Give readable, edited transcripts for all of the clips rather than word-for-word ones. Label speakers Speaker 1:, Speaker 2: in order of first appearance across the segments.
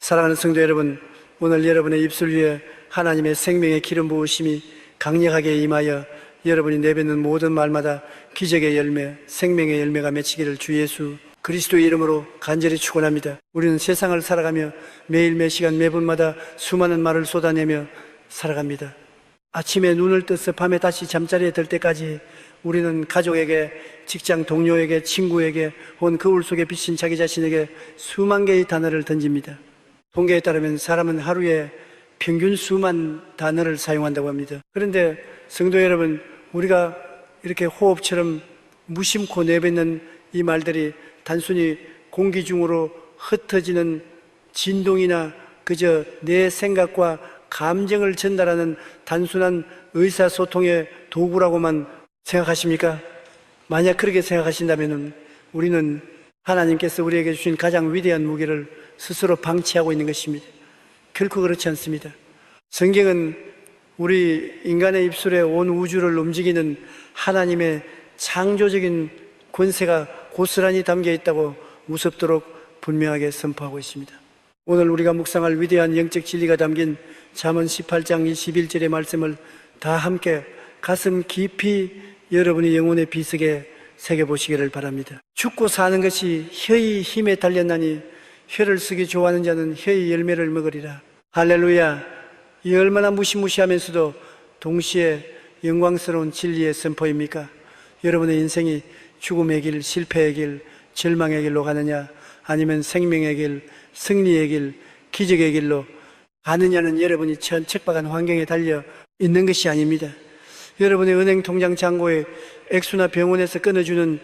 Speaker 1: 사랑하는 성도 여러분, 오늘 여러분의 입술 위에 하나님의 생명의 기름 부으심이 강력하게 임하여 여러분이 내뱉는 모든 말마다 기적의 열매, 생명의 열매가 맺히기를 주 예수 그리스도의 이름으로 간절히 축원합니다. 우리는 세상을 살아가며 매일 매시간 매분마다 수많은 말을 쏟아내며 살아갑니다. 아침에 눈을 떠서 밤에 다시 잠자리에 들 때까지 우리는 가족에게, 직장 동료에게, 친구에게, 온 거울 속에 비친 자기 자신에게 수만 개의 단어를 던집니다. 통계에 따르면 사람은 하루에 평균 수만 단어를 사용한다고 합니다. 그런데 성도 여러분, 우리가 이렇게 호흡처럼 무심코 내뱉는 이 말들이 단순히 공기 중으로 흩어지는 진동이나 그저 내 생각과 감정을 전달하는 단순한 의사소통의 도구라고만 생각하십니까? 만약 그렇게 생각하신다면 우리는 하나님께서 우리에게 주신 가장 위대한 무기를 스스로 방치하고 있는 것입니다. 결코 그렇지 않습니다. 성경은 우리 인간의 입술에 온 우주를 움직이는 하나님의 창조적인 권세가 고스란히 담겨 있다고 무섭도록 분명하게 선포하고 있습니다. 오늘 우리가 묵상할 위대한 영적 진리가 담긴 잠언 18장 21절의 말씀을 다 함께 가슴 깊이 여러분의 영혼의 비석에 새겨보시기를 바랍니다. 죽고 사는 것이 혀의 힘에 달렸나니 혀를 쓰기 좋아하는 자는 혀의 열매를 먹으리라. 할렐루야. 이 얼마나 무시무시하면서도 동시에 영광스러운 진리의 선포입니까? 여러분의 인생이 죽음의 길, 실패의 길, 절망의 길로 가느냐, 아니면 생명의 길, 승리의 길, 기적의 길로 가느냐는 여러분이 천척박한 환경에 달려 있는 것이 아닙니다. 여러분의 은행 통장 잔고에 액수나 병원에서 끊어주는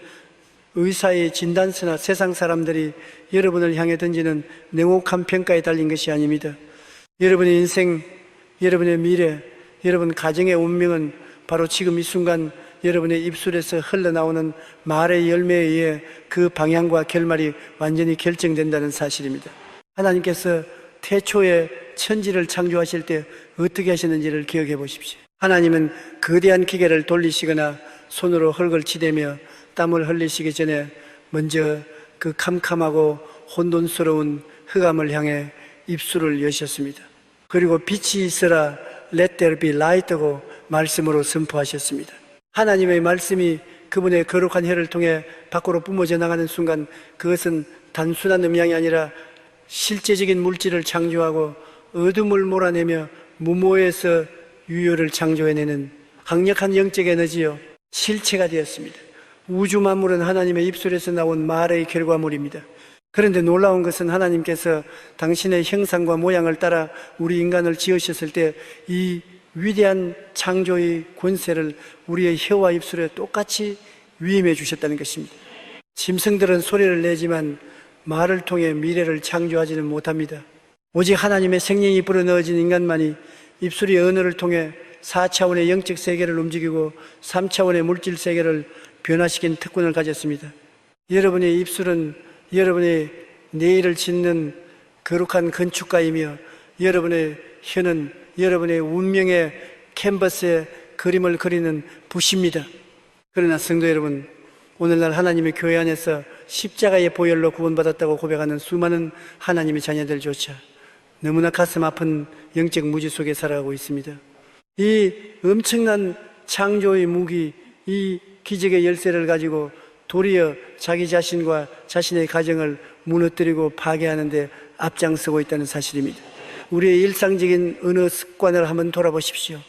Speaker 1: 의사의 진단서나 세상 사람들이 여러분을 향해 던지는 냉혹한 평가에 달린 것이 아닙니다. 여러분의 인생, 여러분의 미래, 여러분 가정의 운명은 바로 지금 이 순간 여러분의 입술에서 흘러나오는 말의 열매에 의해 그 방향과 결말이 완전히 결정된다는 사실입니다. 하나님께서 태초에 천지를 창조하실 때 어떻게 하셨는지를 기억해 보십시오. 하나님은 거대한 기계를 돌리시거나 손으로 흙을 치대며 땀을 흘리시기 전에 먼저 그 캄캄하고 혼돈스러운 흑암을 향해 입술을 여셨습니다. 그리고 빛이 있어라 Let there be light고 말씀으로 선포하셨습니다. 하나님의 말씀이 그분의 거룩한 혀를 통해 밖으로 뿜어져 나가는 순간 그것은 단순한 음향이 아니라 실제적인 물질을 창조하고 어둠을 몰아내며 무모에서 유효를 창조해내는 강력한 영적 에너지요 실체가 되었습니다. 우주 만물은 하나님의 입술에서 나온 말의 결과물입니다. 그런데 놀라운 것은 하나님께서 당신의 형상과 모양을 따라 우리 인간을 지으셨을 때 이 위대한 창조의 권세를 우리의 혀와 입술에 똑같이 위임해 주셨다는 것입니다. 짐승들은 소리를 내지만 말을 통해 미래를 창조하지는 못합니다. 오직 하나님의 생명이 불어넣어진 인간만이 입술의 언어를 통해 4차원의 영적 세계를 움직이고 3차원의 물질 세계를 변화시킨 특권을 가졌습니다. 여러분의 입술은 여러분의 내일을 짓는 거룩한 건축가이며 여러분의 혀는 여러분의 운명의 캔버스에 그림을 그리는 붓입니다. 그러나 성도 여러분, 오늘날 하나님의 교회 안에서 십자가의 보혈로 구원받았다고 고백하는 수많은 하나님의 자녀들조차 너무나 가슴 아픈 영적 무지 속에 살아가고 있습니다. 이 엄청난 창조의 무기, 이 기적의 열쇠를 가지고 도리어 자기 자신과 자신의 가정을 무너뜨리고 파괴하는 데 앞장서고 있다는 사실입니다. 우리의 일상적인 언어 습관을 한번 돌아보십시오.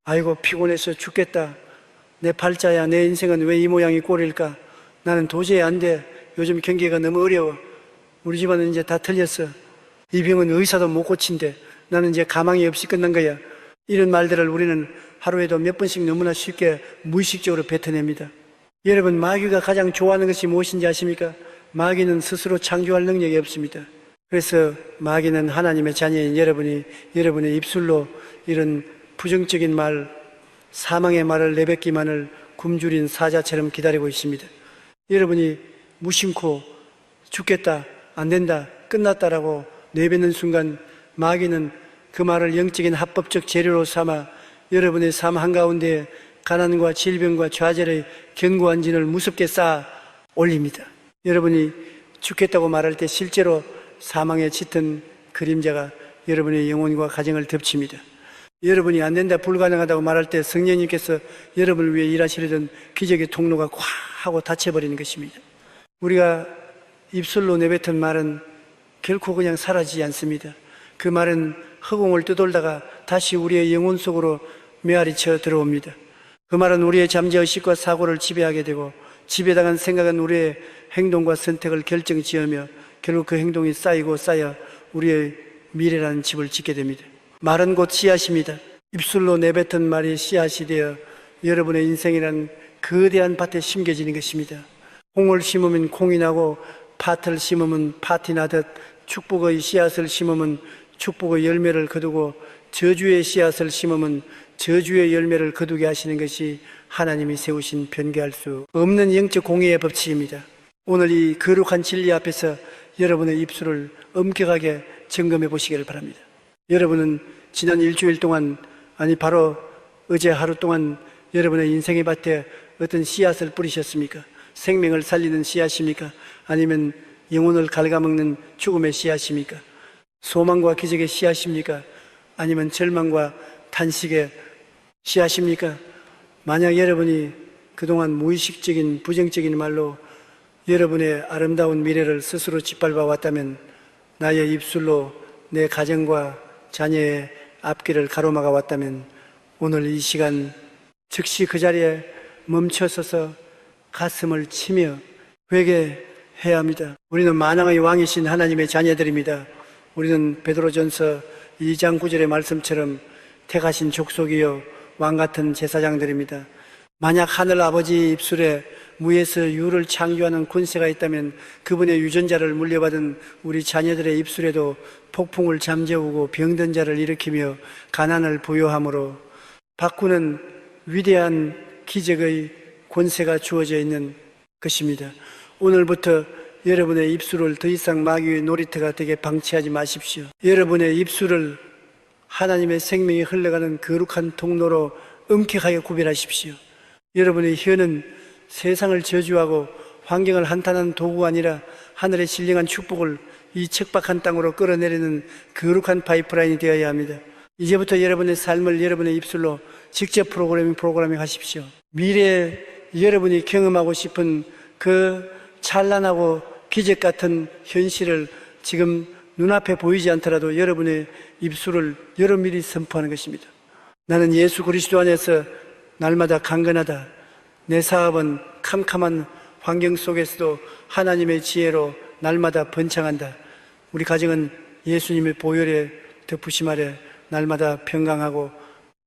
Speaker 1: 아이고 피곤해서 죽겠다. 내 팔자야, 내 인생은 왜 이 모양이 꼴일까? 나는 도저히 안 돼. 요즘 경기가 너무 어려워. 우리 집안은 이제 다 틀렸어. 이 병은 의사도 못 고친대. 나는 이제 가망이 없이 끝난 거야. 이런 말들을 우리는 하루에도 몇 번씩 너무나 쉽게 무의식적으로 뱉어냅니다. 여러분, 마귀가 가장 좋아하는 것이 무엇인지 아십니까? 마귀는 스스로 창조할 능력이 없습니다. 그래서 마귀는 하나님의 자녀인 여러분의 입술로 이런 부정적인 말, 사망의 말을 내뱉기만을 굶주린 사자처럼 기다리고 있습니다. 여러분이 무심코 죽겠다, 안 된다, 끝났다라고 내뱉는 순간 마귀는 그 말을 영적인 합법적 재료로 삼아 여러분의 삶 한가운데 가난과 질병과 좌절의 견고한 진을 무섭게 쌓아 올립니다. 여러분이 죽겠다고 말할 때 실제로 사망의 짙은 그림자가 여러분의 영혼과 가정을 덮칩니다. 여러분이 안 된다, 불가능하다고 말할 때 성령님께서 여러분을 위해 일하시려던 기적의 통로가 콱 하고 닫혀버리는 것입니다. 우리가 입술로 내뱉은 말은 결코 그냥 사라지지 않습니다. 그 말은 허공을 떠돌다가 다시 우리의 영혼 속으로 메아리 쳐 들어옵니다. 그 말은 우리의 잠재의식과 사고를 지배하게 되고, 지배당한 생각은 우리의 행동과 선택을 결정지으며 결국 그 행동이 쌓이고 쌓여 우리의 미래라는 집을 짓게 됩니다. 말은 곧 씨앗입니다. 입술로 내뱉은 말이 씨앗이 되어 여러분의 인생이라는 거대한 밭에 심겨지는 것입니다. 콩을 심으면 콩이 나고, 팥을 심으면 팥이 나듯 축복의 씨앗을 심으면 축복의 열매를 거두고, 저주의 씨앗을 심으면 저주의 열매를 거두게 하시는 것이 하나님이 세우신 변개할 수 없는 영적 공의의 법칙입니다. 오늘 이 거룩한 진리 앞에서 여러분의 입술을 엄격하게 점검해 보시기를 바랍니다. 여러분은 지난 일주일 동안, 아니 바로 어제 하루 동안 여러분의 인생의 밭에 어떤 씨앗을 뿌리셨습니까? 생명을 살리는 씨앗입니까? 아니면 영혼을 갉아먹는 죽음의 씨앗입니까? 소망과 기적의 씨앗입니까? 아니면 절망과 탄식의 씨앗입니까? 만약 여러분이 그동안 무의식적인 부정적인 말로 여러분의 아름다운 미래를 스스로 짓밟아 왔다면, 나의 입술로 내 가정과 자녀의 앞길을 가로막아 왔다면, 오늘 이 시간 즉시 그 자리에 멈춰서서 가슴을 치며 회개해야 합니다. 우리는 만왕의 왕이신 하나님의 자녀들입니다. 우리는 베드로전서 2장 9절의 말씀처럼 택하신 족속이요 왕같은 제사장들입니다. 만약 하늘 아버지 입술에 무에서 유를 창조하는 권세가 있다면, 그분의 유전자를 물려받은 우리 자녀들의 입술에도 폭풍을 잠재우고 병든 자를 일으키며 가난을 부여함으로 바꾸는 위대한 기적의 권세가 주어져 있는 것입니다. 오늘부터 여러분의 입술을 더 이상 마귀의 놀이터가 되게 방치하지 마십시오. 여러분의 입술을 하나님의 생명이 흘러가는 거룩한 통로로 엄격하게 구별하십시오. 여러분의 혀는 세상을 저주하고 환경을 한탄하는 도구가 아니라 하늘의 신령한 축복을 이 척박한 땅으로 끌어내리는 거룩한 파이프라인이 되어야 합니다. 이제부터 여러분의 삶을 여러분의 입술로 직접 프로그래밍 하십시오. 미래에 여러분이 경험하고 싶은 그 찬란하고 기적 같은 현실을 지금 눈앞에 보이지 않더라도 여러분의 입술을 여러분이 선포하는 것입니다. 나는 예수 그리스도 안에서 날마다 강건하다. 내 사업은 캄캄한 환경 속에서도 하나님의 지혜로 날마다 번창한다. 우리 가정은 예수님의 보혈의 덮으심 아래 날마다 평강하고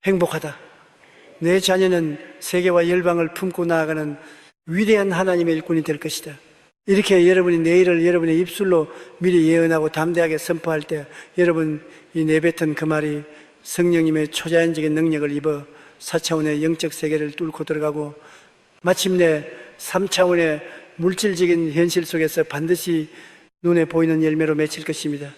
Speaker 1: 행복하다. 내 자녀는 세계와 열방을 품고 나아가는 위대한 하나님의 일꾼이 될 것이다. 이렇게 여러분이 내일을 여러분의 입술로 미리 예언하고 담대하게 선포할 때, 여러분 이 내뱉은 그 말이 성령님의 초자연적인 능력을 입어 4차원의 영적 세계를 뚫고 들어가고 마침내 3차원의 물질적인 현실 속에서 반드시 눈에 보이는 열매로 맺힐 것입니다.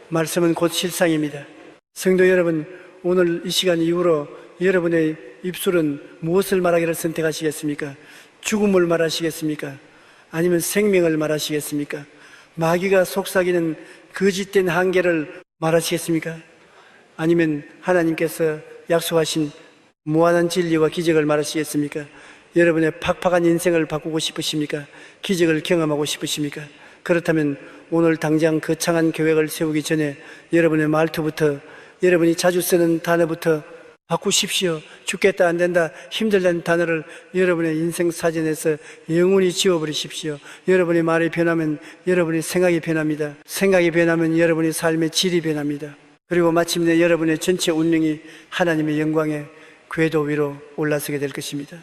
Speaker 1: 말씀은 곧 실상입니다. 성도 여러분, 오늘 이 시간 이후로 여러분의 입술은 무엇을 말하기를 선택하시겠습니까? 죽음을 말하시겠습니까? 아니면 생명을 말하시겠습니까? 마귀가 속삭이는 거짓된 한계를 말하시겠습니까? 아니면 하나님께서 약속하신 무한한 진리와 기적을 말하시겠습니까? 여러분의 팍팍한 인생을 바꾸고 싶으십니까? 기적을 경험하고 싶으십니까? 그렇다면 오늘 당장 거창한 계획을 세우기 전에 여러분의 말투부터, 여러분이 자주 쓰는 단어부터 바꾸십시오. 죽겠다, 안 된다, 힘들다는 단어를 여러분의 인생 사전에서 영원히 지워버리십시오. 여러분의 말이 변하면 여러분의 생각이 변합니다. 생각이 변하면 여러분의 삶의 질이 변합니다. 그리고 마침내 여러분의 전체 운명이 하나님의 영광의 궤도 위로 올라서게 될 것입니다.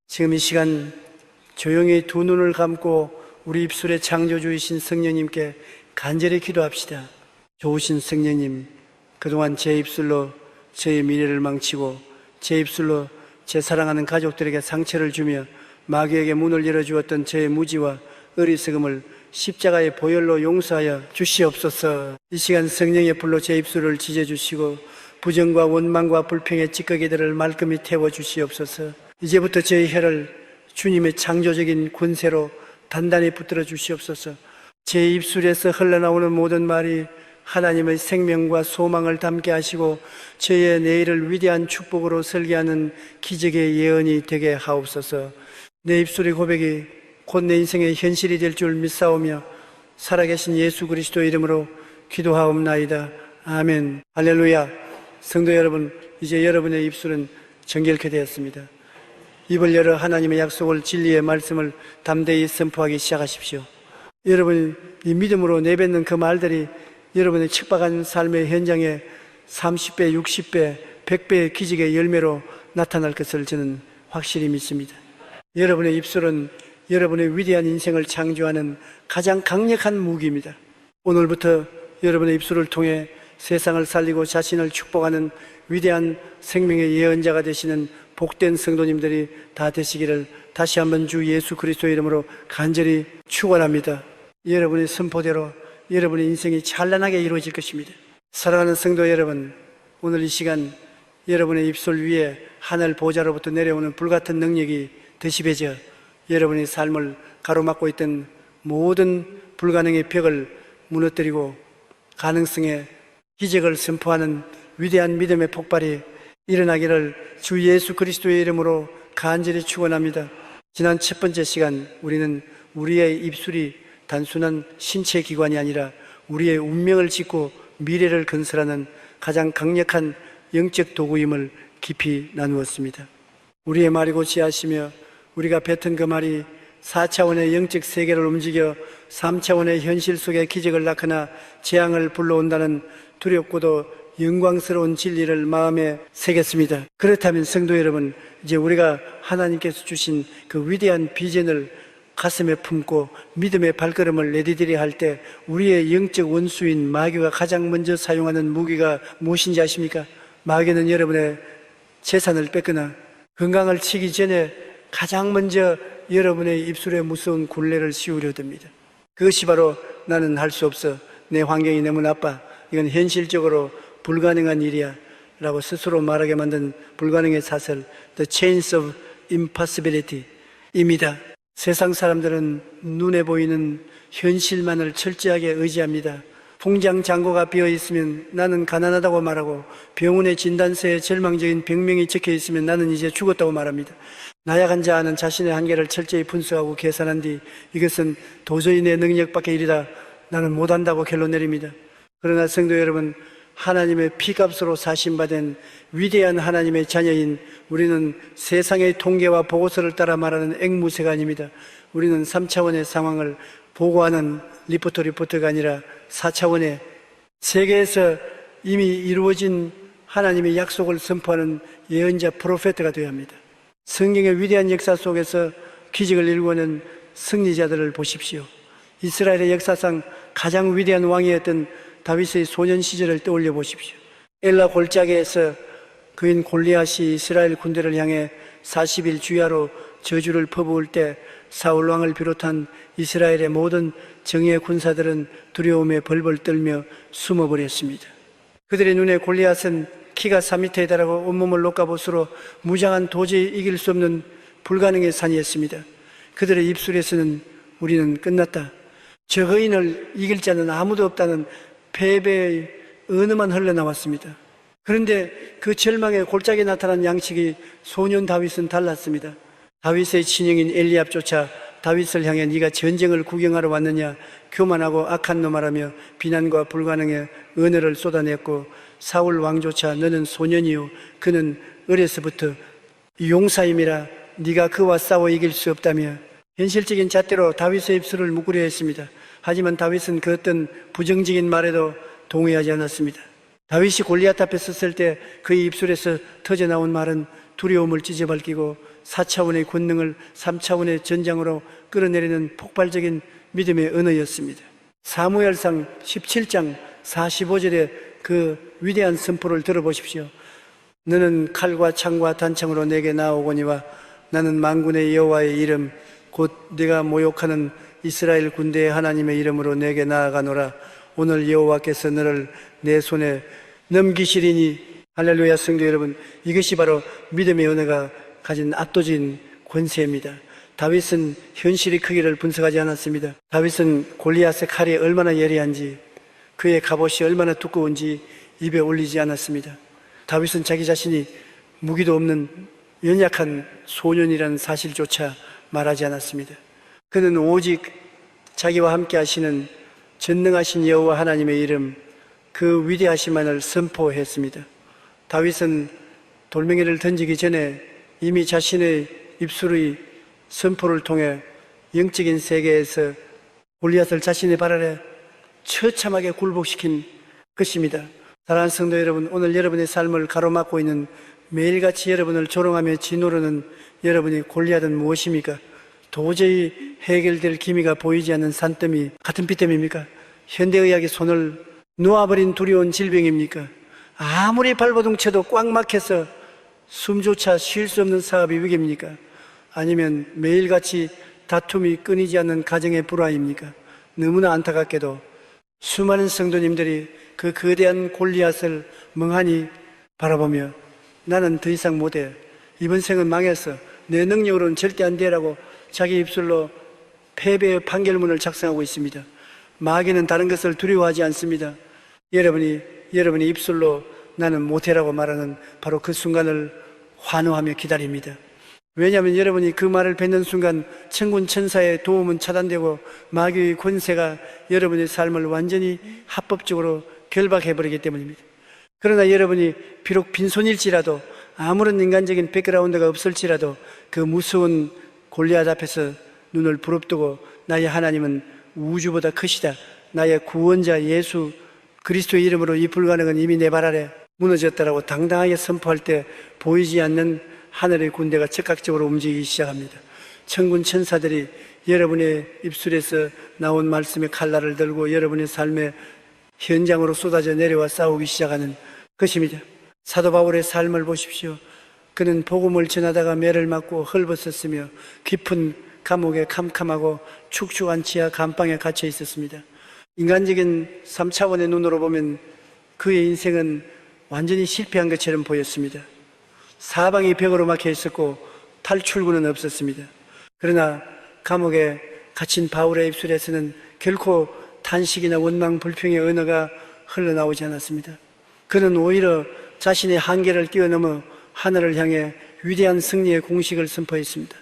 Speaker 1: 지금 이 시간 조용히 두 눈을 감고 우리 입술에 창조주이신 성령님께 간절히 기도합시다. 좋으신 성령님, 그동안 제 입술로 저의 미래를 망치고 제 입술로 제 사랑하는 가족들에게 상처를 주며 마귀에게 문을 열어주었던 저의 무지와 어리석음을 십자가의 보혈로 용서하여 주시옵소서. 이 시간 성령의 불로 제 입술을 지져주시고 부정과 원망과 불평의 찌꺼기들을 말끔히 태워주시옵소서. 이제부터 저의 혀를 주님의 창조적인 권세로 단단히 붙들어 주시옵소서. 제 입술에서 흘러나오는 모든 말이 하나님의 생명과 소망을 담게 하시고 저의 내일을 위대한 축복으로 설계하는 기적의 예언이 되게 하옵소서. 내 입술의 고백이 곧 내 인생의 현실이 될 줄 믿사오며 살아계신 예수 그리스도 이름으로 기도하옵나이다. 아멘. 할렐루야. 성도 여러분, 이제 여러분의 입술은 정결케 되었습니다. 입을 열어 하나님의 약속을, 진리의 말씀을 담대히 선포하기 시작하십시오. 여러분이 이 믿음으로 내뱉는 그 말들이 여러분의 척박한 삶의 현장에 30배, 60배, 100배의 기적의 열매로 나타날 것을 저는 확실히 믿습니다. 여러분의 입술은 여러분의 위대한 인생을 창조하는 가장 강력한 무기입니다. 오늘부터 여러분의 입술을 통해 세상을 살리고 자신을 축복하는 위대한 생명의 예언자가 되시는 복된 성도님들이 다 되시기를 다시 한번 주 예수 그리스도의 이름으로 간절히 축원합니다. 여러분의 선포대로 여러분의 인생이 찬란하게 이루어질 것입니다. 사랑하는 성도 여러분, 오늘 이 시간 여러분의 입술 위에 하늘 보좌로부터 내려오는 불같은 능력이 드시베져 여러분의 삶을 가로막고 있던 모든 불가능의 벽을 무너뜨리고 가능성의 기적을 선포하는 위대한 믿음의 폭발이 일어나기를 주 예수 그리스도의 이름으로 간절히 축원합니다. 지난 첫 번째 시간 우리는 우리의 입술이 단순한 신체 기관이 아니라 우리의 운명을 짓고 미래를 건설하는 가장 강력한 영적 도구임을 깊이 나누었습니다. 우리의 말이 고치하시며 우리가 뱉은 그 말이 4차원의 영적 세계를 움직여 3차원의 현실 속에 기적을 낳거나 재앙을 불러온다는 두렵고도 영광스러운 진리를 마음에 새겼습니다. 그렇다면 성도 여러분, 이제 우리가 하나님께서 주신 그 위대한 비전을 가슴에 품고 믿음의 발걸음을 내디디려 할 때 우리의 영적 원수인 마귀가 가장 먼저 사용하는 무기가 무엇인지 아십니까? 마귀는 여러분의 재산을 뺏거나 건강을 치기 전에 가장 먼저 여러분의 입술에 무서운 굴레를 씌우려 듭니다. 그것이 바로 나는 할 수 없어, 내 환경이 너무 나빠, 이건 현실적으로 불가능한 일이야 라고 스스로 말하게 만든 불가능의 사슬, The Chains of Impossibility 입니다. 세상 사람들은 눈에 보이는 현실만을 철저하게 의지합니다. 통장 잔고가 비어 있으면 나는 가난하다고 말하고 병원의 진단서에 절망적인 병명이 적혀 있으면 나는 이제 죽었다고 말합니다. 나약한 자는 자신의 한계를 철저히 분석하고 계산한 뒤 이것은 도저히 내 능력 밖의 일이다, 나는 못한다고 결론 내립니다. 그러나 성도 여러분, 하나님의 피값으로 사신받은 위대한 하나님의 자녀인 우리는 세상의 통계와 보고서를 따라 말하는 앵무새가 아닙니다. 우리는 3차원의 상황을 보고하는 리포터가 아니라 4차원의 세계에서 이미 이루어진 하나님의 약속을 선포하는 예언자 프로페트가 되어야 합니다. 성경의 위대한 역사 속에서 기적을 일궈낸 승리자들을 보십시오. 이스라엘의 역사상 가장 위대한 왕이었던 다윗의 소년 시절을 떠올려 보십시오. 엘라 골짜기에서 그인 골리앗이 이스라엘 군대를 향해 40일 주야로 저주를 퍼부을 때 사울 왕을 비롯한 이스라엘의 모든 정예 군사들은 두려움에 벌벌 떨며 숨어버렸습니다. 그들의 눈에 골리앗은 키가 3m에 달하고 온몸을 녹가보수로 무장한 도저히 이길 수 없는 불가능의 산이었습니다. 그들의 입술에서는 우리는 끝났다, 저 거인을 이길 자는 아무도 없다는 패배의 언어만 흘러나왔습니다. 그런데 그 절망의 골짜기에 나타난 양측이 소년 다윗은 달랐습니다. 다윗의 친형인 엘리압조차 다윗을 향해 네가 전쟁을 구경하러 왔느냐 교만하고 악한 놈아라며 비난과 불가능의 언어를 쏟아냈고, 사울 왕조차 너는 소년이요 그는 어려서부터 용사임이라 네가 그와 싸워 이길 수 없다며 현실적인 잣대로 다윗의 입술을 묶으려 했습니다. 하지만 다윗은 그 어떤 부정적인 말에도 동의하지 않았습니다. 다윗이 골리앗 앞에 섰을 때 그의 입술에서 터져나온 말은 두려움을 찢어밟히고 4차원의 권능을 3차원의 전장으로 끌어내리는 폭발적인 믿음의 언어였습니다. 사무엘상 17장 45절의 그 위대한 선포를 들어보십시오. 너는 칼과 창과 단창으로 내게 나오거니와 나는 만군의 여호와의 이름 곧 네가 모욕하는 이스라엘 군대의 하나님의 이름으로 내게 나아가노라. 오늘 여호와께서 너를 내 손에 넘기시리니. 할렐루야. 성도 여러분, 이것이 바로 믿음의 언어가 가진 압도적인 권세입니다. 다윗은 현실의 크기를 분석하지 않았습니다. 다윗은 골리앗의 칼이 얼마나 예리한지, 그의 갑옷이 얼마나 두꺼운지 입에 올리지 않았습니다. 다윗은 자기 자신이 무기도 없는 연약한 소년이라는 사실조차 말하지 않았습니다. 그는 오직 자기와 함께 하시는 전능하신 여호와 하나님의 이름, 그 위대하심만을 선포했습니다. 다윗은 돌멩이를 던지기 전에 이미 자신의 입술의 선포를 통해 영적인 세계에서 골리앗을 자신의 발 아래 처참하게 굴복시킨 것입니다. 사랑하는 성도 여러분, 오늘 여러분의 삶을 가로막고 있는 매일같이 여러분을 조롱하며 짓누르는 여러분의 골리앗은 무엇입니까? 도저히 해결될 기미가 보이지 않는 산더미 같은 빚더미입니까? 현대의학의 손을 놓아버린 두려운 질병입니까? 아무리 발버둥 쳐도 꽉 막혀서 숨조차 쉴 수 없는 사업이 위기입니까? 아니면 매일같이 다툼이 끊이지 않는 가정의 불화입니까? 너무나 안타깝게도 수많은 성도님들이 그 거대한 골리앗을 멍하니 바라보며 나는 더 이상 못해, 이번 생은 망했어, 내 능력으로는 절대 안 돼라고 자기 입술로 패배의 판결문을 작성하고 있습니다. 마귀는 다른 것을 두려워하지 않습니다. 여러분이 입술로 나는 못해라고 말하는 바로 그 순간을 환호하며 기다립니다. 왜냐하면 여러분이 그 말을 뱉는 순간 천군 천사의 도움은 차단되고 마귀의 권세가 여러분의 삶을 완전히 합법적으로 결박해버리기 때문입니다. 그러나 여러분이 비록 빈손일지라도, 아무런 인간적인 백그라운드가 없을지라도 그 무서운 골리앗 앞에서 눈을 부릅뜨고 나의 하나님은 우주보다 크시다, 나의 구원자 예수 그리스도의 이름으로 이 불가능은 이미 내 발 아래 무너졌다라고 당당하게 선포할 때 보이지 않는 하늘의 군대가 즉각적으로 움직이기 시작합니다. 천군 천사들이 여러분의 입술에서 나온 말씀의 칼날을 들고 여러분의 삶의 현장으로 쏟아져 내려와 싸우기 시작하는 것입니다. 사도 바울의 삶을 보십시오. 그는 복음을 전하다가 매를 맞고 헐벗었으며 깊은 감옥에 캄캄하고 축축한 지하 감방에 갇혀 있었습니다. 인간적인 3차원의 눈으로 보면 그의 인생은 완전히 실패한 것처럼 보였습니다. 사방이 벽으로 막혀 있었고 탈출구는 없었습니다. 그러나 감옥에 갇힌 바울의 입술에서는 결코 탄식이나 원망, 불평의 언어가 흘러나오지 않았습니다. 그는 오히려 자신의 한계를 뛰어넘어 하늘을 향해 위대한 승리의 공식을 선포했습니다.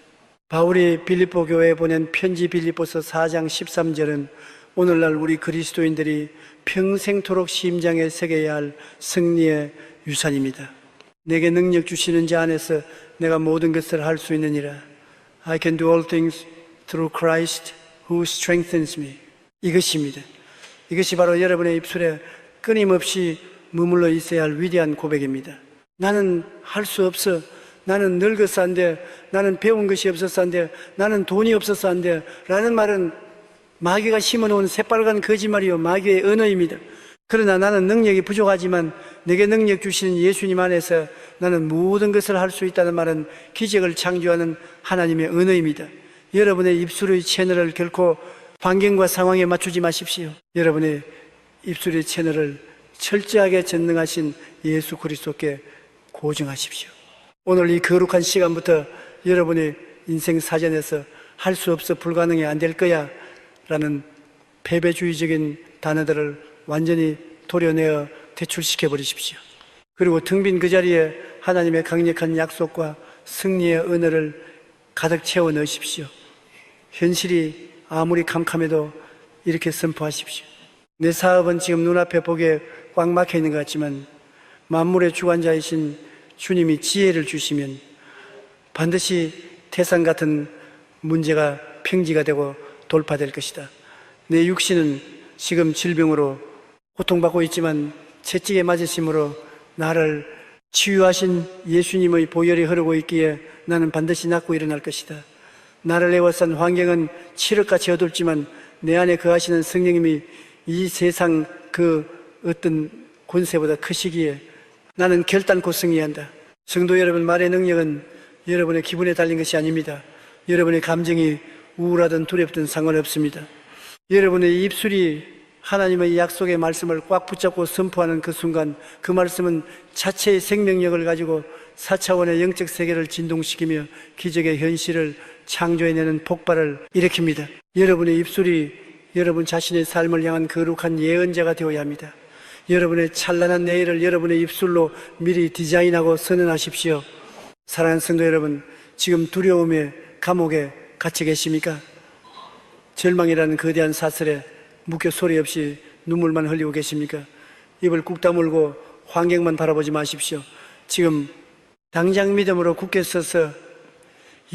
Speaker 1: 바울이 빌립보 교회에 보낸 편지 빌립보서 4장 13절은 오늘날 우리 그리스도인들이 평생토록 심장에 새겨야 할 승리의 유산입니다. 내게 능력 주시는 자 안에서 내가 모든 것을 할 수 있느니라. I can do all things through Christ who strengthens me. 이것입니다. 이것이 바로 여러분의 입술에 끊임없이 머물러 있어야 할 위대한 고백입니다. 나는 할 수 없어, 나는 늙어서 안 돼, 나는 배운 것이 없어서 안 돼, 나는 돈이 없어서 안 돼 라는 말은 마귀가 심어놓은 새빨간 거짓말이요, 마귀의 언어입니다. 그러나 나는 능력이 부족하지만 내게 능력 주시는 예수님 안에서 나는 모든 것을 할 수 있다는 말은 기적을 창조하는 하나님의 언어입니다. 여러분의 입술의 채널을 결코 환경과 상황에 맞추지 마십시오. 여러분의 입술의 채널을 철저하게 전능하신 예수 그리스도께 고정하십시오. 오늘 이 거룩한 시간부터 여러분의 인생 사전에서 할 수 없어, 불가능해, 안 될 거야 라는 패배주의적인 단어들을 완전히 도려내어 퇴출시켜 버리십시오. 그리고 텅 빈 그 자리에 하나님의 강력한 약속과 승리의 언어를 가득 채워 넣으십시오. 현실이 아무리 캄캄해도 이렇게 선포하십시오. 내 사업은 지금 눈앞에 보기에 꽉 막혀 있는 것 같지만 만물의 주관자이신 주님이 지혜를 주시면 반드시 태산 같은 문제가 평지가 되고 돌파될 것이다. 내 육신은 지금 질병으로 고통받고 있지만 채찍에 맞으심으로 나를 치유하신 예수님의 보혈이 흐르고 있기에 나는 반드시 낫고 일어날 것이다. 나를 에워싼 환경은 칠흑같이 어둡지만 내 안에 거하시는 성령님이 이 세상 그 어떤 권세보다 크시기에 나는 결단코 승리한다. 성도 여러분, 말의 능력은 여러분의 기분에 달린 것이 아닙니다. 여러분의 감정이 우울하든 두렵든 상관없습니다. 여러분의 입술이 하나님의 약속의 말씀을 꽉 붙잡고 선포하는 그 순간 그 말씀은 자체의 생명력을 가지고 4차원의 영적 세계를 진동시키며 기적의 현실을 창조해내는 폭발을 일으킵니다. 여러분의 입술이 여러분 자신의 삶을 향한 거룩한 예언자가 되어야 합니다. 여러분의 찬란한 내일을 여러분의 입술로 미리 디자인하고 선언하십시오. 사랑하는 성도 여러분, 지금 두려움의 감옥에 갇혀 계십니까? 절망이라는 거대한 사슬에 묶여 소리 없이 눈물만 흘리고 계십니까? 입을 꾹 다물고 환경만 바라보지 마십시오. 지금 당장 믿음으로 굳게 서서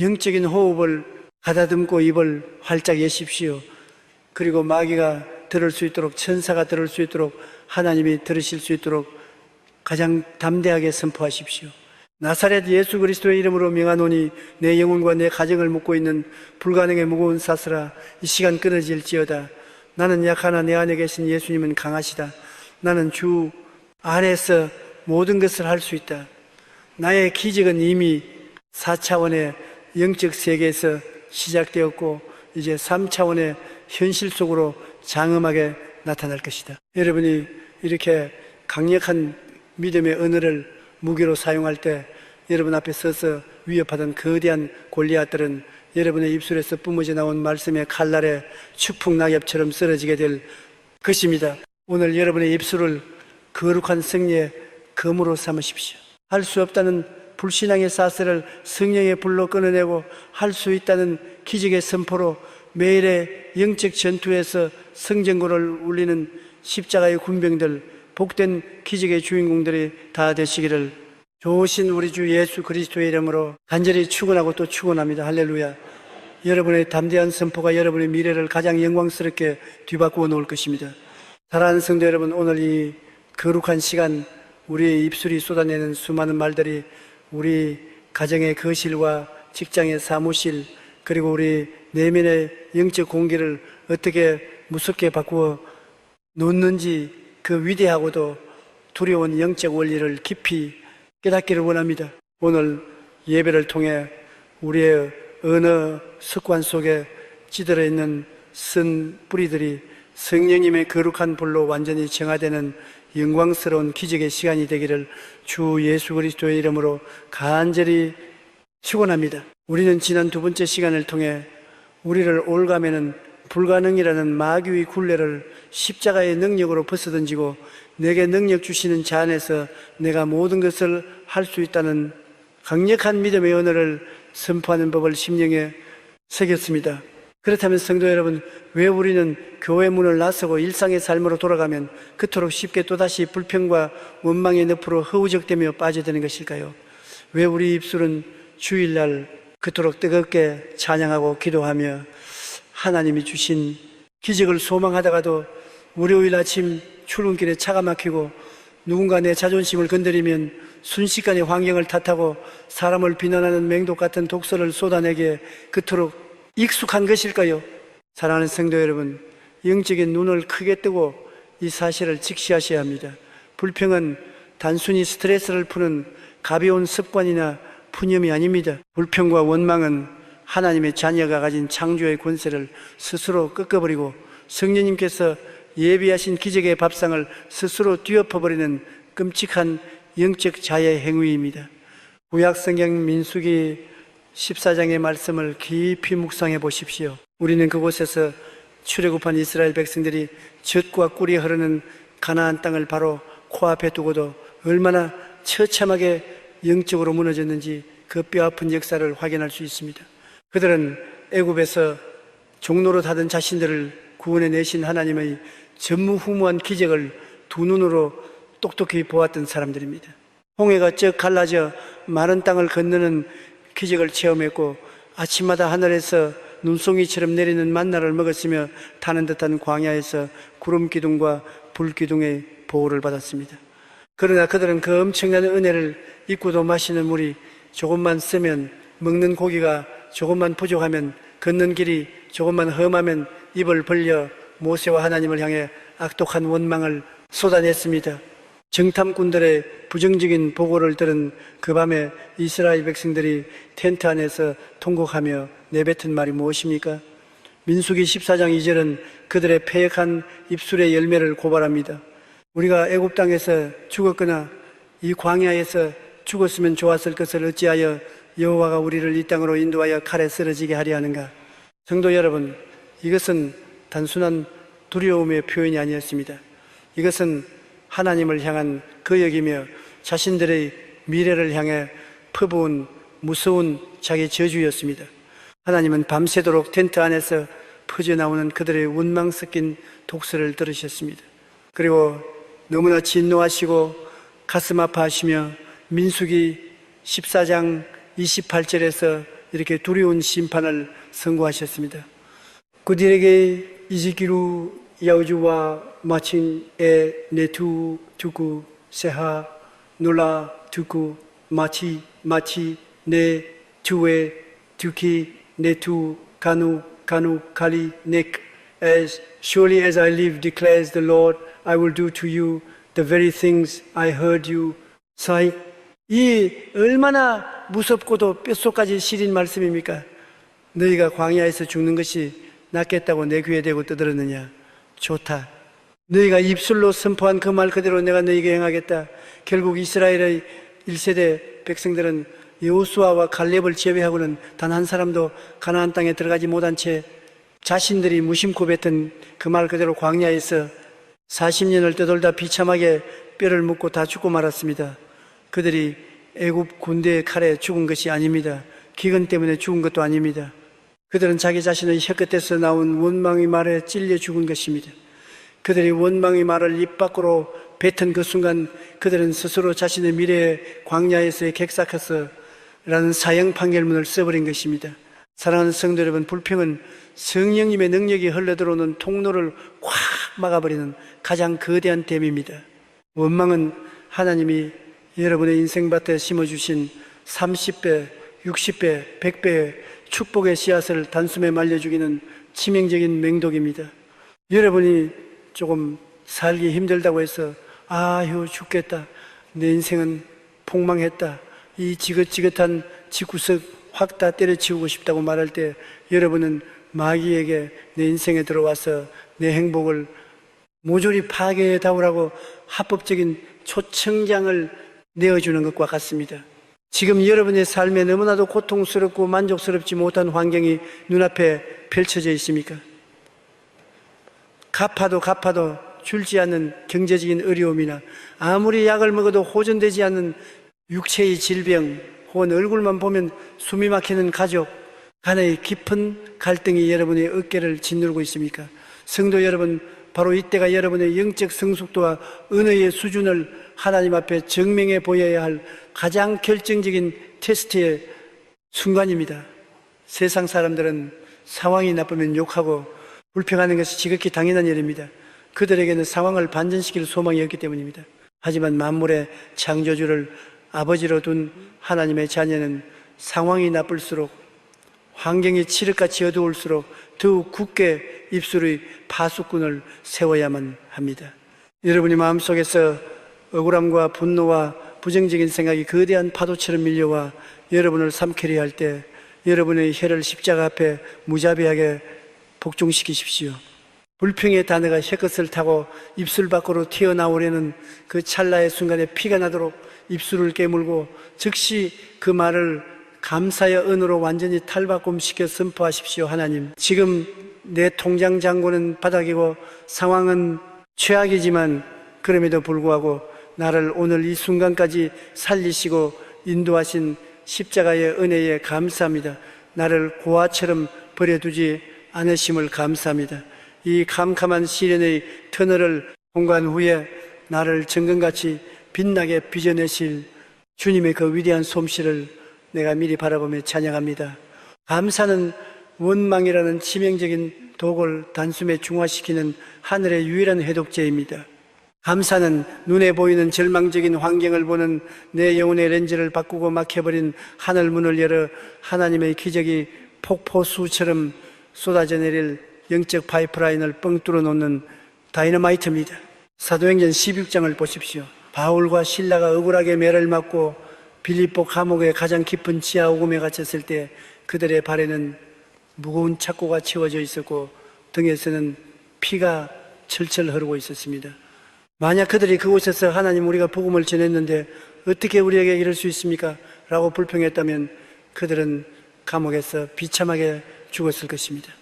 Speaker 1: 영적인 호흡을 가다듬고 입을 활짝 여십시오. 그리고 마귀가 들을 수 있도록, 천사가 들을 수 있도록, 하나님이 들으실 수 있도록 가장 담대하게 선포하십시오. 나사렛 예수 그리스도의 이름으로 명하노니 내 영혼과 내 가정을 묶고 있는 불가능의 무거운 사슬아, 이 시간 끊어질지어다. 나는 약하나 내 안에 계신 예수님은 강하시다. 나는 주 안에서 모든 것을 할 수 있다. 나의 기적은 이미 4차원의 영적 세계에서 시작되었고 이제 3차원의 현실 속으로 장엄하게 나타날 것이다. 여러분이 이렇게 강력한 믿음의 언어를 무기로 사용할 때 여러분 앞에 서서 위협하던 거대한 골리앗들은 여러분의 입술에서 뿜어져 나온 말씀의 칼날에 추풍 낙엽처럼 쓰러지게 될 것입니다. 오늘 여러분의 입술을 거룩한 승리의 검으로 삼으십시오. 할 수 없다는 불신앙의 사슬을 성령의 불로 끊어내고 할 수 있다는 기적의 선포로 매일의 영적 전투에서 성전고를 울리는 십자가의 군병들, 복된 기적의 주인공들이 다 되시기를 좋으신 우리 주 예수 그리스도의 이름으로 간절히 축원하고 또 축원합니다. 할렐루야. 여러분의 담대한 선포가 여러분의 미래를 가장 영광스럽게 뒤바꾸어 놓을 것입니다. 사랑하는 성도 여러분, 오늘 이 거룩한 시간 우리의 입술이 쏟아내는 수많은 말들이 우리 가정의 거실과 직장의 사무실 그리고 우리 내면의 영적 공기를 어떻게 무섭게 바꾸어 놓는지 그 위대하고도 두려운 영적 원리를 깊이 깨닫기를 원합니다. 오늘 예배를 통해 우리의 언어 습관 속에 찌들어 있는 쓴 뿌리들이 성령님의 거룩한 불로 완전히 정화되는 영광스러운 기적의 시간이 되기를 주 예수 그리스도의 이름으로 간절히 축원합니다. 우리는 지난 두 번째 시간을 통해 우리를 올가매는 불가능이라는 마귀의 굴레를 십자가의 능력으로 벗어던지고 내게 능력 주시는 자 안에서 내가 모든 것을 할 수 있다는 강력한 믿음의 언어를 선포하는 법을 심령에 새겼습니다. 그렇다면 성도 여러분, 왜 우리는 교회 문을 나서고 일상의 삶으로 돌아가면 그토록 쉽게 또다시 불평과 원망의 늪으로 허우적대며 빠져드는 것일까요? 왜 우리 입술은 주일날 그토록 뜨겁게 찬양하고 기도하며 하나님이 주신 기적을 소망하다가도 월요일 아침 출근길에 차가 막히고 누군가 내 자존심을 건드리면 순식간에 환경을 탓하고 사람을 비난하는 맹독 같은 독설을 쏟아내기에 그토록 익숙한 것일까요? 사랑하는 성도 여러분, 영적인 눈을 크게 뜨고 이 사실을 직시하셔야 합니다. 불평은 단순히 스트레스를 푸는 가벼운 습관이나 푸념이 아닙니다. 불평과 원망은 하나님의 자녀가 가진 창조의 권세를 스스로 꺾어버리고 성령님께서 예비하신 기적의 밥상을 스스로 뒤엎어버리는 끔찍한 영적 자의 행위입니다. 구약성경 민수기 14장의 말씀을 깊이 묵상해 보십시오. 우리는 그곳에서 출애굽한 이스라엘 백성들이 젖과 꿀이 흐르는 가나안 땅을 바로 코앞에 두고도 얼마나 처참하게 영적으로 무너졌는지 그 뼈아픈 역사를 확인할 수 있습니다. 그들은 애굽에서 종노로 하던 자신들을 구원해 내신 하나님의 전무후무한 기적을 두 눈으로 똑똑히 보았던 사람들입니다. 홍해가 쩍 갈라져 마른 땅을 건너는 기적을 체험했고 아침마다 하늘에서 눈송이처럼 내리는 만나를 먹었으며 타는 듯한 광야에서 구름 기둥과 불 기둥의 보호를 받았습니다. 그러나 그들은 그 엄청난 은혜를 입고도 마시는 물이 조금만 쓰면, 먹는 고기가 조금만 부족하면, 걷는 길이 조금만 험하면 입을 벌려 모세와 하나님을 향해 악독한 원망을 쏟아냈습니다. 정탐꾼들의 부정적인 보고를 들은 그 밤에 이스라엘 백성들이 텐트 안에서 통곡하며 내뱉은 말이 무엇입니까? 민수기 14장 2절은 그들의 패역한 입술의 열매를 고발합니다. 우리가 애굽 땅에서 죽었거나 이 광야에서 죽었으면 좋았을 것을 어찌하여 여호와가 우리를 이 땅으로 인도하여 칼에 쓰러지게 하려 하는가? 성도 여러분, 이것은 단순한 두려움의 표현이 아니었습니다. 이것은 하나님을 향한 거역이며 자신들의 미래를 향해 퍼부은 무서운 자기 저주였습니다. 하나님은 밤새도록 텐트 안에서 퍼져나오는 그들의 원망 섞인 독설을 들으셨습니다. 그리고 너무나 진노하시고 가슴 아파하시며 민수기 14장 28절에서 이렇게 두려운 심판을 선고하셨습니다. 그들에게 이즈기루 야우주와 마친 에 네투 두구 세하 놀라 두구 마치 네 투에 두키 네투 가누 칼리 넥 as surely as I live declares the Lord I will do to you the very things I heard you say. 이 얼마나 무섭고도 뼛속까지 시린 말씀입니까? 너희가 광야에서 죽는 것이 낫겠다고 내 귀에 대고 떠들었느냐? 좋다. 너희가 입술로 선포한 그 말 그대로 내가 너희에게 행하겠다. 결국 이스라엘의 1세대 백성들은 여호수아와 갈렙을 제외하고는 단 한 사람도 가나안 땅에 들어가지 못한 채 자신들이 무심코 뱉은 그 말 그대로 광야에서 40년을 떠돌다 비참하게 뼈를 묻고 다 죽고 말았습니다. 그들이 애굽 군대의 칼에 죽은 것이 아닙니다. 기근 때문에 죽은 것도 아닙니다. 그들은 자기 자신의 혀끝에서 나온 원망의 말에 찔려 죽은 것입니다. 그들이 원망의 말을 입 밖으로 뱉은 그 순간 그들은 스스로 자신의 미래의 광야에서의 객사커스라는 사형 판결문을 써버린 것입니다. 사랑하는 성도 여러분, 불평은 성령님의 능력이 흘러들어오는 통로를 꽉 막아버리는 가장 거대한 댐입니다. 원망은 하나님이 여러분의 인생밭에 심어주신 30배, 60배, 100배의 축복의 씨앗을 단숨에 말려 죽이는 치명적인 맹독입니다. 여러분이 조금 살기 힘들다고 해서 아휴 죽겠다, 내 인생은 폭망했다, 이 지긋지긋한 집구석 확 다 때려치우고 싶다고 말할 때 여러분은 마귀에게 내 인생에 들어와서 내 행복을 모조리 파괴해 다오라고 합법적인 초청장을 내어주는 것과 같습니다. 지금 여러분의 삶에 너무나도 고통스럽고 만족스럽지 못한 환경이 눈앞에 펼쳐져 있습니까? 갚아도 줄지 않는 경제적인 어려움이나 아무리 약을 먹어도 호전되지 않는 육체의 질병, 혹은 얼굴만 보면 숨이 막히는 가족 간의 깊은 갈등이 여러분의 어깨를 짓누르고 있습니까? 성도 여러분, 바로 이때가 여러분의 영적 성숙도와 은혜의 수준을 하나님 앞에 증명해 보여야 할 가장 결정적인 테스트의 순간입니다. 세상 사람들은 상황이 나쁘면 욕하고 불평하는 것이 지극히 당연한 일입니다. 그들에게는 상황을 반전시킬 소망이 없기 때문입니다. 하지만 만물의 창조주를 아버지로 둔 하나님의 자녀는 상황이 나쁠수록, 환경이 칠흑같이 어두울수록 더욱 굳게 입술의 파수꾼을 세워야만 합니다. 여러분이 마음속에서 억울함과 분노와 부정적인 생각이 거대한 파도처럼 밀려와 여러분을 삼키려 할 때 여러분의 혀를 십자가 앞에 무자비하게 복종시키십시오. 불평의 단어가 혀끝을 타고 입술 밖으로 튀어나오려는 그 찰나의 순간에 피가 나도록 입술을 깨물고 즉시 그 말을 감사의 은으로 완전히 탈바꿈시켜 선포하십시오. 하나님, 지금 내 통장 잔고는 바닥이고 상황은 최악이지만 그럼에도 불구하고 나를 오늘 이 순간까지 살리시고 인도하신 십자가의 은혜에 감사합니다. 나를 고아처럼 버려두지 않으심을 감사합니다. 이 캄캄한 시련의 터널을 통과한 후에 나를 정금같이 빛나게 빚어내실 주님의 그 위대한 솜씨를 내가 미리 바라보며 찬양합니다. 감사는 원망이라는 치명적인 독을 단숨에 중화시키는 하늘의 유일한 해독제입니다. 감사는 눈에 보이는 절망적인 환경을 보는 내 영혼의 렌즈를 바꾸고 막혀버린 하늘 문을 열어 하나님의 기적이 폭포수처럼 쏟아져 내릴 영적 파이프라인을 뻥 뚫어 놓는 다이너마이트입니다. 사도행전 16장을 보십시오. 바울과 실라가 억울하게 매를 맞고 빌립보 감옥의 가장 깊은 지하 오금에 갇혔을 때 그들의 발에는 무거운 착고가 채워져 있었고 등에서는 피가 철철 흐르고 있었습니다. 만약 그들이 그곳에서 하나님, 우리가 복음을 전했는데 어떻게 우리에게 이럴 수 있습니까? 라고 불평했다면 그들은 감옥에서 비참하게 죽었을 것입니다.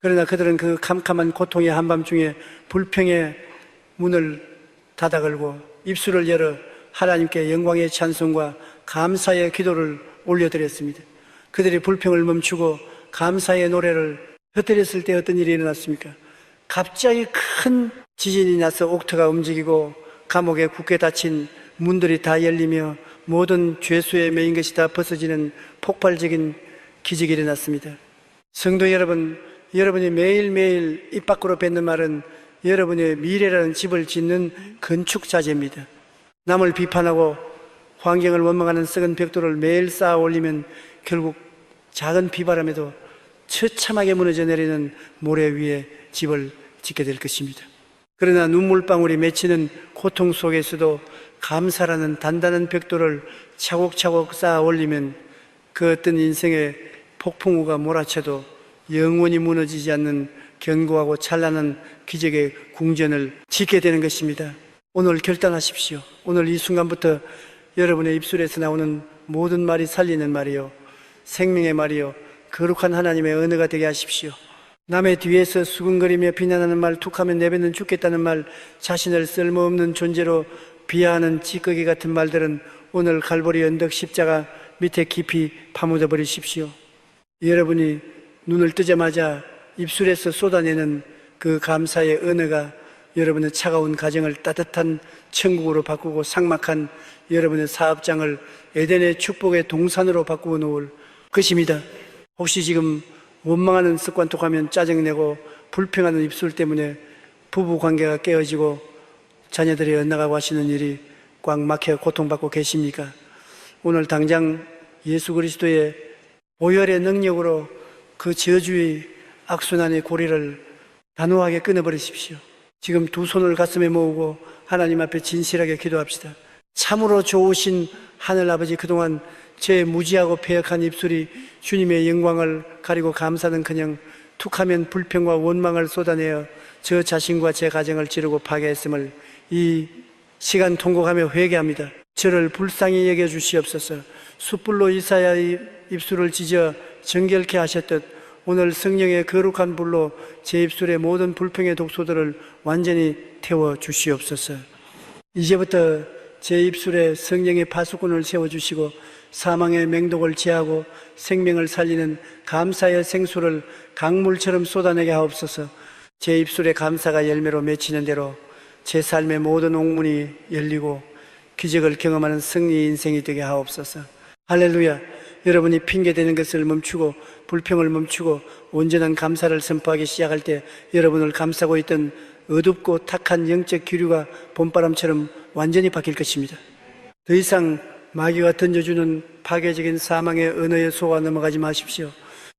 Speaker 1: 그러나 그들은 그 캄캄한 고통의 한밤중에 불평의 문을 닫아 걸고 입술을 열어 하나님께 영광의 찬송과 감사의 기도를 올려드렸습니다. 그들이 불평을 멈추고 감사의 노래를 흩어렸을 때 어떤 일이 일어났습니까? 갑자기 큰 지진이 나서 옥토가 움직이고 감옥에 굳게 닫힌 문들이 다 열리며 모든 죄수에 매인 것이 다 벗어지는 폭발적인 기적이 일어났습니다. 성도 여러분, 여러분이 매일매일 입 밖으로 뱉는 말은 여러분의 미래라는 집을 짓는 건축 자재입니다. 남을 비판하고 환경을 원망하는 썩은 벽돌을 매일 쌓아 올리면 결국 작은 비바람에도 처참하게 무너져 내리는 모래 위에 집을 짓게 될 것입니다. 그러나 눈물방울이 맺히는 고통 속에서도 감사라는 단단한 벽돌을 차곡차곡 쌓아 올리면 그 어떤 인생의 폭풍우가 몰아쳐도 영원히 무너지지 않는 견고하고 찬란한 기적의 궁전을 짓게 되는 것입니다. 오늘 결단하십시오. 오늘 이 순간부터 여러분의 입술에서 나오는 모든 말이 살리는 말이요, 생명의 말이요, 거룩한 하나님의 언어가 되게 하십시오. 남의 뒤에서 수근거리며 비난하는 말, 툭하면 내뱉는 죽겠다는 말, 자신을 쓸모없는 존재로 비하하는 찌꺼기 같은 말들은 오늘 갈보리 언덕 십자가 밑에 깊이 파묻어 버리십시오. 여러분이 눈을 뜨자마자 입술에서 쏟아내는 그 감사의 언어가 여러분의 차가운 가정을 따뜻한 천국으로 바꾸고 삭막한 여러분의 사업장을 에덴의 축복의 동산으로 바꾸어 놓을 것입니다. 혹시 지금 원망하는 습관 톡하면 짜증내고 불평하는 입술 때문에 부부 관계가 깨어지고 자녀들이 엇나가고 하시는 일이 꽉 막혀 고통받고 계십니까? 오늘 당장 예수 그리스도의 보혈의 능력으로 그 저주의 악순환의 고리를 단호하게 끊어버리십시오. 지금 두 손을 가슴에 모으고 하나님 앞에 진실하게 기도합시다. 참으로 좋으신 하늘아버지, 그동안 제 무지하고 패역한 입술이 주님의 영광을 가리고 감사는커녕 툭하면 불평과 원망을 쏟아내어 저 자신과 제 가정을 찌르고 파괴했음을 이 시간 통곡하며 회개합니다. 저를 불쌍히 여겨주시옵소서. 숯불로 이사야의 입술을 찢어 정결케 하셨듯 오늘 성령의 거룩한 불로 제 입술의 모든 불평의 독소들을 완전히 태워주시옵소서. 이제부터 제 입술에 성령의 파수꾼을 세워주시고 사망의 맹독을 제하고 생명을 살리는 감사의 생수를 강물처럼 쏟아내게 하옵소서. 제 입술에 감사가 열매로 맺히는 대로 제 삶의 모든 옥문이 열리고 기적을 경험하는 승리 인생이 되게 하옵소서. 할렐루야. 여러분이 핑계대는 것을 멈추고 불평을 멈추고 온전한 감사를 선포하기 시작할 때 여러분을 감싸고 있던 어둡고 탁한 영적 기류가 봄바람처럼 완전히 바뀔 것입니다. 더 이상 마귀가 던져주는 파괴적인 사망의 언어에 속아 넘어가지 마십시오.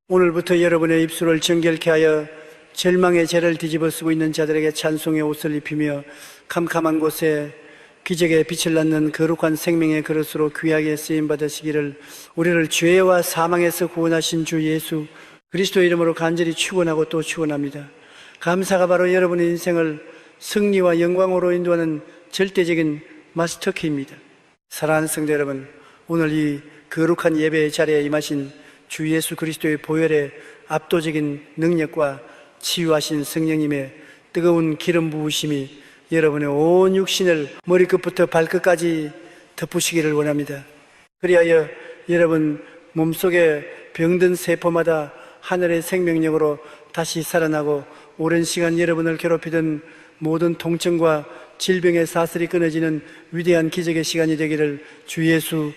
Speaker 1: 오늘부터 여러분의 입술을 정결케 하여 절망의 죄를 뒤집어 쓰고 있는 자들에게 찬송의 옷을 입히며 캄캄한 곳에 기적의 빛을 낳는 거룩한 생명의 그릇으로 귀하게 쓰임받으시기를 우리를 죄와 사망에서 구원하신 주 예수 그리스도 이름으로 간절히 축원하고 또 축원합니다. 감사가 바로 여러분의 인생을 승리와 영광으로 인도하는 절대적인 마스터키입니다. 사랑하는 성도 여러분, 오늘 이 거룩한 예배의 자리에 임하신 주 예수 그리스도의 보혈의 압도적인 능력과 치유하신 성령님의 뜨거운 기름 부으심이 여러분의 온 육신을 머리끝부터 발끝까지 덮으시기를 원합니다. 그리하여 여러분 몸속에 병든 세포마다 하늘의 생명력으로 다시 살아나고 오랜 시간 여러분을 괴롭히던 모든 통증과 질병의 사슬이 끊어지는 위대한 기적의 시간이 되기를 주 예수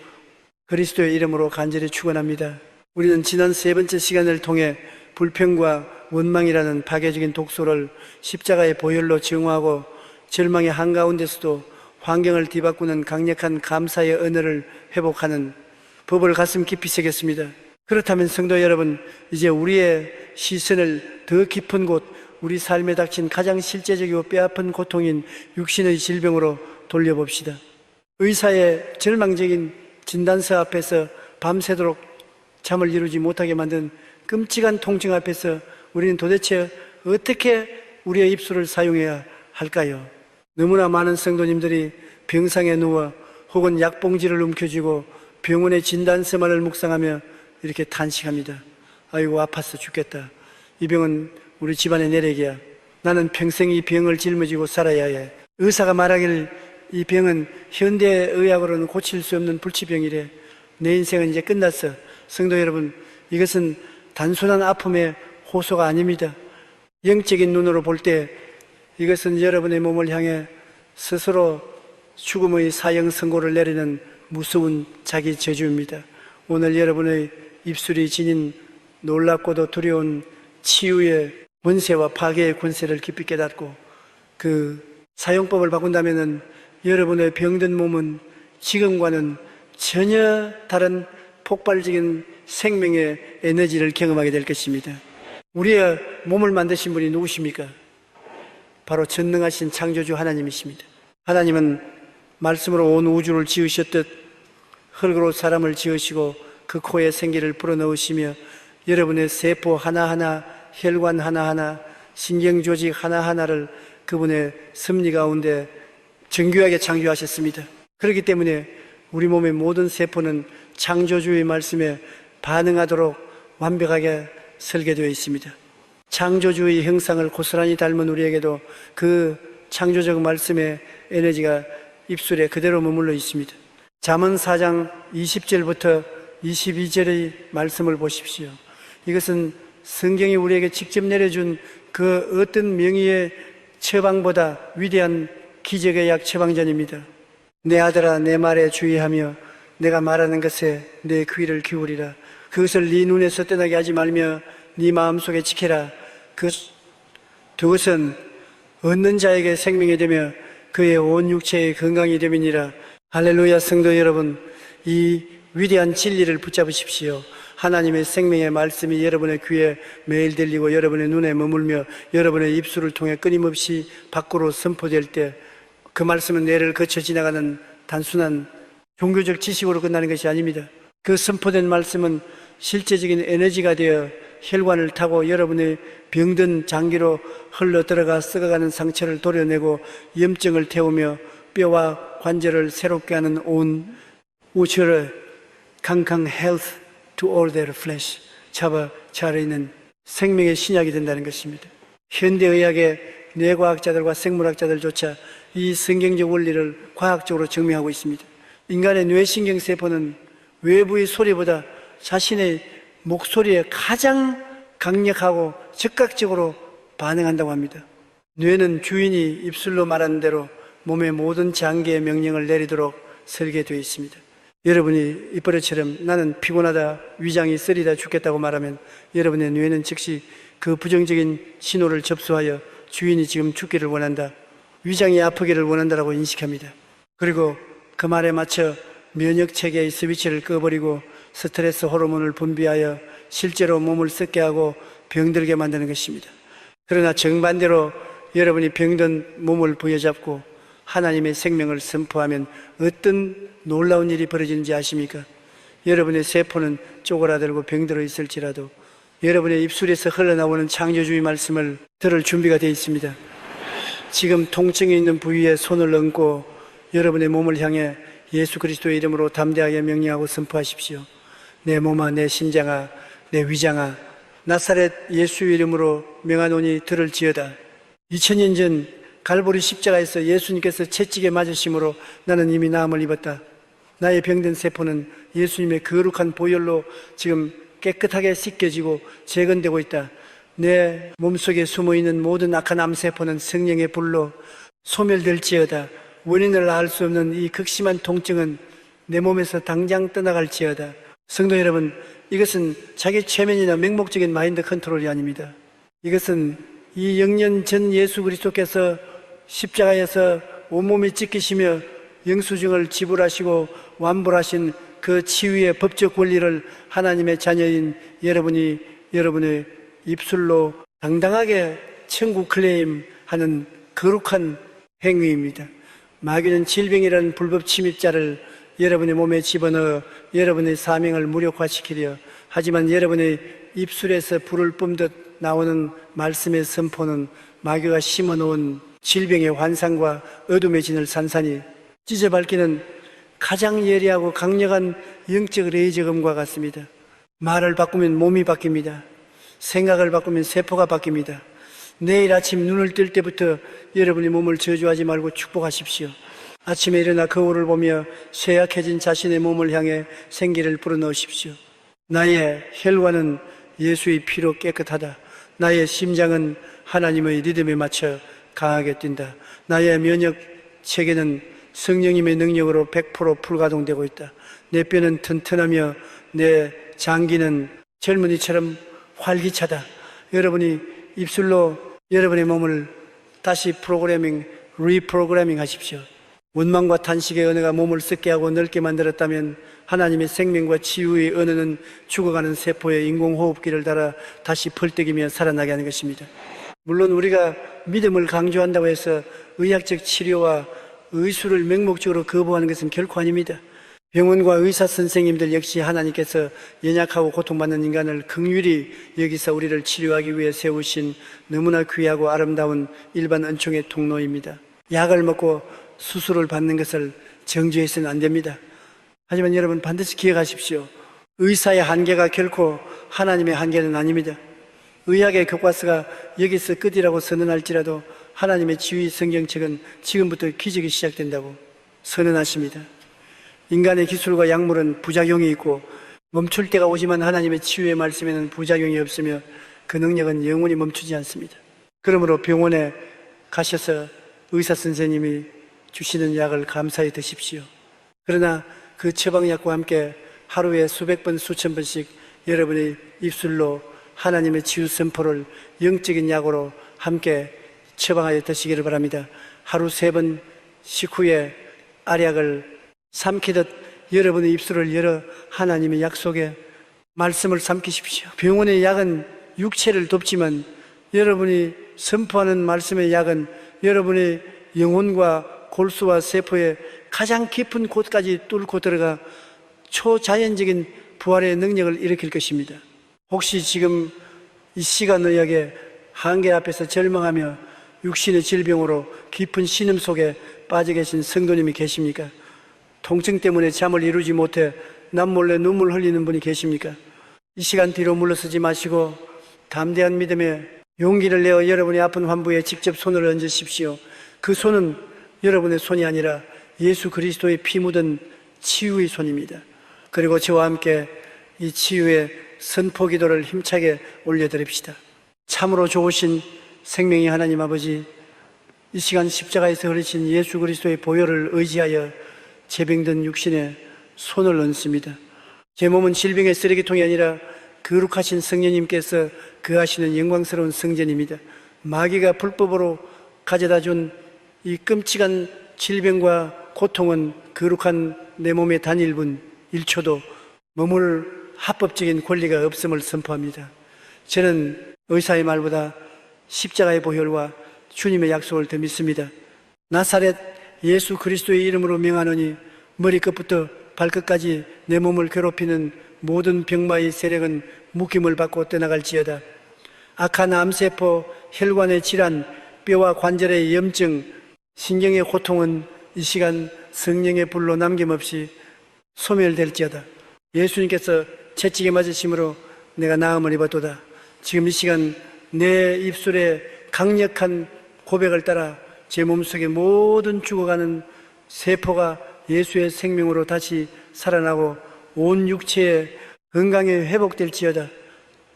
Speaker 1: 그리스도의 이름으로 간절히 축원합니다. 우리는 지난 세 번째 시간을 통해 불평과 원망이라는 파괴적인 독소를 십자가의 보혈로 정화하고 절망의 한가운데서도 환경을 뒤바꾸는 강력한 감사의 언어를 회복하는 법을 가슴 깊이 새겼습니다. 그렇다면 성도 여러분, 이제 우리의 시선을 더 깊은 곳, 우리 삶에 닥친 가장 실제적이고 뼈아픈 고통인 육신의 질병으로 돌려봅시다. 의사의 절망적인 진단서 앞에서 밤새도록 잠을 이루지 못하게 만든 끔찍한 통증 앞에서 우리는 도대체 어떻게 우리의 입술을 사용해야 할까요? 너무나 많은 성도님들이 병상에 누워 혹은 약봉지를 움켜쥐고 병원의 진단서만을 묵상하며 이렇게 탄식합니다. 아이고 아파서 죽겠다. 이 병은 우리 집안의 내력이야. 나는 평생 이 병을 짊어지고 살아야 해. 의사가 말하길 이 병은 현대의학으로는 고칠 수 없는 불치병이래. 내 인생은 이제 끝났어. 성도 여러분, 이것은 단순한 아픔의 호소가 아닙니다. 영적인 눈으로 볼 때 이것은 여러분의 몸을 향해 스스로 죽음의 사형 선고를 내리는 무서운 자기 저주입니다. 오늘 여러분의 입술이 지닌 놀랍고도 두려운 치유의 권세와 파괴의 권세를 깊이 깨닫고 그 사용법을 바꾼다면 여러분의 병든 몸은 지금과는 전혀 다른 폭발적인 생명의 에너지를 경험하게 될 것입니다. 우리의 몸을 만드신 분이 누구십니까? 바로 전능하신 창조주 하나님이십니다. 하나님은 말씀으로 온 우주를 지으셨듯 흙으로 사람을 지으시고 그 코에 생기를 불어넣으시며 여러분의 세포 하나하나, 혈관 하나하나, 신경조직 하나하나를 그분의 섭리 가운데 정교하게 창조하셨습니다. 그렇기 때문에 우리 몸의 모든 세포는 창조주의 말씀에 반응하도록 완벽하게 설계되어 있습니다. 창조주의 형상을 고스란히 닮은 우리에게도 그 창조적 말씀의 에너지가 입술에 그대로 머물러 있습니다. 잠언 4장 20절부터 22절의 말씀을 보십시오. 이것은 성경이 우리에게 직접 내려준 그 어떤 명의의 처방보다 위대한 기적의 약 처방전입니다. 내 아들아, 내 말에 주의하며 내가 말하는 것에 내 귀를 기울이라. 그것을 네 눈에서 떠나게 하지 말며 네 마음속에 지켜라. 그것은 얻는 자에게 생명이 되며 그의 온 육체의 건강이 됨이니라. 할렐루야. 성도 여러분, 이 위대한 진리를 붙잡으십시오. 하나님의 생명의 말씀이 여러분의 귀에 매일 들리고 여러분의 눈에 머물며 여러분의 입술을 통해 끊임없이 밖으로 선포될 때 그 말씀은 뇌를 거쳐 지나가는 단순한 종교적 지식으로 끝나는 것이 아닙니다. 그 선포된 말씀은 실제적인 에너지가 되어 혈관을 타고 여러분의 병든 장기로 흘러 들어가 썩어가는 상처를 도려내고 염증을 태우며 뼈와 관절을 새롭게 하는 온 우주를 강강 health to all their flesh 잡아 차려있는 생명의 신약이 된다는 것입니다. 현대의학의 뇌과학자들과 생물학자들조차 이 성경적 원리를 과학적으로 증명하고 있습니다. 인간의 뇌신경세포는 외부의 소리보다 자신의 목소리에 가장 강력하고 즉각적으로 반응한다고 합니다. 뇌는 주인이 입술로 말하는 대로 몸의 모든 장기의 명령을 내리도록 설계되어 있습니다. 여러분이 입버릇처럼 나는 피곤하다, 위장이 쓰리다 죽겠다고 말하면 여러분의 뇌는 즉시 그 부정적인 신호를 접수하여 주인이 지금 죽기를 원한다, 위장이 아프기를 원한다라고 인식합니다. 그리고 그 말에 맞춰 면역체계의 스위치를 꺼버리고 스트레스 호르몬을 분비하여 실제로 몸을 썩게 하고 병들게 만드는 것입니다. 그러나 정반대로 여러분이 병든 몸을 부여잡고 하나님의 생명을 선포하면 어떤 놀라운 일이 벌어지는지 아십니까? 여러분의 세포는 쪼그라들고 병들어 있을지라도 여러분의 입술에서 흘러나오는 창조주의 말씀을 들을 준비가 되어 있습니다. 지금 통증이 있는 부위에 손을 얹고 여러분의 몸을 향해 예수 그리스도의 이름으로 담대하게 명령하고 선포하십시오. 내 몸아, 내 심장아, 내 위장아, 나사렛 예수의 이름으로 명하노니 들을지어다. 2000년 전 갈보리 십자가에서 예수님께서 채찍에 맞으심으로 나는 이미 나음을 입었다. 나의 병든 세포는 예수님의 거룩한 보혈로 지금 깨끗하게 씻겨지고 재건되고 있다. 내 몸속에 숨어있는 모든 악한 암세포는 성령의 불로 소멸될지어다. 원인을 알 수 없는 이 극심한 통증은 내 몸에서 당장 떠나갈지어다. 성도 여러분, 이것은 자기 최면이나 맹목적인 마인드 컨트롤이 아닙니다. 이것은 이 영년 전 예수 그리스도께서 십자가에서 온몸이 찢기시며 영수증을 지불하시고 완불하신 그 치유의 법적 권리를 하나님의 자녀인 여러분이 여러분의 입술로 당당하게 천국 클레임하는 거룩한 행위입니다. 마귀는 질병이라는 불법 침입자를 여러분의 몸에 집어넣어 여러분의 사명을 무력화시키려 하지만 여러분의 입술에서 불을 뿜듯 나오는 말씀의 선포는 마귀가 심어놓은 질병의 환상과 어둠의 진을 산산히 찢어밟기는 가장 예리하고 강력한 영적 레이저검과 같습니다. 말을 바꾸면 몸이 바뀝니다. 생각을 바꾸면 세포가 바뀝니다. 내일 아침 눈을 뜰 때부터 여러분이 몸을 저주하지 말고 축복하십시오. 아침에 일어나 거울을 보며 쇠약해진 자신의 몸을 향해 생기를 불어넣으십시오. 나의 혈관은 예수의 피로 깨끗하다. 나의 심장은 하나님의 리듬에 맞춰 강하게 뛴다. 나의 면역 체계는 성령님의 능력으로 100% 불가동되고 있다. 내 뼈는 튼튼하며 내 장기는 젊은이처럼 활기차다. 여러분이 입술로 여러분의 몸을 다시 리프로그래밍 하십시오. 원망과 탄식의 언어가 몸을 썩게 하고 넓게 만들었다면 하나님의 생명과 치유의 언어는 죽어가는 세포에 인공호흡기를 달아 다시 펄떡이며 살아나게 하는 것입니다. 물론 우리가 믿음을 강조한다고 해서 의학적 치료와 의술을 맹목적으로 거부하는 것은 결코 아닙니다. 병원과 의사 선생님들 역시 하나님께서 연약하고 고통받는 인간을 긍휼히 여기서 우리를 치료하기 위해 세우신 너무나 귀하고 아름다운 일반 은총의 통로입니다. 약을 먹고 수술을 받는 것을 정죄해서는 안 됩니다. 하지만 여러분 반드시 기억하십시오. 의사의 한계가 결코 하나님의 한계는 아닙니다. 의학의 교과서가 여기서 끝이라고 선언할지라도 하나님의 지휘 성경책은 지금부터 기적이 시작된다고 선언하십니다. 인간의 기술과 약물은 부작용이 있고 멈출 때가 오지만 하나님의 치유의 말씀에는 부작용이 없으며 그 능력은 영원히 멈추지 않습니다. 그러므로 병원에 가셔서 의사 선생님이 주시는 약을 감사히 드십시오. 그러나 그 처방약과 함께 하루에 수백 번, 수천 번씩 여러분의 입술로 하나님의 치유 선포를 영적인 약으로 함께 처방하여 드시기를 바랍니다. 하루 3번 식후에 알약을 삼키듯 여러분의 입술을 열어 하나님의 약속에 말씀을 삼키십시오. 병원의 약은 육체를 돕지만 여러분이 선포하는 말씀의 약은 여러분의 영혼과 골수와 세포의 가장 깊은 곳까지 뚫고 들어가 초자연적인 부활의 능력을 일으킬 것입니다. 혹시 지금 이 시간 의학의 한계 앞에서 절망하며 육신의 질병으로 깊은 신음 속에 빠져 계신 성도님이 계십니까? 통증 때문에 잠을 이루지 못해 남몰래 눈물 흘리는 분이 계십니까? 이 시간 뒤로 물러서지 마시고 담대한 믿음에 용기를 내어 여러분의 아픈 환부에 직접 손을 얹으십시오. 그 손은 여러분의 손이 아니라 예수 그리스도의 피 묻은 치유의 손입니다. 그리고 저와 함께 이 치유의 선포 기도를 힘차게 올려드립시다. 참으로 좋으신 생명의 하나님 아버지, 이 시간 십자가에서 흘리신 예수 그리스도의 보혈을 의지하여 제 병든 육신에 손을 얹습니다. 제 몸은 질병의 쓰레기통이 아니라 거룩하신 성령님께서 거하시는 영광스러운 성전입니다. 마귀가 불법으로 가져다 준 이 끔찍한 질병과 고통은 거룩한 내 몸의 단 1분 1초도 머물 합법적인 권리가 없음을 선포합니다. 저는 의사의 말보다 십자가의 보혈과 주님의 약속을 더 믿습니다. 나사렛 예수 그리스도의 이름으로 명하노니 머리끝부터 발끝까지 내 몸을 괴롭히는 모든 병마의 세력은 묶임을 받고 떠나갈지어다. 악한 암세포, 혈관의 질환, 뼈와 관절의 염증, 신경의 고통은 이 시간 성령의 불로 남김없이 소멸될지어다. 예수님께서 채찍에 맞으심으로 내가 나음을 입었도다. 지금 이 시간 내 입술에 강력한 고백을 따라 제 몸속의 모든 죽어가는 세포가 예수의 생명으로 다시 살아나고 온 육체의 건강이 회복될지어다.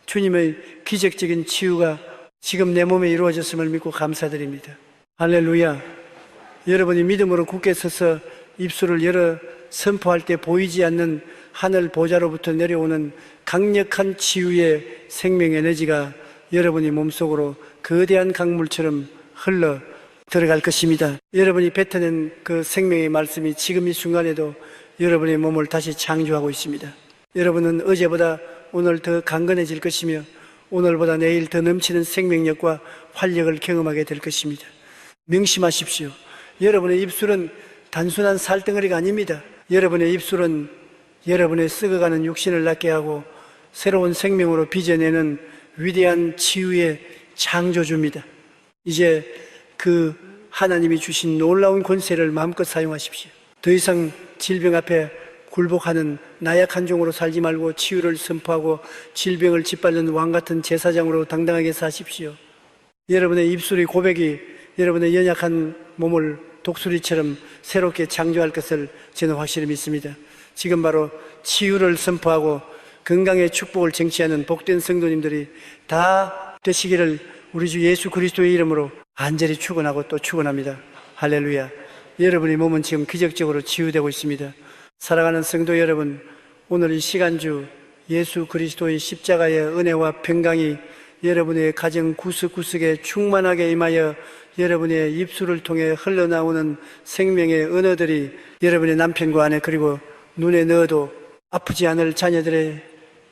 Speaker 1: 주님의 기적적인 치유가 지금 내 몸에 이루어졌음을 믿고 감사드립니다. 할렐루야. 여러분이 믿음으로 굳게 서서 입술을 열어 선포할 때 보이지 않는 하늘 보좌로부터 내려오는 강력한 치유의 생명 에너지가 여러분의 몸속으로 거대한 강물처럼 흘러 들어갈 것입니다. 여러분이 뱉어낸 그 생명의 말씀이 지금 이 순간에도 여러분의 몸을 다시 창조하고 있습니다. 여러분은 어제보다 오늘 더 강건해질 것이며 오늘보다 내일 더 넘치는 생명력과 활력을 경험하게 될 것입니다. 명심하십시오. 여러분의 입술은 단순한 살덩어리가 아닙니다. 여러분의 입술은 여러분의 썩어가는 육신을 낫게 하고 새로운 생명으로 빚어내는 위대한 치유의 창조주입니다. 이제 그 하나님이 주신 놀라운 권세를 마음껏 사용하십시오. 더 이상 질병 앞에 굴복하는 나약한 종으로 살지 말고 치유를 선포하고 질병을 짓밟는 왕같은 제사장으로 당당하게 사십시오. 여러분의 입술의 고백이 여러분의 연약한 몸을 독수리처럼 새롭게 창조할 것을 저는 확실히 믿습니다. 지금 바로 치유를 선포하고 건강의 축복을 쟁취하는 복된 성도님들이 다 되시기를 우리 주 예수 그리스도의 이름으로 간절히 축원하고 또 축원합니다. 할렐루야. 여러분의 몸은 지금 기적적으로 치유되고 있습니다. 사랑하는 성도 여러분, 오늘 이 시간주 예수 그리스도의 십자가의 은혜와 평강이 여러분의 가정 구석구석에 충만하게 임하여 여러분의 입술을 통해 흘러나오는 생명의 언어들이 여러분의 남편과 아내 그리고 눈에 넣어도 아프지 않을 자녀들의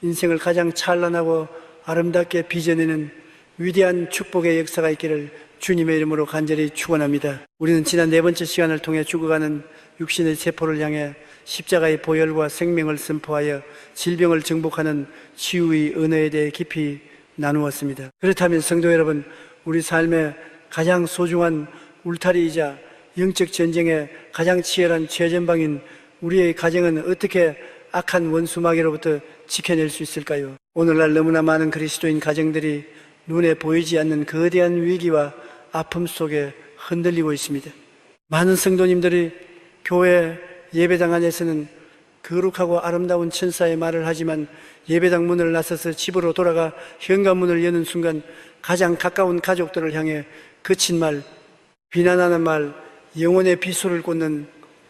Speaker 1: 인생을 가장 찬란하고 아름답게 빚어내는 위대한 축복의 역사가 있기를 주님의 이름으로 간절히 축원합니다. 우리는 지난 네 번째 시간을 통해 죽어가는 육신의 세포를 향해 십자가의 보혈과 생명을 선포하여 질병을 정복하는 치유의 은혜에 대해 깊이 나누었습니다. 그렇다면 성도 여러분, 우리 삶의 가장 소중한 울타리이자 영적 전쟁의 가장 치열한 최전방인 우리의 가정은 어떻게 악한 원수마귀로부터 지켜낼 수 있을까요? 오늘날 너무나 많은 그리스도인 가정들이 눈에 보이지 않는 거대한 위기와 아픔 속에 흔들리고 있습니다. 많은 성도님들이 교회 예배당 안에서는 거룩하고 아름다운 천사의 말을 하지만 예배당 문을 나서서 집으로 돌아가 현관문을 여는 순간 가장 가까운 가족들을 향해 거친 말, 비난하는 말, 영혼의 비수를 꽂는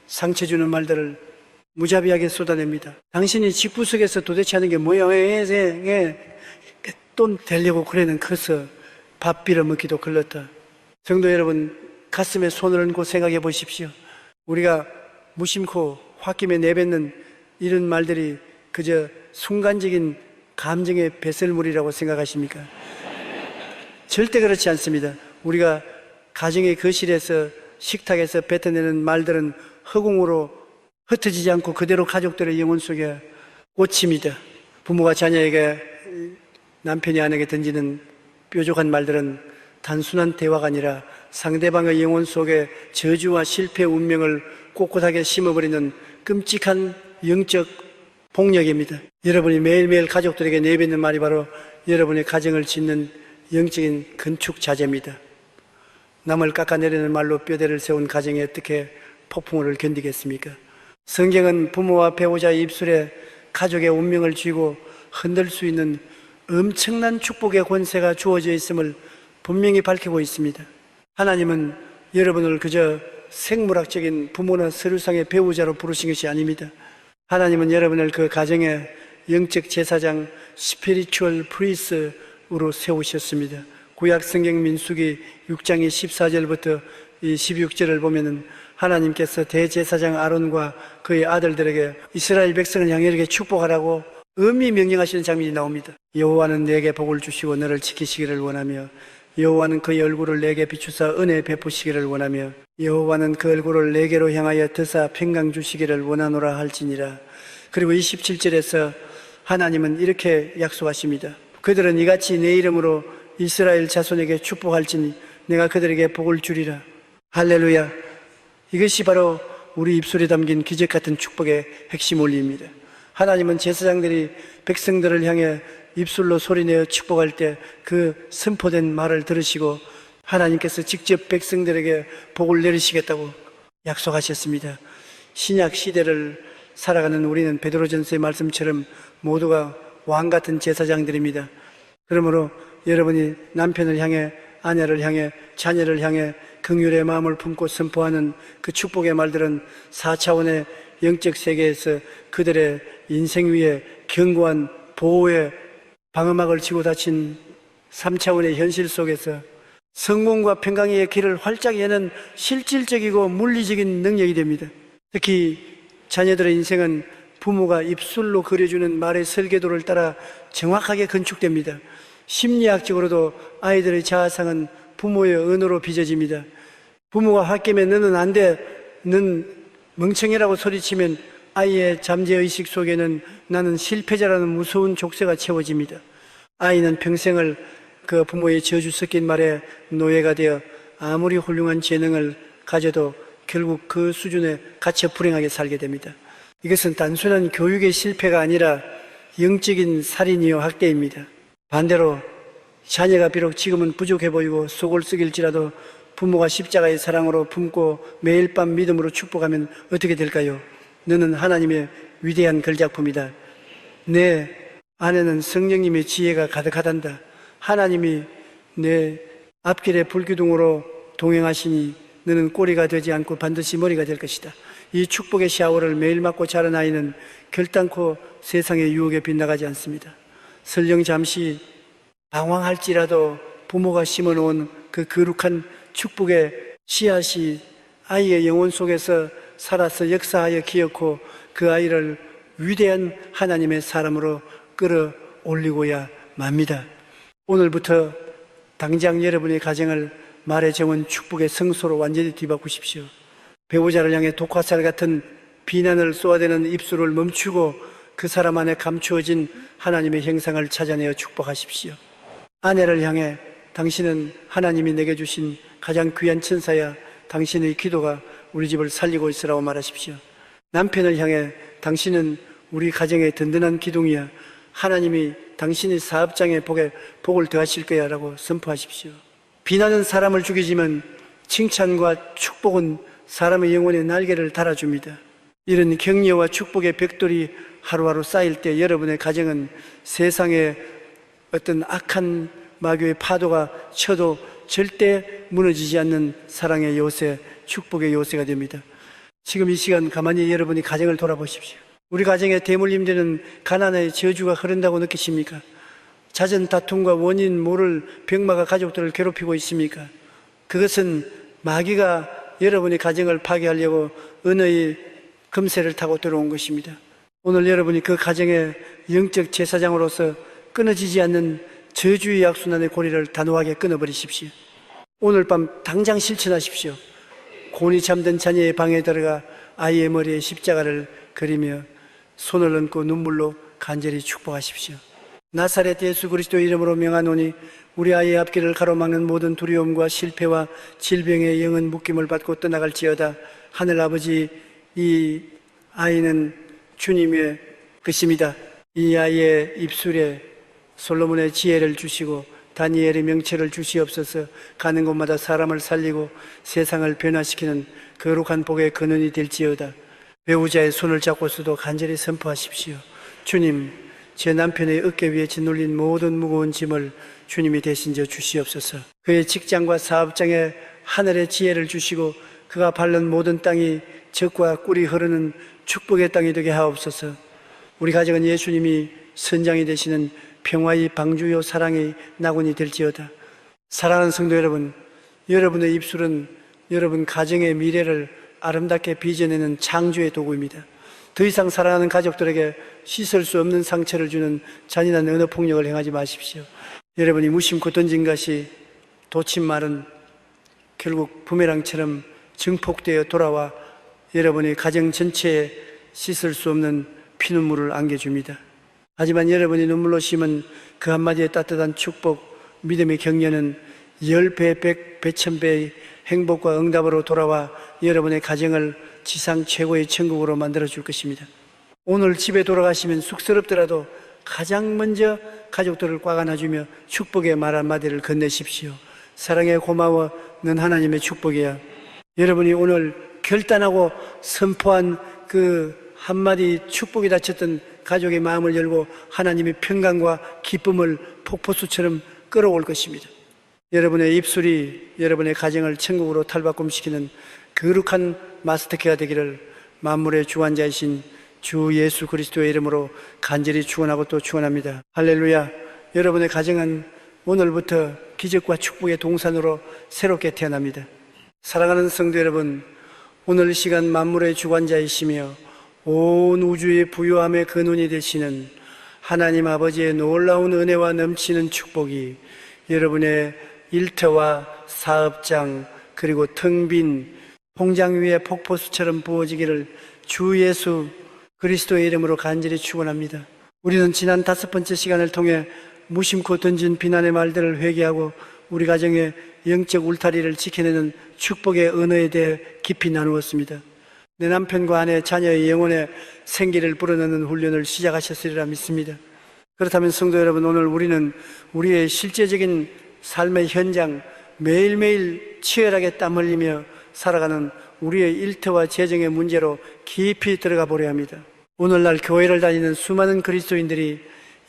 Speaker 1: 상처 주는 말들을 무자비하게 쏟아냅니다. 당신이 집구석에서 도대체 하는 게 뭐야? 돈 되려고 그래는 커서 밥 빌어먹기도 걸렀다. 성도 여러분, 가슴에 손을 얹고 생각해 보십시오. 우리가 무심코 홧김에 내뱉는 이런 말들이 그저 순간적인 감정의 배설물이라고 생각하십니까? 절대 그렇지 않습니다. 우리가 가정의 거실에서 식탁에서 뱉어내는 말들은 허공으로 흩어지지 않고 그대로 가족들의 영혼 속에 꽂힙니다. 부모가 자녀에게, 남편이 아내에게 던지는 뾰족한 말들은 단순한 대화가 아니라 상대방의 영혼 속에 저주와 실패의 운명을 꼿꼿하게 심어버리는 끔찍한 영적 폭력입니다. 여러분이 매일매일 가족들에게 내뱉는 말이 바로 여러분의 가정을 짓는 영적인 건축 자재입니다. 남을 깎아내리는 말로 뼈대를 세운 가정에 어떻게 폭풍우를 견디겠습니까? 성경은 부모와 배우자의 입술에 가족의 운명을 쥐고 흔들 수 있는 엄청난 축복의 권세가 주어져 있음을 분명히 밝히고 있습니다. 하나님은 여러분을 그저 생물학적인 부모나 서류상의 배우자로 부르신 것이 아닙니다. 하나님은 여러분을 그 가정의 영적 제사장 스피리추얼 프리스로 세우셨습니다. 구약 성경 민수기 6장의 14절부터 이 16절을 보면은 하나님께서 대제사장 아론과 그의 아들들에게 이스라엘 백성을 향해 이렇게 축복하라고 엄히 명령하시는 장면이 나옵니다. 여호와는 내게 복을 주시고 너를 지키시기를 원하며 여호와는 그의 얼굴을 내게 비추사 은혜 베푸시기를 원하며 여호와는 그 얼굴을 내게로 향하여 드사 평강 주시기를 원하노라 할지니라. 그리고 27절에서 하나님은 이렇게 약속하십니다. 그들은 이같이 내 이름으로 이스라엘 자손에게 축복할지니 내가 그들에게 복을 주리라. 할렐루야. 이것이 바로 우리 입술에 담긴 기적 같은 축복의 핵심 원리입니다. 하나님은 제사장들이 백성들을 향해 입술로 소리내어 축복할 때 그 선포된 말을 들으시고 하나님께서 직접 백성들에게 복을 내리시겠다고 약속하셨습니다. 신약 시대를 살아가는 우리는 베드로전서의 말씀처럼 모두가 왕같은 제사장들입니다. 그러므로 여러분이 남편을 향해, 아내를 향해, 자녀를 향해 긍휼의 마음을 품고 선포하는 그 축복의 말들은 4차원의 영적 세계에서 그들의 인생 위에 견고한 보호의 방어막을 치고 닫힌 3차원의 현실 속에서 성공과 평강의 길을 활짝 여는 실질적이고 물리적인 능력이 됩니다. 특히 자녀들의 인생은 부모가 입술로 그려주는 말의 설계도를 따라 정확하게 건축됩니다. 심리학적으로도 아이들의 자아상은 부모의 언어로 빚어집니다. 부모가 홧김에 너는 안 돼, 넌 멍청이라고 소리치면 아이의 잠재의식 속에는 나는 실패자라는 무서운 족쇄가 채워집니다. 아이는 평생을 그 부모의 저주 섞인 말에 노예가 되어 아무리 훌륭한 재능을 가져도 결국 그 수준에 갇혀 불행하게 살게 됩니다. 이것은 단순한 교육의 실패가 아니라 영적인 살인이요 학대입니다. 반대로 자녀가 비록 지금은 부족해 보이고 속을 썩일지라도 부모가 십자가의 사랑으로 품고 매일 밤 믿음으로 축복하면 어떻게 될까요? 너는 하나님의 위대한 걸작품이다. 내 안에는 성령님의 지혜가 가득하단다. 하나님이 내 앞길에 불기둥으로 동행하시니 너는 꼬리가 되지 않고 반드시 머리가 될 것이다. 이 축복의 샤워를 매일 맞고 자란 아이는 결단코 세상의 유혹에 빗나가지 않습니다. 설령 잠시 방황할지라도 부모가 심어놓은 그 거룩한 축복의 씨앗이 아이의 영혼 속에서 살아서 역사하여 기억고 그 아이를 위대한 하나님의 사람으로 끌어올리고야 맙니다. 오늘부터 당장 여러분의 가정을 말의 정원 축복의 성소로 완전히 뒤바꾸십시오. 배우자를 향해 독화살 같은 비난을 쏘아대는 입술을 멈추고 그 사람 안에 감추어진 하나님의 형상을 찾아내어 축복하십시오. 아내를 향해 당신은 하나님이 내게 주신 가장 귀한 천사야. 당신의 기도가 우리 집을 살리고 있으라고 말하십시오. 남편을 향해 당신은 우리 가정의 든든한 기둥이야. 하나님이 당신의 사업장에 복을 더하실 거야 라고 선포하십시오. 비난은 사람을 죽이지만 칭찬과 축복은 사람의 영혼에 날개를 달아줍니다. 이런 격려와 축복의 벽돌이 하루하루 쌓일 때 여러분의 가정은 세상에 어떤 악한 마귀의 파도가 쳐도 절대 무너지지 않는 사랑의 요새, 축복의 요새가 됩니다. 지금 이 시간 가만히 여러분이 가정을 돌아보십시오. 우리 가정에 대물림되는 가난의 저주가 흐른다고 느끼십니까? 잦은 다툼과 원인 모를 병마가 가족들을 괴롭히고 있습니까? 그것은 마귀가 여러분의 가정을 파괴하려고 은의 금세를 타고 들어온 것입니다. 오늘 여러분이 그 가정의 영적 제사장으로서 끊어지지 않는 저주의 악순환의 고리를 단호하게 끊어버리십시오. 오늘 밤 당장 실천하십시오. 곤히 잠든 자녀의 방에 들어가 아이의 머리에 십자가를 그리며 손을 얹고 눈물로 간절히 축복하십시오. 나사렛 예수 그리스도의 이름으로 명하노니 우리 아이의 앞길을 가로막는 모든 두려움과 실패와 질병의 영은 묶임을 받고 떠나갈지어다. 하늘아버지, 이 아이는 주님의 것입니다. 이 아이의 입술에 솔로몬의 지혜를 주시고 다니엘의 명체를 주시옵소서. 가는 곳마다 사람을 살리고 세상을 변화시키는 거룩한 복의 근원이 될지어다. 배우자의 손을 잡고서도 간절히 선포하십시오. 주님, 제 남편의 어깨 위에 짓눌린 모든 무거운 짐을 주님이 대신 져 주시옵소서. 그의 직장과 사업장에 하늘의 지혜를 주시고 그가 밟는 모든 땅이 적과 꿀이 흐르는 축복의 땅이 되게 하옵소서. 우리 가정은 예수님이 선장이 되시는 평화의 방주요 사랑의 나군이 될지어다. 사랑하는 성도 여러분, 여러분의 입술은 여러분 가정의 미래를 아름답게 빚어내는 창조의 도구입니다. 더 이상 사랑하는 가족들에게 씻을 수 없는 상처를 주는 잔인한 언어 폭력을 행하지 마십시오. 여러분이 무심코 던진 것이 돋친 말은 결국 부메랑처럼 증폭되어 돌아와 여러분의 가정 전체에 씻을 수 없는 피눈물을 안겨줍니다. 하지만 여러분이 눈물로 심은 그 한마디의 따뜻한 축복, 믿음의 격려는 10배, 100배, 1000배의 행복과 응답으로 돌아와 여러분의 가정을 지상 최고의 천국으로 만들어줄 것입니다. 오늘 집에 돌아가시면 쑥스럽더라도 가장 먼저 가족들을 꽉 안아주며 축복의 말 한마디를 건네십시오. 사랑해, 고마워, 넌 하나님의 축복이야. 여러분이 오늘 결단하고 선포한 그 한마디 축복이 닫혔던 가족의 마음을 열고 하나님의 평강과 기쁨을 폭포수처럼 끌어올 것입니다. 여러분의 입술이 여러분의 가정을 천국으로 탈바꿈시키는 거룩한 마스터키가 되기를 만물의 주관자이신 주 예수 그리스도의 이름으로 간절히 축원하고 또 축원합니다. 할렐루야. 여러분의 가정은 오늘부터 기적과 축복의 동산으로 새롭게 태어납니다. 사랑하는 성도 여러분, 오늘 이 시간 만물의 주관자이시며 온 우주의 부요함의 근원이 되시는 하나님 아버지의 놀라운 은혜와 넘치는 축복이 여러분의 일터와 사업장 그리고 텅 빈 통장 위에 폭포수처럼 부어지기를 주 예수 그리스도의 이름으로 간절히 축원합니다. 우리는 지난 5번째 시간을 통해 무심코 던진 비난의 말들을 회개하고 우리 가정의 영적 울타리를 지켜내는 축복의 언어에 대해 깊이 나누었습니다. 내 남편과 아내, 자녀의 영혼에 생기를 불어넣는 훈련을 시작하셨으리라 믿습니다. 그렇다면 성도 여러분, 오늘 우리는 우리의 실제적인 삶의 현장, 매일매일 치열하게 땀 흘리며 살아가는 우리의 일터와 재정의 문제로 깊이 들어가 보려 합니다. 오늘날 교회를 다니는 수많은 그리스도인들이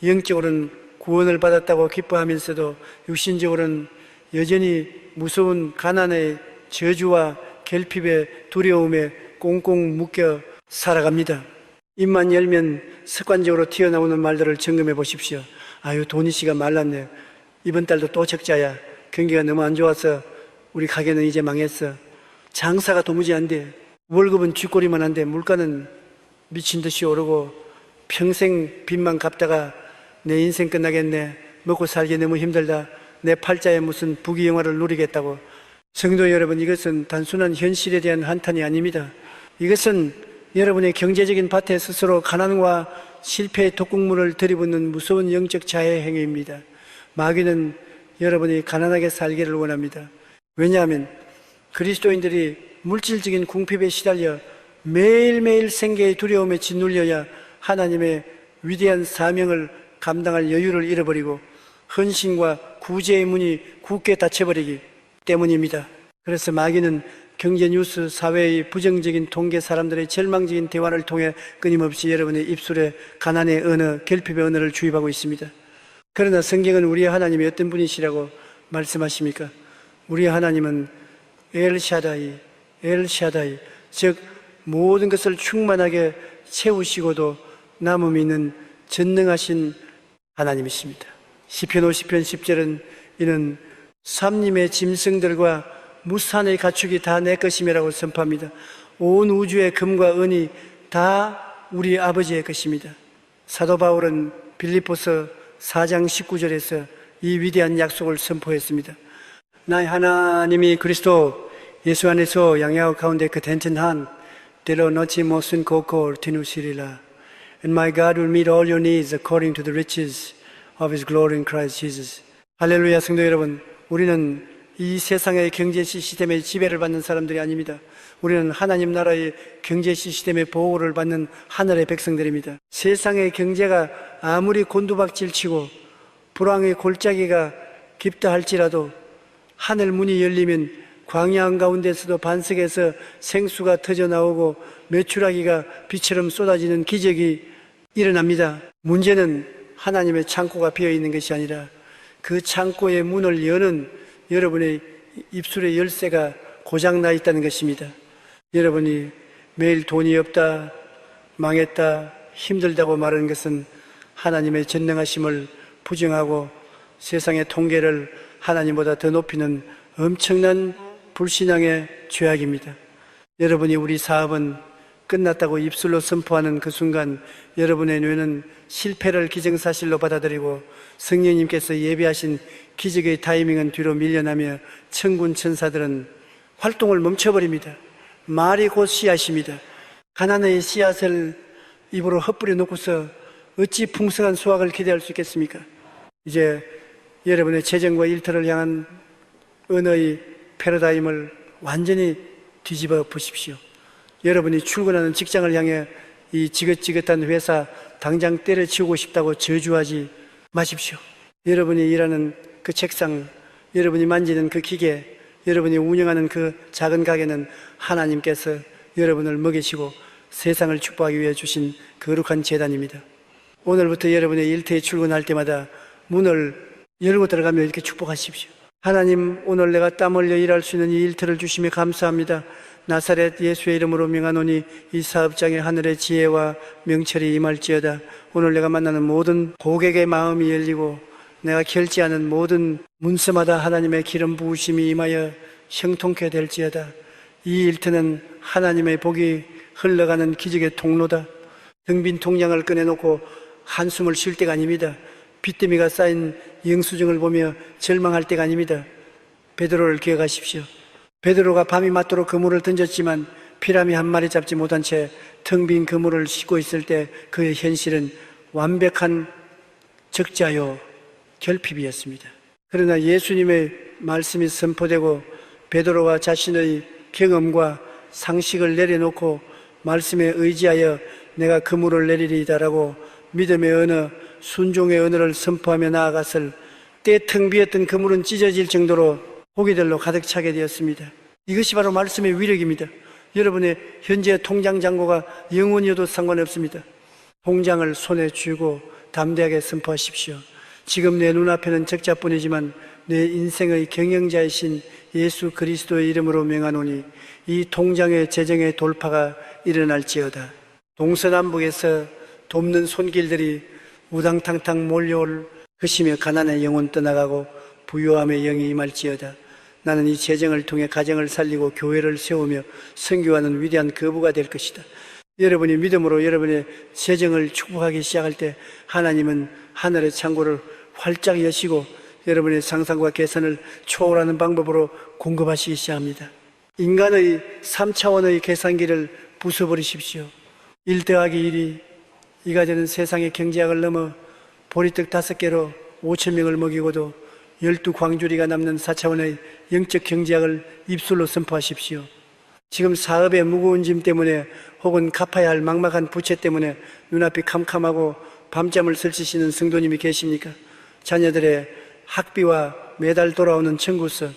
Speaker 1: 영적으로는 구원을 받았다고 기뻐하면서도 육신적으로는 여전히 무서운 가난의 저주와 결핍의 두려움에 꽁꽁 묶여 살아갑니다. 입만 열면 습관적으로 튀어나오는 말들을 점검해 보십시오. 아유, 돈이 씨가 말랐네. 이번 달도 또 적자야. 경기가 너무 안 좋아서 우리 가게는 이제 망했어. 장사가 도무지 안 돼. 월급은 쥐꼬리만 한데 물가는 미친 듯이 오르고 평생 빚만 갚다가 내 인생 끝나겠네. 먹고 살기 너무 힘들다. 내 팔자에 무슨 부귀영화를 누리겠다고. 성도 여러분, 이것은 단순한 현실에 대한 한탄이 아닙니다. 이것은 여러분의 경제적인 밭에 스스로 가난과 실패의 독극물을 들이붓는 무서운 영적 자해 행위입니다. 마귀는 여러분이 가난하게 살기를 원합니다. 왜냐하면 그리스도인들이 물질적인 궁핍에 시달려 매일매일 생계의 두려움에 짓눌려야 하나님의 위대한 사명을 감당할 여유를 잃어버리고 헌신과 구제의 문이 굳게 닫혀버리기 때문입니다. 그래서 마귀는 경제 뉴스, 사회의 부정적인 통계, 사람들의 절망적인 대화를 통해 끊임없이 여러분의 입술에 가난의 언어, 결핍의 언어를 주입하고 있습니다. 그러나 성경은 우리의 하나님이 어떤 분이시라고 말씀하십니까? 우리의 하나님은 엘샤다이, 즉 모든 것을 충만하게 채우시고도 남음이 있는 전능하신 하나님이십니다. 시편 50편 10절은 이는 삼림의 짐승들과 무산의 가축이 다 내 것임이라고 선포합니다. 온 우주의 금과 은이 다 우리 아버지의 것입니다. 사도 바울은 빌립보서 4장 19절에서 이 위대한 약속을 선포했습니다. 나의 하나님이 그리스도 예수 안에서 양야의 가운데 그 튼튼한 때로 놓지 못은 곳곳 뒤누시리라. And my God will meet all your needs according to the riches of His glory in Christ Jesus. 할렐루야. 성도 여러분, 우리는 이 세상의 경제 시스템의 지배를 받는 사람들이 아닙니다. 우리는 하나님 나라의 경제 시스템의 보호를 받는 하늘의 백성들입니다. 세상의 경제가 아무리 곤두박질치고 불황의 골짜기가 깊다 할지라도 하늘 문이 열리면 광야 한가운데서도 반석에서 생수가 터져 나오고 메추라기가 비처럼 쏟아지는 기적이 일어납니다. 문제는 하나님의 창고가 비어 있는 것이 아니라 그 창고의 문을 여는 여러분의 입술의 열쇠가 고장나 있다는 것입니다. 여러분이 매일 돈이 없다, 망했다, 힘들다고 말하는 것은 하나님의 전능하심을 부정하고 세상의 통계를 하나님보다 더 높이는 엄청난 불신앙의 죄악입니다. 여러분이 우리 사업은 끝났다고 입술로 선포하는 그 순간 여러분의 뇌는 실패를 기정사실로 받아들이고 성령님께서 예비하신 기적의 타이밍은 뒤로 밀려나며 천군 천사들은 활동을 멈춰버립니다. 말이 곧 씨앗입니다. 가난의 씨앗을 입으로 헛뿌려 놓고서 어찌 풍성한 수확을 기대할 수 있겠습니까? 이제 여러분의 재정과 일터를 향한 언어의 패러다임을 완전히 뒤집어 보십시오. 여러분이 출근하는 직장을 향해 이 지긋지긋한 회사 당장 때려치우고 싶다고 저주하지 마십시오. 여러분이 일하는 그 책상, 여러분이 만지는 그 기계, 여러분이 운영하는 그 작은 가게는 하나님께서 여러분을 먹이시고 세상을 축복하기 위해 주신 거룩한 재단입니다. 오늘부터 여러분의 일터에 출근할 때마다 문을 열고 들어가며 이렇게 축복하십시오. 하나님, 오늘 내가 땀 흘려 일할 수 있는 이 일터를 주시며 감사합니다. 나사렛 예수의 이름으로 명하노니 이 사업장에 하늘의 지혜와 명철이 임할지어다. 오늘 내가 만나는 모든 고객의 마음이 열리고 내가 결제하는 모든 문서마다 하나님의 기름 부으심이 임하여 형통케 될지어다. 이 일터는 하나님의 복이 흘러가는 기적의 통로다. 등 빈 통장을 꺼내놓고 한숨을 쉴 때가 아닙니다. 빚더미가 쌓인 영수증을 보며 절망할 때가 아닙니다. 베드로를 기억하십시오. 베드로가 밤이 맞도록 그물을 던졌지만 피라미 한 마리 잡지 못한 채 텅 빈 그물을 싣고 있을 때 그의 현실은 완벽한 적자요 결핍이었습니다. 그러나 예수님의 말씀이 선포되고 베드로가 자신의 경험과 상식을 내려놓고 말씀에 의지하여 내가 그물을 내리리이다라고 믿음의 언어, 순종의 언어를 선포하며 나아갔을 때 텅 비었던 그물은 찢어질 정도로 고기들로 가득 차게 되었습니다. 이것이 바로 말씀의 위력입니다. 여러분의 현재 통장 잔고가 영원이어도 상관없습니다. 통장을 손에 쥐고 담대하게 선포하십시오. 지금 내 눈앞에는 적자뿐이지만 내 인생의 경영자이신 예수 그리스도의 이름으로 명하노니 이 통장의 재정의 돌파가 일어날지어다. 동서남북에서 돕는 손길들이 우당탕탕 몰려올 것이며 가난의 영혼 떠나가고 부유함의 영이 임할지어다. 나는 이 재정을 통해 가정을 살리고 교회를 세우며 선교하는 위대한 거부가 될 것이다. 여러분이 믿음으로 여러분의 재정을 축복하기 시작할 때 하나님은 하늘의 창고를 활짝 여시고 여러분의 상상과 계산을 초월하는 방법으로 공급하시기 시작합니다. 인간의 3차원의 계산기를 부숴버리십시오. 1 더하기 1이 2가 되는 세상의 경제학을 넘어 보리떡 5개로 5,000명을 먹이고도 12광주리가 남는 4차원의 영적 경제학을 입술로 선포하십시오. 지금 사업의 무거운 짐 때문에 혹은 갚아야 할 막막한 부채 때문에 눈앞이 캄캄하고 밤잠을 설치시는 성도님이 계십니까? 자녀들의 학비와 매달 돌아오는 청구서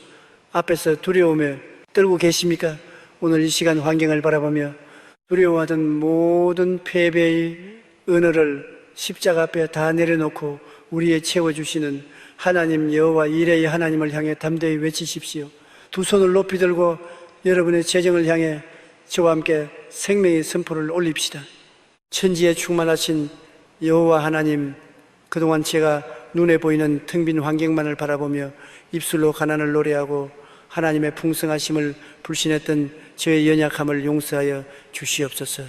Speaker 1: 앞에서 두려움에 떨고 계십니까? 오늘 이 시간 환경을 바라보며 두려워하던 모든 패배의 언어를 십자가 앞에 다 내려놓고 우리의 채워주시는 하나님 여호와 이레의 하나님을 향해 담대히 외치십시오. 두 손을 높이 들고 여러분의 재정을 향해 저와 함께 생명의 선포를 올립시다. 천지에 충만하신 여호와 하나님, 그동안 제가 눈에 보이는 텅 빈 환경만을 바라보며 입술로 가난을 노래하고 하나님의 풍성하심을 불신했던 저의 연약함을 용서하여 주시옵소서.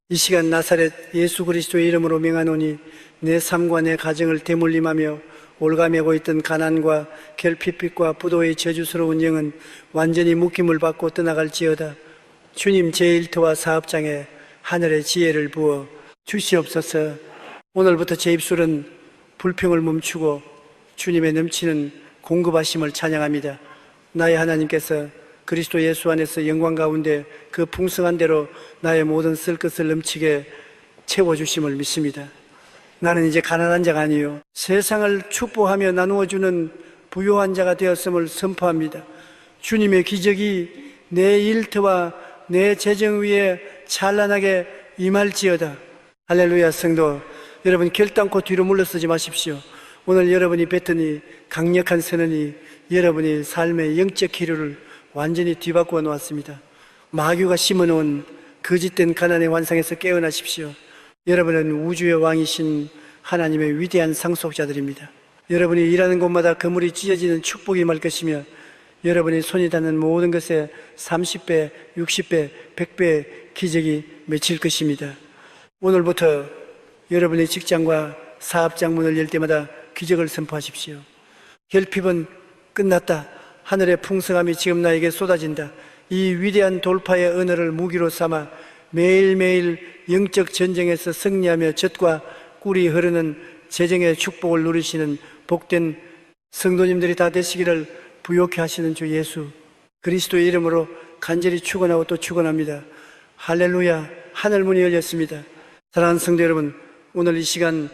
Speaker 1: 이 시간 나사렛 예수 그리스도의 이름으로 명하노니 내 삶과 내 가정을 대물림하며 올가매고 있던 가난과 결핍빛과 부도의 저주스러운 영은 완전히 묶임을 받고 떠나갈지어다. 주님 제 일터와 사업장에 하늘의 지혜를 부어 주시옵소서. 오늘부터 제 입술은 불평을 멈추고 주님의 넘치는 공급하심을 찬양합니다. 나의 하나님께서 그리스도 예수 안에서 영광 가운데 그 풍성한 대로 나의 모든 쓸 것을 넘치게 채워주심을 믿습니다. 나는 이제 가난한 자가 아니요 세상을 축복하며 나누어주는 부요한 자가 되었음을 선포합니다. 주님의 기적이 내 일터와 내 재정 위에 찬란하게 임할지어다. 할렐루야. 성도 여러분, 결단코 뒤로 물러서지 마십시오. 오늘 여러분이 뱉으니 강력한 선언이 여러분의 삶의 영적 기류를 완전히 뒤바꾸어 놓았습니다. 마귀가 심어놓은 거짓된 가난의 환상에서 깨어나십시오. 여러분은 우주의 왕이신 하나님의 위대한 상속자들입니다. 여러분이 일하는 곳마다 그물이 찢어지는 축복이 임할 것이며 여러분이 손이 닿는 모든 것에 30배, 60배, 100배 기적이 맺힐 것입니다. 오늘부터 여러분의 직장과 사업장 문을 열 때마다 기적을 선포하십시오. 결핍은 끝났다. 하늘의 풍성함이 지금 나에게 쏟아진다. 이 위대한 돌파의 언어를 무기로 삼아 매일매일 영적 전쟁에서 승리하며 젖과 꿀이 흐르는 재정의 축복을 누리시는 복된 성도님들이 다 되시기를 부욕해 하시는 주 예수 그리스도의 이름으로 간절히 축원하고 또 축원합니다. 할렐루야. 하늘문이 열렸습니다. 사랑하는 성도 여러분, 오늘 이 시간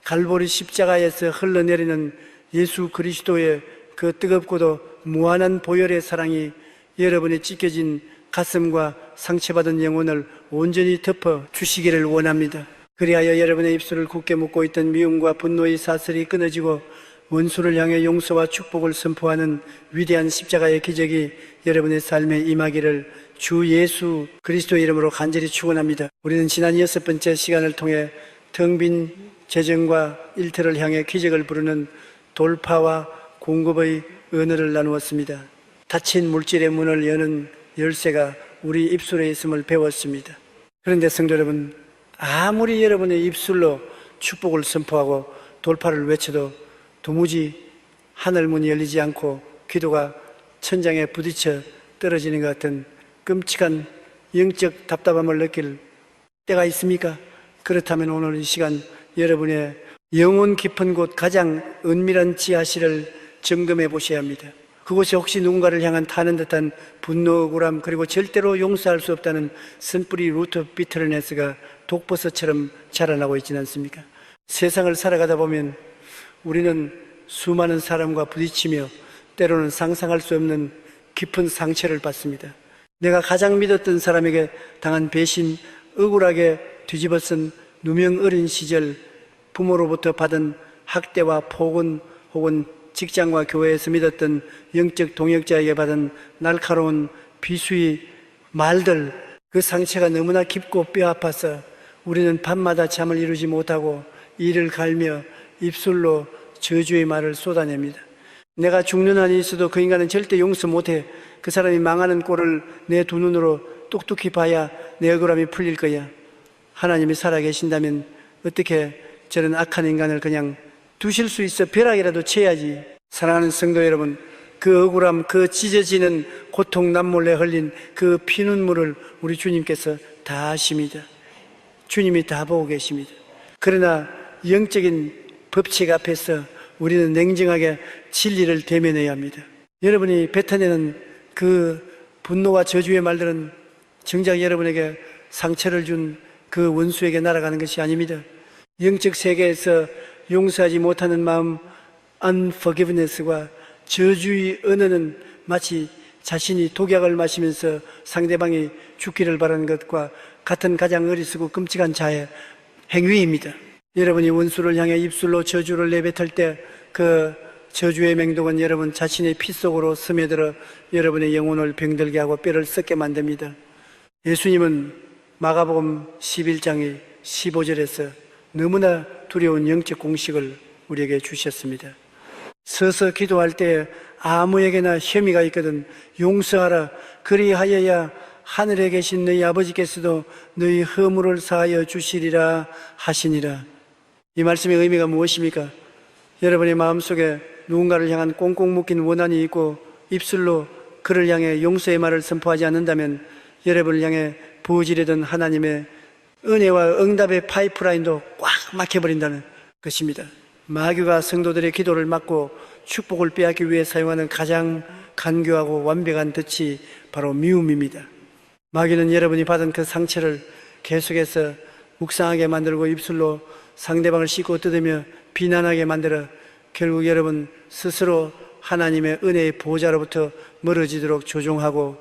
Speaker 1: 갈보리 십자가에서 흘러내리는 예수 그리스도의 그 뜨겁고도 무한한 보혈의 사랑이 여러분의 찢겨진 가슴과 상처받은 영혼을 온전히 덮어 주시기를 원합니다. 그리하여 여러분의 입술을 굳게 묶고 있던 미움과 분노의 사슬이 끊어지고 원수를 향해 용서와 축복을 선포하는 위대한 십자가의 기적이 여러분의 삶에 임하기를 주 예수 그리스도의 이름으로 간절히 축원합니다. 우리는 지난 6번째 시간을 통해 텅 빈 재정과 일터를 향해 기적을 부르는 돌파와 공급의 언어를 나누었습니다. 닫힌 물질의 문을 여는 열쇠가 우리 입술에 있음을 배웠습니다. 그런데 성도 여러분, 아무리 여러분의 입술로 축복을 선포하고 돌파를 외쳐도 도무지 하늘문이 열리지 않고 기도가 천장에 부딪혀 떨어지는 것 같은 끔찍한 영적 답답함을 느낄 때가 있습니까? 그렇다면 오늘 이 시간 여러분의 영혼 깊은 곳 가장 은밀한 지하실을 점검해 보셔야 합니다. 그곳에 혹시 누군가를 향한 타는 듯한 분노, 억울함, 그리고 절대로 용서할 수 없다는 쓴뿌리 루트 비트르네스가 독버섯처럼 자라나고 있지는 않습니까? 세상을 살아가다 보면 우리는 수많은 사람과 부딪히며 때로는 상상할 수 없는 깊은 상처를 받습니다. 내가 가장 믿었던 사람에게 당한 배신, 억울하게 뒤집어쓴 누명 어린 시절 부모로부터 받은 학대와 폭언, 혹은 직장과 교회에서 믿었던 영적 동역자에게 받은 날카로운 비수의 말들, 그 상처가 너무나 깊고 뼈 아파서 우리는 밤마다 잠을 이루지 못하고 이를 갈며 입술로 저주의 말을 쏟아냅니다. 내가 죽는 한이 있어도 그 인간은 절대 용서 못해. 그 사람이 망하는 꼴을 내 두 눈으로 똑똑히 봐야 내 억울함이 풀릴 거야. 하나님이 살아계신다면 어떻게 저런 악한 인간을 그냥 두실 수 있어? 벼락이라도 쳐야지. 사랑하는 성도 여러분, 그 억울함, 그 찢어지는 고통 남몰래 흘린 그 피눈물을 우리 주님께서 다 아십니다. 주님이 다 보고 계십니다. 그러나 영적인 법칙 앞에서 우리는 냉정하게 진리를 대면해야 합니다. 여러분이 뱉어내는 그 분노와 저주의 말들은 정작 여러분에게 상처를 준 그 원수에게 날아가는 것이 아닙니다. 영적 세계에서 용서하지 못하는 마음, unforgiveness과 저주의 언어는 마치 자신이 독약을 마시면서 상대방이 죽기를 바라는 것과 같은 가장 어리석고 끔찍한 자의 행위입니다. 여러분이 원수를 향해 입술로 저주를 내뱉을 때 그 저주의 맹독은 여러분 자신의 피 속으로 스며들어 여러분의 영혼을 병들게 하고 뼈를 썩게 만듭니다. 예수님은 마가복음 11장의 15절에서 너무나 두려운 영적 공식을 우리에게 주셨습니다. 서서 기도할 때 아무에게나 혐의가 있거든 용서하라. 그리하여야 하늘에 계신 너희 아버지께서도 너희 허물을 사하여 주시리라 하시니라. 이 말씀의 의미가 무엇입니까? 여러분의 마음속에 누군가를 향한 꽁꽁 묶인 원한이 있고 입술로 그를 향해 용서의 말을 선포하지 않는다면 여러분을 향해 부어지려던 하나님의 은혜와 응답의 파이프라인도 꽉 막혀버린다는 것입니다. 마귀가 성도들의 기도를 막고 축복을 빼앗기 위해 사용하는 가장 간교하고 완벽한 덫이 바로 미움입니다. 마귀는 여러분이 받은 그 상처를 계속해서 묵상하게 만들고 입술로 상대방을 씻고 뜯으며 비난하게 만들어 결국 여러분 스스로 하나님의 은혜의 보호자로부터 멀어지도록 조종하고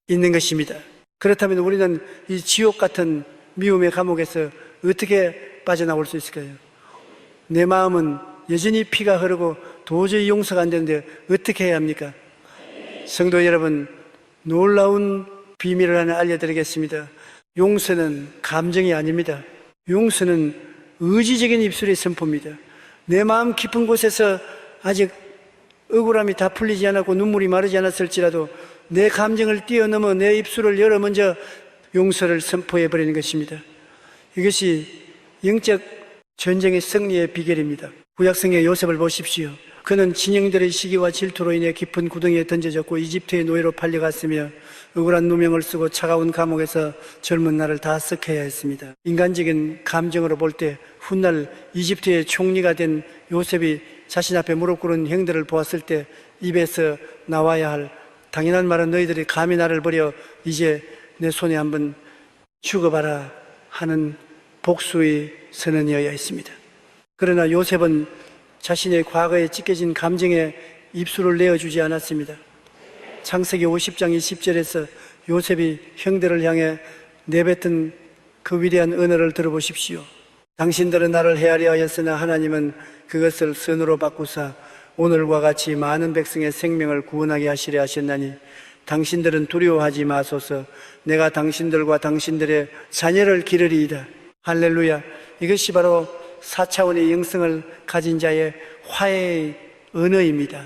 Speaker 1: 있는 것입니다. 그렇다면 우리는 이 지옥 같은 미움의 감옥에서 어떻게 빠져나올 수 있을까요? 내 마음은 여전히 피가 흐르고 도저히 용서가 안 되는데 어떻게 해야 합니까? 성도 여러분, 놀라운 비밀을 하나 알려드리겠습니다. 용서는 감정이 아닙니다. 용서는 의지적인 입술의 선포입니다. 내 마음 깊은 곳에서 아직 억울함이 다 풀리지 않았고 눈물이 마르지 않았을지라도 내 감정을 뛰어넘어 내 입술을 열어 먼저 용서를 선포해 버리는 것입니다. 이것이 영적 전쟁의 승리의 비결입니다. 구약성의 요셉을 보십시오. 그는 진영들의 시기와 질투로 인해 깊은 구덩이에 던져졌고 이집트의 노예로 팔려갔으며 억울한 누명을 쓰고 차가운 감옥에서 젊은 날을 다 썩혀야 했습니다. 인간적인 감정으로 볼 때 훗날 이집트의 총리가 된 요셉이 자신 앞에 무릎 꿇은 형들을 보았을 때 입에서 나와야 할 당연한 말은 너희들이 감히 나를 버려 이제 내 손에 한번 죽어봐라 하는 복수의 선언이어야 했습니다. 그러나 요셉은 자신의 과거에 찢겨진 감정에 입술을 내어주지 않았습니다. 창세기 50장 20절에서 요셉이 형들을 향해 내뱉은 그 위대한 언어를 들어보십시오. 당신들은 나를 헤아려 하였으나 하나님은 그것을 선으로 바꾸사 오늘과 같이 많은 백성의 생명을 구원하게 하시려 하셨나니 당신들은 두려워하지 마소서. 내가 당신들과 당신들의 자녀를 기르리이다. 할렐루야. 이것이 바로 4차원의 영성을 가진 자의 화해의 언어입니다.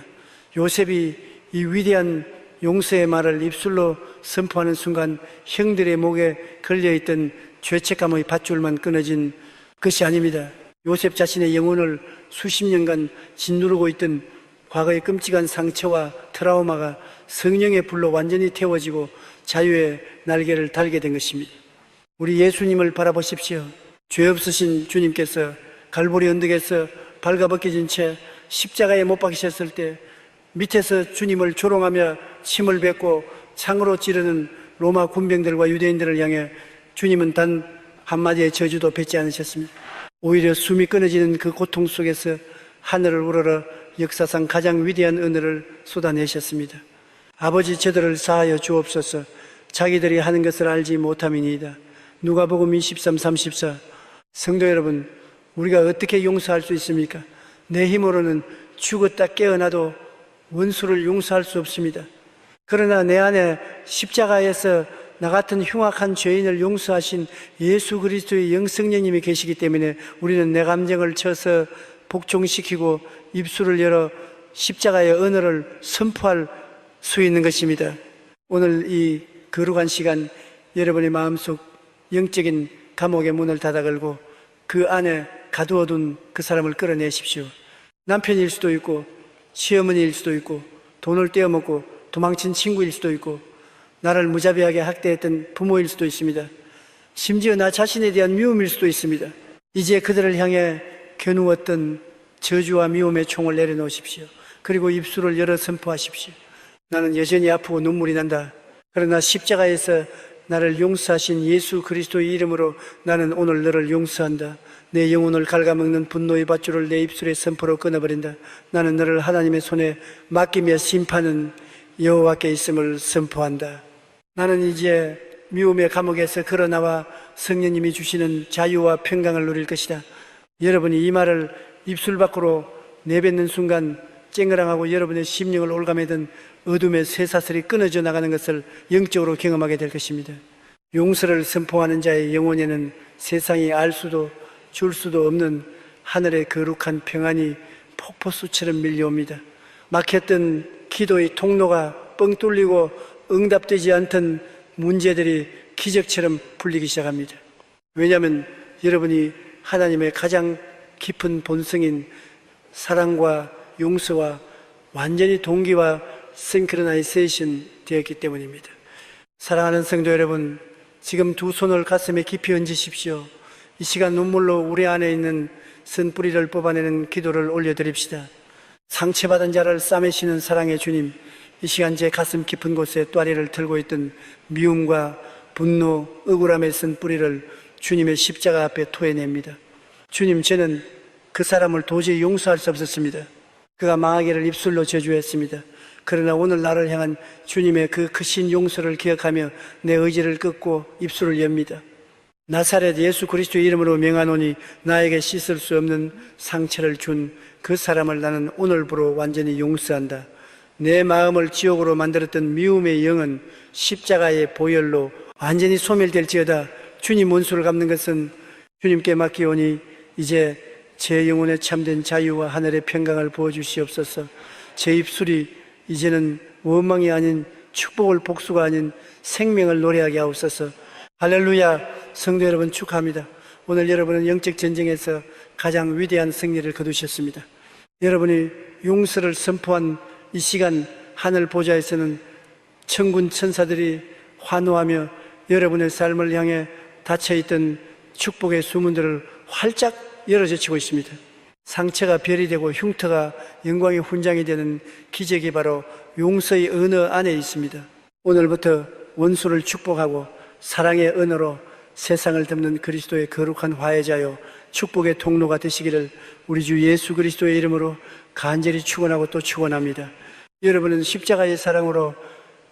Speaker 1: 요셉이 이 위대한 용서의 말을 입술로 선포하는 순간 형들의 목에 걸려있던 죄책감의 밧줄만 끊어진 것이 아닙니다. 요셉 자신의 영혼을 수십 년간 짓누르고 있던 과거의 끔찍한 상처와 트라우마가 성령의 불로 완전히 태워지고 자유의 날개를 달게 된 것입니다. 우리 예수님을 바라보십시오. 죄 없으신 주님께서 갈보리 언덕에서 발가벗겨진 채 십자가에 못 박히셨을 때 밑에서 주님을 조롱하며 침을 뱉고 창으로 찌르는 로마 군병들과 유대인들을 향해 주님은 단 한마디의 저주도 뱉지 않으셨습니다. 오히려 숨이 끊어지는 그 고통 속에서 하늘을 우러러 역사상 가장 위대한 은혜를 쏟아내셨습니다. 아버지, 저들을 사하여 주옵소서. 자기들이 하는 것을 알지 못함이니이다. 누가복음 23:34. 성도 여러분, 우리가 어떻게 용서할 수 있습니까? 내 힘으로는 죽었다 깨어나도 원수를 용서할 수 없습니다. 그러나 내 안에 십자가에서 나 같은 흉악한 죄인을 용서하신 예수 그리스도의 영성령님이 계시기 때문에 우리는 내 감정을 쳐서 복종시키고 입술을 열어 십자가의 언어를 선포할 수 있는 것입니다. 오늘 이 거룩한 시간, 여러분의 마음속 영적인 감옥의 문을 닫아 걸고 그 안에 가두어둔 그 사람을 끌어내십시오. 남편일 수도 있고 시어머니일 수도 있고 돈을 떼어먹고 도망친 친구일 수도 있고 나를 무자비하게 학대했던 부모일 수도 있습니다. 심지어 나 자신에 대한 미움일 수도 있습니다. 이제 그들을 향해 겨누었던 저주와 미움의 총을 내려놓으십시오. 그리고 입술을 열어 선포하십시오. 나는 여전히 아프고 눈물이 난다. 그러나 십자가에서 나를 용서하신 예수 그리스도의 이름으로 나는 오늘 너를 용서한다. 내 영혼을 갉아먹는 분노의 밧줄을 내 입술에 선포로 끊어버린다. 나는 너를 하나님의 손에 맡기며 심판은 여호와께 있음을 선포한다. 나는 이제 미움의 감옥에서 걸어나와 성령님이 주시는 자유와 평강을 누릴 것이다. 여러분이 이 말을 입술 밖으로 내뱉는 순간 쨍그랑하고 여러분의 심령을 올가매던 어둠의 쇠사슬이 끊어져 나가는 것을 영적으로 경험하게 될 것입니다. 용서를 선포하는 자의 영혼에는 세상이 알 수도 줄 수도 없는 하늘의 거룩한 평안이 폭포수처럼 밀려옵니다. 막혔던 기도의 통로가 뻥 뚫리고 응답되지 않던 문제들이 기적처럼 풀리기 시작합니다. 왜냐하면 여러분이 하나님의 가장 깊은 본성인 사랑과 용서와 완전히 동기와 싱크로나이제이션 되었기 때문입니다. 사랑하는 성도 여러분, 지금 두 손을 가슴에 깊이 얹으십시오. 이 시간 눈물로 우리 안에 있는 쓴뿌리를 뽑아내는 기도를 올려드립시다. 상처받은 자를 싸매시는 사랑의 주님, 이 시간 제 가슴 깊은 곳에 또아리를 들고 있던 미움과 분노, 억울함의 쓴뿌리를 주님의 십자가 앞에 토해냅니다. 주님, 저는 그 사람을 도저히 용서할 수 없었습니다. 그가 망하기를 입술로 저주했습니다. 그러나 오늘 나를 향한 주님의 그 크신 용서를 기억하며 내 의지를 끊고 입술을 엽니다. 나사렛 예수 그리스도의 이름으로 명하노니 나에게 씻을 수 없는 상처를 준 그 사람을 나는 오늘부로 완전히 용서한다. 내 마음을 지옥으로 만들었던 미움의 영은 십자가의 보혈로 완전히 소멸될지어다. 주님 원수를 갚는 것은 주님께 맡기오니 이제 제 영혼에 참된 자유와 하늘의 평강을 부어주시옵소서. 제 입술이 이제는 원망이 아닌 축복을 복수가 아닌 생명을 노래하게 하옵소서. 할렐루야. 성도 여러분 축하합니다. 오늘 여러분은 영적 전쟁에서 가장 위대한 승리를 거두셨습니다. 여러분이 용서를 선포한 이 시간 하늘 보좌에서는 천군 천사들이 환호하며 여러분의 삶을 향해 닫혀있던 축복의 수문들을 활짝 열어젖히고 있습니다. 상처가 별이 되고 흉터가 영광의 훈장이 되는 기적이 바로 용서의 언어 안에 있습니다. 오늘부터 원수를 축복하고 사랑의 언어로 세상을 덮는 그리스도의 거룩한 화해자요 축복의 통로가 되시기를 우리 주 예수 그리스도의 이름으로 간절히 축원하고 또 축원합니다. 여러분은 십자가의 사랑으로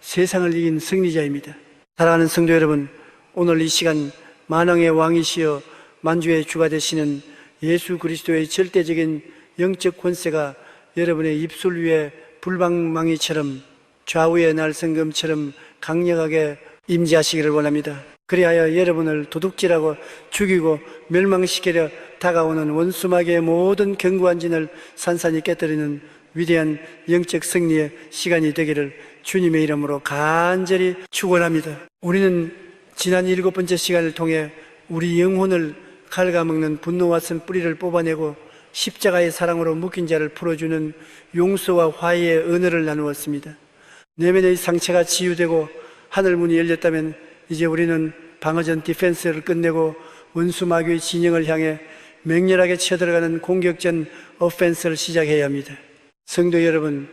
Speaker 1: 세상을 이긴 승리자입니다. 사랑하는 성도 여러분, 오늘 이 시간 만왕의 왕이시여 만주의 주가 되시는 예수 그리스도의 절대적인 영적 권세가 여러분의 입술 위에 불방망이처럼 좌우의 날성금처럼 강력하게 임재하시기를 원합니다. 그리하여 여러분을 도둑질하고 죽이고 멸망시키려 다가오는 원수마귀의 모든 견고한 진을 산산히 깨뜨리는 위대한 영적 승리의 시간이 되기를 주님의 이름으로 간절히 축원합니다. 우리는 지난 7번째 시간을 통해 우리 영혼을 갉아먹는 분노와 쓴뿌리를 뽑아내고 십자가의 사랑으로 묶인 자를 풀어주는 용서와 화해의 언어를 나누었습니다. 내면의 상처가 치유되고 하늘문이 열렸다면 이제 우리는 방어전 디펜스를 끝내고 원수 마귀의 진영을 향해 맹렬하게 쳐들어가는 공격전 오펜스를 시작해야 합니다. 성도 여러분,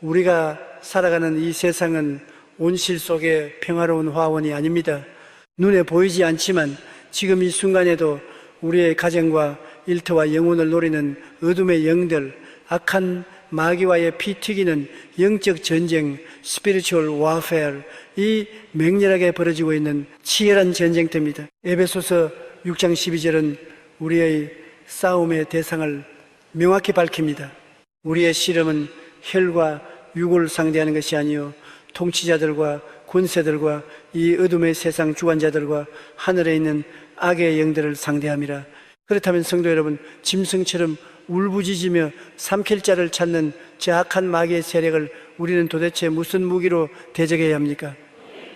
Speaker 1: 우리가 살아가는 이 세상은 온실 속의 평화로운 화원이 아닙니다. 눈에 보이지 않지만 지금 이 순간에도 우리의 가정과 일터와 영혼을 노리는 어둠의 영들, 악한 마귀와의 피 튀기는 영적 전쟁, spiritual warfare, 이 맹렬하게 벌어지고 있는 치열한 전쟁터입니다. 에베소서 6장 12절은 우리의 싸움의 대상을 명확히 밝힙니다. 우리의 씨름은 혈과 육을 상대하는 것이 아니요 통치자들과 권세들과 이 어둠의 세상 주관자들과 하늘에 있는 악의 영들을 상대함이라. 그렇다면 성도 여러분, 짐승처럼 울부짖으며 삼킬 자를 찾는 저 악한 마귀의 세력을 우리는 도대체 무슨 무기로 대적해야 합니까?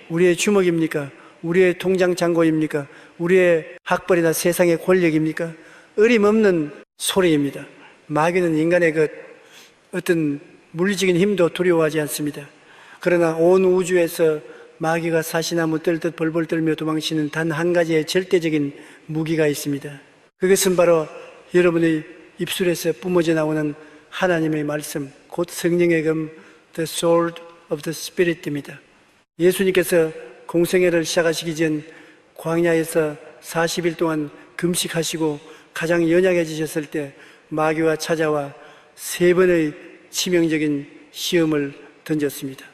Speaker 1: 우리의 주먹입니까? 우리의 통장 잔고입니까? 우리의 학벌이나 세상의 권력입니까? 어림없는 소리입니다. 마귀는 인간의 그 어떤 물리적인 힘도 두려워하지 않습니다. 그러나 온 우주에서 마귀가 사시나무 뜰듯 벌벌 떨며 도망치는 단 한 가지의 절대적인 무기가 있습니다. 그것은 바로 여러분의 입술에서 뿜어져 나오는 하나님의 말씀, 곧 성령의 검, The Sword of the Spirit입니다. 예수님께서 공생애를 시작하시기 전 광야에서 40일 동안 금식하시고 가장 연약해지셨을 때 마귀와 찾아와 3번의 치명적인 시험을 던졌습니다.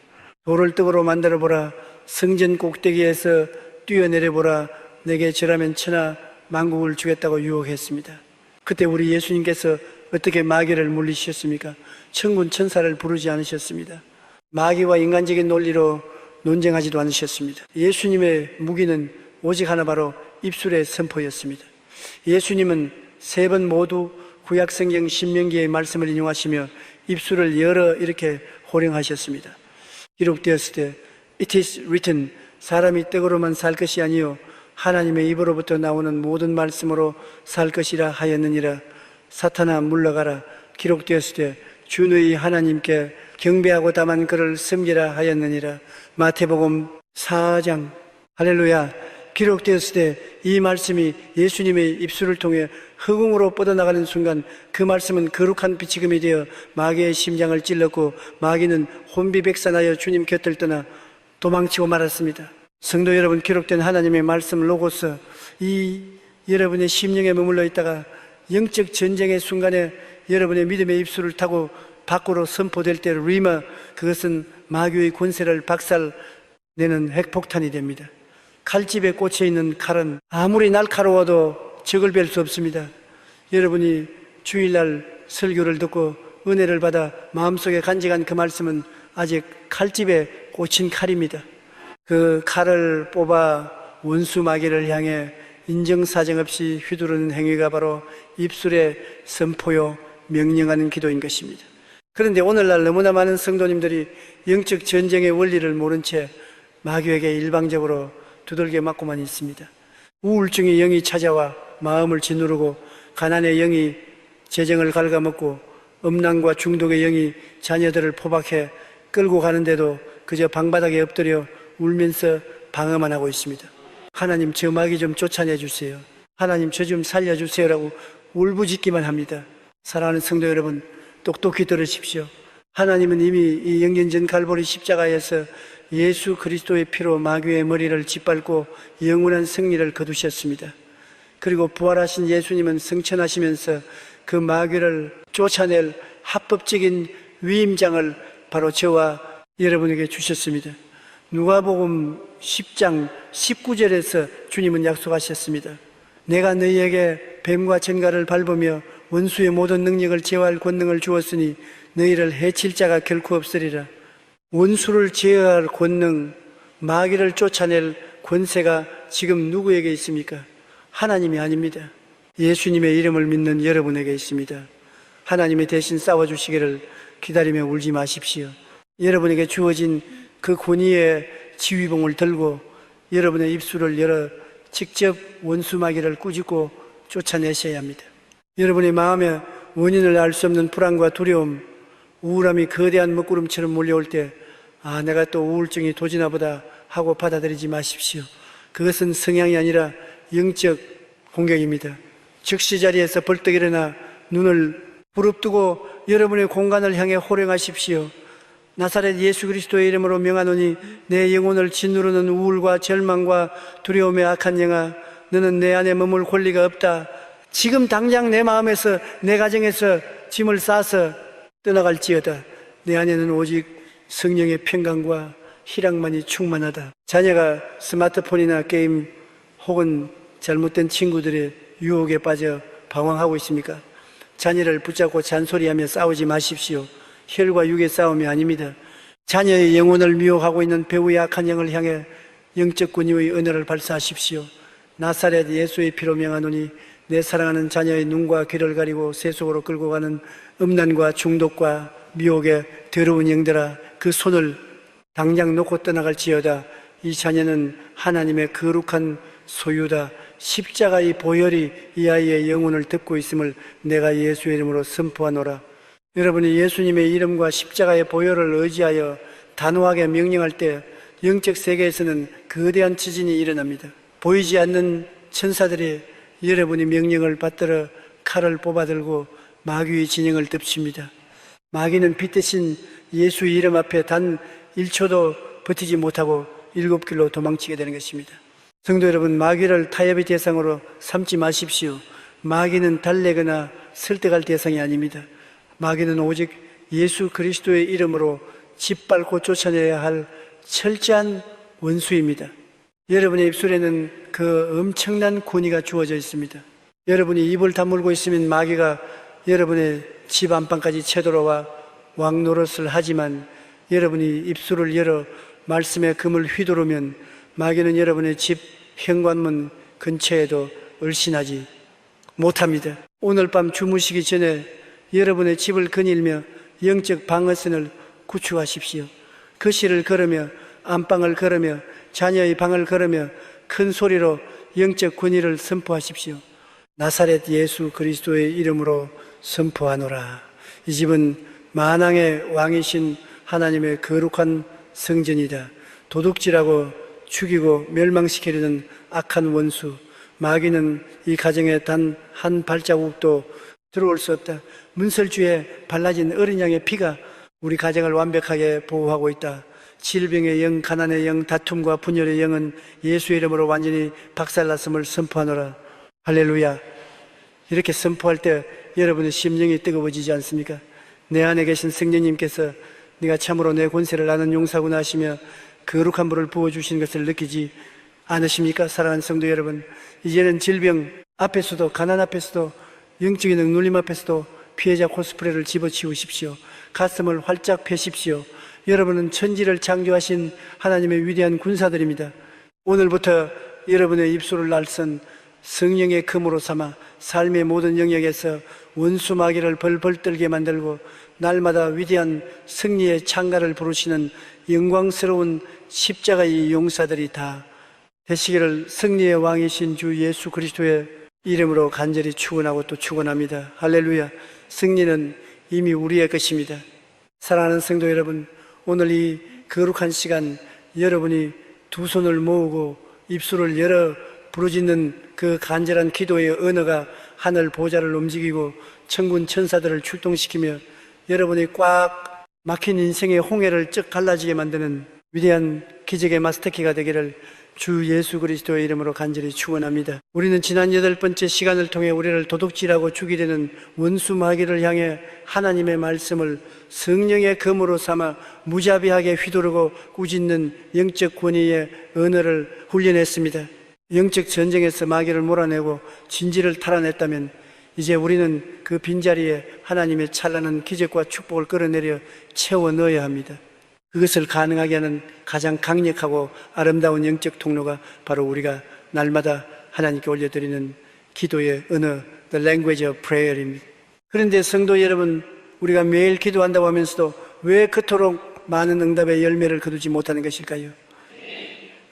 Speaker 1: 돌을 떡으로 만들어 보라, 성전 꼭대기에서 뛰어내려 보라, 내게 절하면 천하 만국을 주겠다고 유혹했습니다. 그때 우리 예수님께서 어떻게 마귀를 물리셨습니까? 천군 천사를 부르지 않으셨습니다. 마귀와 인간적인 논리로 논쟁하지도 않으셨습니다. 예수님의 무기는 오직 하나, 바로 입술의 선포였습니다. 예수님은 3번 모두 구약성경 신명기의 말씀을 인용하시며 입술을 열어 이렇게 호령하셨습니다. 기록되었을 때 It is written, 사람이 떡으로만 살 것이 아니요 하나님의 입으로부터 나오는 모든 말씀으로 살 것이라 하였느니라. 사탄아 물러가라. 기록되었을 때 주 너희 하나님께 경배하고 다만 그를 섬기라 하였느니라. 마태복음 4장. 할렐루야. 기록되었을 때 이 말씀이 예수님의 입술을 통해 흑웅으로 뻗어나가는 순간 그 말씀은 거룩한 비치금이 되어 마귀의 심장을 찔렀고 마귀는 혼비백산하여 주님 곁을 떠나 도망치고 말았습니다. 성도 여러분, 기록된 하나님의 말씀 로고스, 이 여러분의 심령에 머물러 있다가 영적 전쟁의 순간에 여러분의 믿음의 입술을 타고 밖으로 선포될 때 리마, 그것은 마귀의 권세를 박살내는 핵폭탄이 됩니다. 칼집에 꽂혀 있는 칼은 아무리 날카로워도 적을 뵐 수 없습니다. 여러분이 주일날 설교를 듣고 은혜를 받아 마음속에 간직한 그 말씀은 아직 칼집에 꽂힌 칼입니다. 그 칼을 뽑아 원수 마귀를 향해 인정사정 없이 휘두르는 행위가 바로 입술의 선포요 명령하는 기도인 것입니다. 그런데 오늘날 너무나 많은 성도님들이 영적 전쟁의 원리를 모른 채 마귀에게 일방적으로 두들겨 맞고만 있습니다. 우울증의 영이 찾아와 마음을 짓누르고 가난의 영이 재정을 갉아먹고 음란과 중독의 영이 자녀들을 포박해 끌고 가는데도 그저 방바닥에 엎드려 울면서 방어만 하고 있습니다. 하나님, 저 마귀 좀 쫓아내 주세요. 하나님, 저 좀 살려주세요라고 울부짖기만 합니다. 사랑하는 성도 여러분, 똑똑히 들으십시오. 하나님은 이미 이 영전전 갈보리 십자가에서 예수 그리스도의 피로 마귀의 머리를 짓밟고 영원한 승리를 거두셨습니다. 그리고 부활하신 예수님은 승천하시면서 그 마귀를 쫓아낼 합법적인 위임장을 바로 저와 여러분에게 주셨습니다. 누가복음 10장 19절에서 주님은 약속하셨습니다. 내가 너희에게 뱀과 전갈을 밟으며 원수의 모든 능력을 제어할 권능을 주었으니 너희를 해칠 자가 결코 없으리라. 원수를 제어할 권능, 마귀를 쫓아낼 권세가 지금 누구에게 있습니까? 하나님이 아닙니다. 예수님의 이름을 믿는 여러분에게 있습니다. 하나님이 대신 싸워주시기를 기다리며 울지 마십시오. 여러분에게 주어진 그 권위의 지휘봉을 들고 여러분의 입술을 열어 직접 원수 마귀를 꾸짖고 쫓아내셔야 합니다. 여러분의 마음에 원인을 알 수 없는 불안과 두려움, 우울함이 거대한 먹구름처럼 몰려올 때 내가 또 우울증이 도지나 보다 하고 받아들이지 마십시오. 그것은 성향이 아니라 영적 공격입니다. 즉시 자리에서 벌떡 일어나 눈을 부릅뜨고 여러분의 공간을 향해 호령하십시오. 나사렛 예수 그리스도의 이름으로 명하노니 내 영혼을 짓누르는 우울과 절망과 두려움의 악한 영아, 너는 내 안에 머물 권리가 없다. 지금 당장 내 마음에서, 내 가정에서 짐을 싸서 떠나갈지어다. 내 안에는 오직 성령의 평강과 희락만이 충만하다. 자녀가 스마트폰이나 게임 혹은 잘못된 친구들의 유혹에 빠져 방황하고 있습니까? 자녀를 붙잡고 잔소리하며 싸우지 마십시오. 혈과 육의 싸움이 아닙니다. 자녀의 영혼을 미혹하고 있는 배후의 악한 영을 향해 영적 권위의 은혜를 발사하십시오. 나사렛 예수의 피로 명하노니 내 사랑하는 자녀의 눈과 귀를 가리고 세속으로 끌고 가는 음란과 중독과 미혹의 더러운 영들아, 그 손을 당장 놓고 떠나갈지어다. 이 자녀는 하나님의 거룩한 소유다. 십자가의 보혈이 이 아이의 영혼을 덮고 있음을 내가 예수의 이름으로 선포하노라. 여러분이 예수님의 이름과 십자가의 보혈을 의지하여 단호하게 명령할 때 영적 세계에서는 거대한 지진이 일어납니다. 보이지 않는 천사들이 여러분이 명령을 받들어 칼을 뽑아들고 마귀의 진영을 덮칩니다. 마귀는 빛 대신 예수의 이름 앞에 단 1초도 버티지 못하고 7길로 도망치게 되는 것입니다. 성도 여러분, 마귀를 타협의 대상으로 삼지 마십시오. 마귀는 달래거나 설득할 대상이 아닙니다. 마귀는 오직 예수 그리스도의 이름으로 짓밟고 쫓아내야 할 철저한 원수입니다. 여러분의 입술에는 그 엄청난 권위가 주어져 있습니다. 여러분이 입을 다물고 있으면 마귀가 여러분의 집 안방까지 쳐들어와 왕노릇을 하지만, 여러분이 입술을 열어 말씀의 금을 휘두르면 마귀는 여러분의 집 현관문 근처에도 얼씬하지 못합니다. 오늘 밤 주무시기 전에 여러분의 집을 거닐며 영적 방어선을 구축하십시오. 거실을 걸으며 안방을 걸으며 자녀의 방을 걸으며 큰 소리로 영적 권위를 선포하십시오. 나사렛 예수 그리스도의 이름으로 선포하노라. 이 집은 만왕의 왕이신 하나님의 거룩한 성전이다. 도둑질하고 죽이고 멸망시키려는 악한 원수 마귀는 이 가정에 단 한 발자국도 들어올 수 없다. 문설주에 발라진 어린 양의 피가 우리 가정을 완벽하게 보호하고 있다. 질병의 영, 가난의 영, 다툼과 분열의 영은 예수의 이름으로 완전히 박살났음을 선포하노라. 할렐루야. 이렇게 선포할 때 여러분의 심령이 뜨거워지지 않습니까? 내 안에 계신 성령님께서 네가 참으로 내 권세를 아는 용사구나 하시며 거룩한 불을 부어주시는 것을 느끼지 않으십니까? 사랑하는 성도 여러분, 이제는 질병 앞에서도, 가난 앞에서도, 영적인 억눌림 앞에서도 피해자 코스프레를 집어치우십시오. 가슴을 활짝 펴십시오. 여러분은 천지를 창조하신 하나님의 위대한 군사들입니다. 오늘부터 여러분의 입술을 날선 성령의 금으로 삼아 삶의 모든 영역에서 원수 마귀를 벌벌 떨게 만들고 날마다 위대한 승리의 창가를 부르시는 영광스러운 십자가의 용사들이 다 되시기를 승리의 왕이신 주 예수 그리스도의 이름으로 간절히 축원하고 또 축원합니다. 할렐루야. 승리는 이미 우리의 것입니다. 사랑하는 성도 여러분, 오늘 이 거룩한 시간 여러분이 두 손을 모으고 입술을 열어 부르짖는 그 간절한 기도의 언어가 하늘 보좌를 움직이고 천군 천사들을 출동시키며 여러분이 꽉 막힌 인생의 홍해를 쩍 갈라지게 만드는 위대한 기적의 마스터키가 되기를 주 예수 그리스도의 이름으로 간절히 축원합니다. 우리는 지난 8번째 시간을 통해 우리를 도둑질하고 죽이려는 원수 마귀를 향해 하나님의 말씀을 성령의 검으로 삼아 무자비하게 휘두르고 꾸짖는 영적 권위의 언어를 훈련했습니다. 영적 전쟁에서 마귀를 몰아내고 진지를 탈환했다면 이제 우리는 그 빈자리에 하나님의 찬란한 기적과 축복을 끌어내려 채워 넣어야 합니다. 그것을 가능하게 하는 가장 강력하고 아름다운 영적 통로가 바로 우리가 날마다 하나님께 올려드리는 기도의 언어, the language of prayer입니다. 그런데 성도 여러분, 우리가 매일 기도한다고 하면서도 왜 그토록 많은 응답의 열매를 거두지 못하는 것일까요?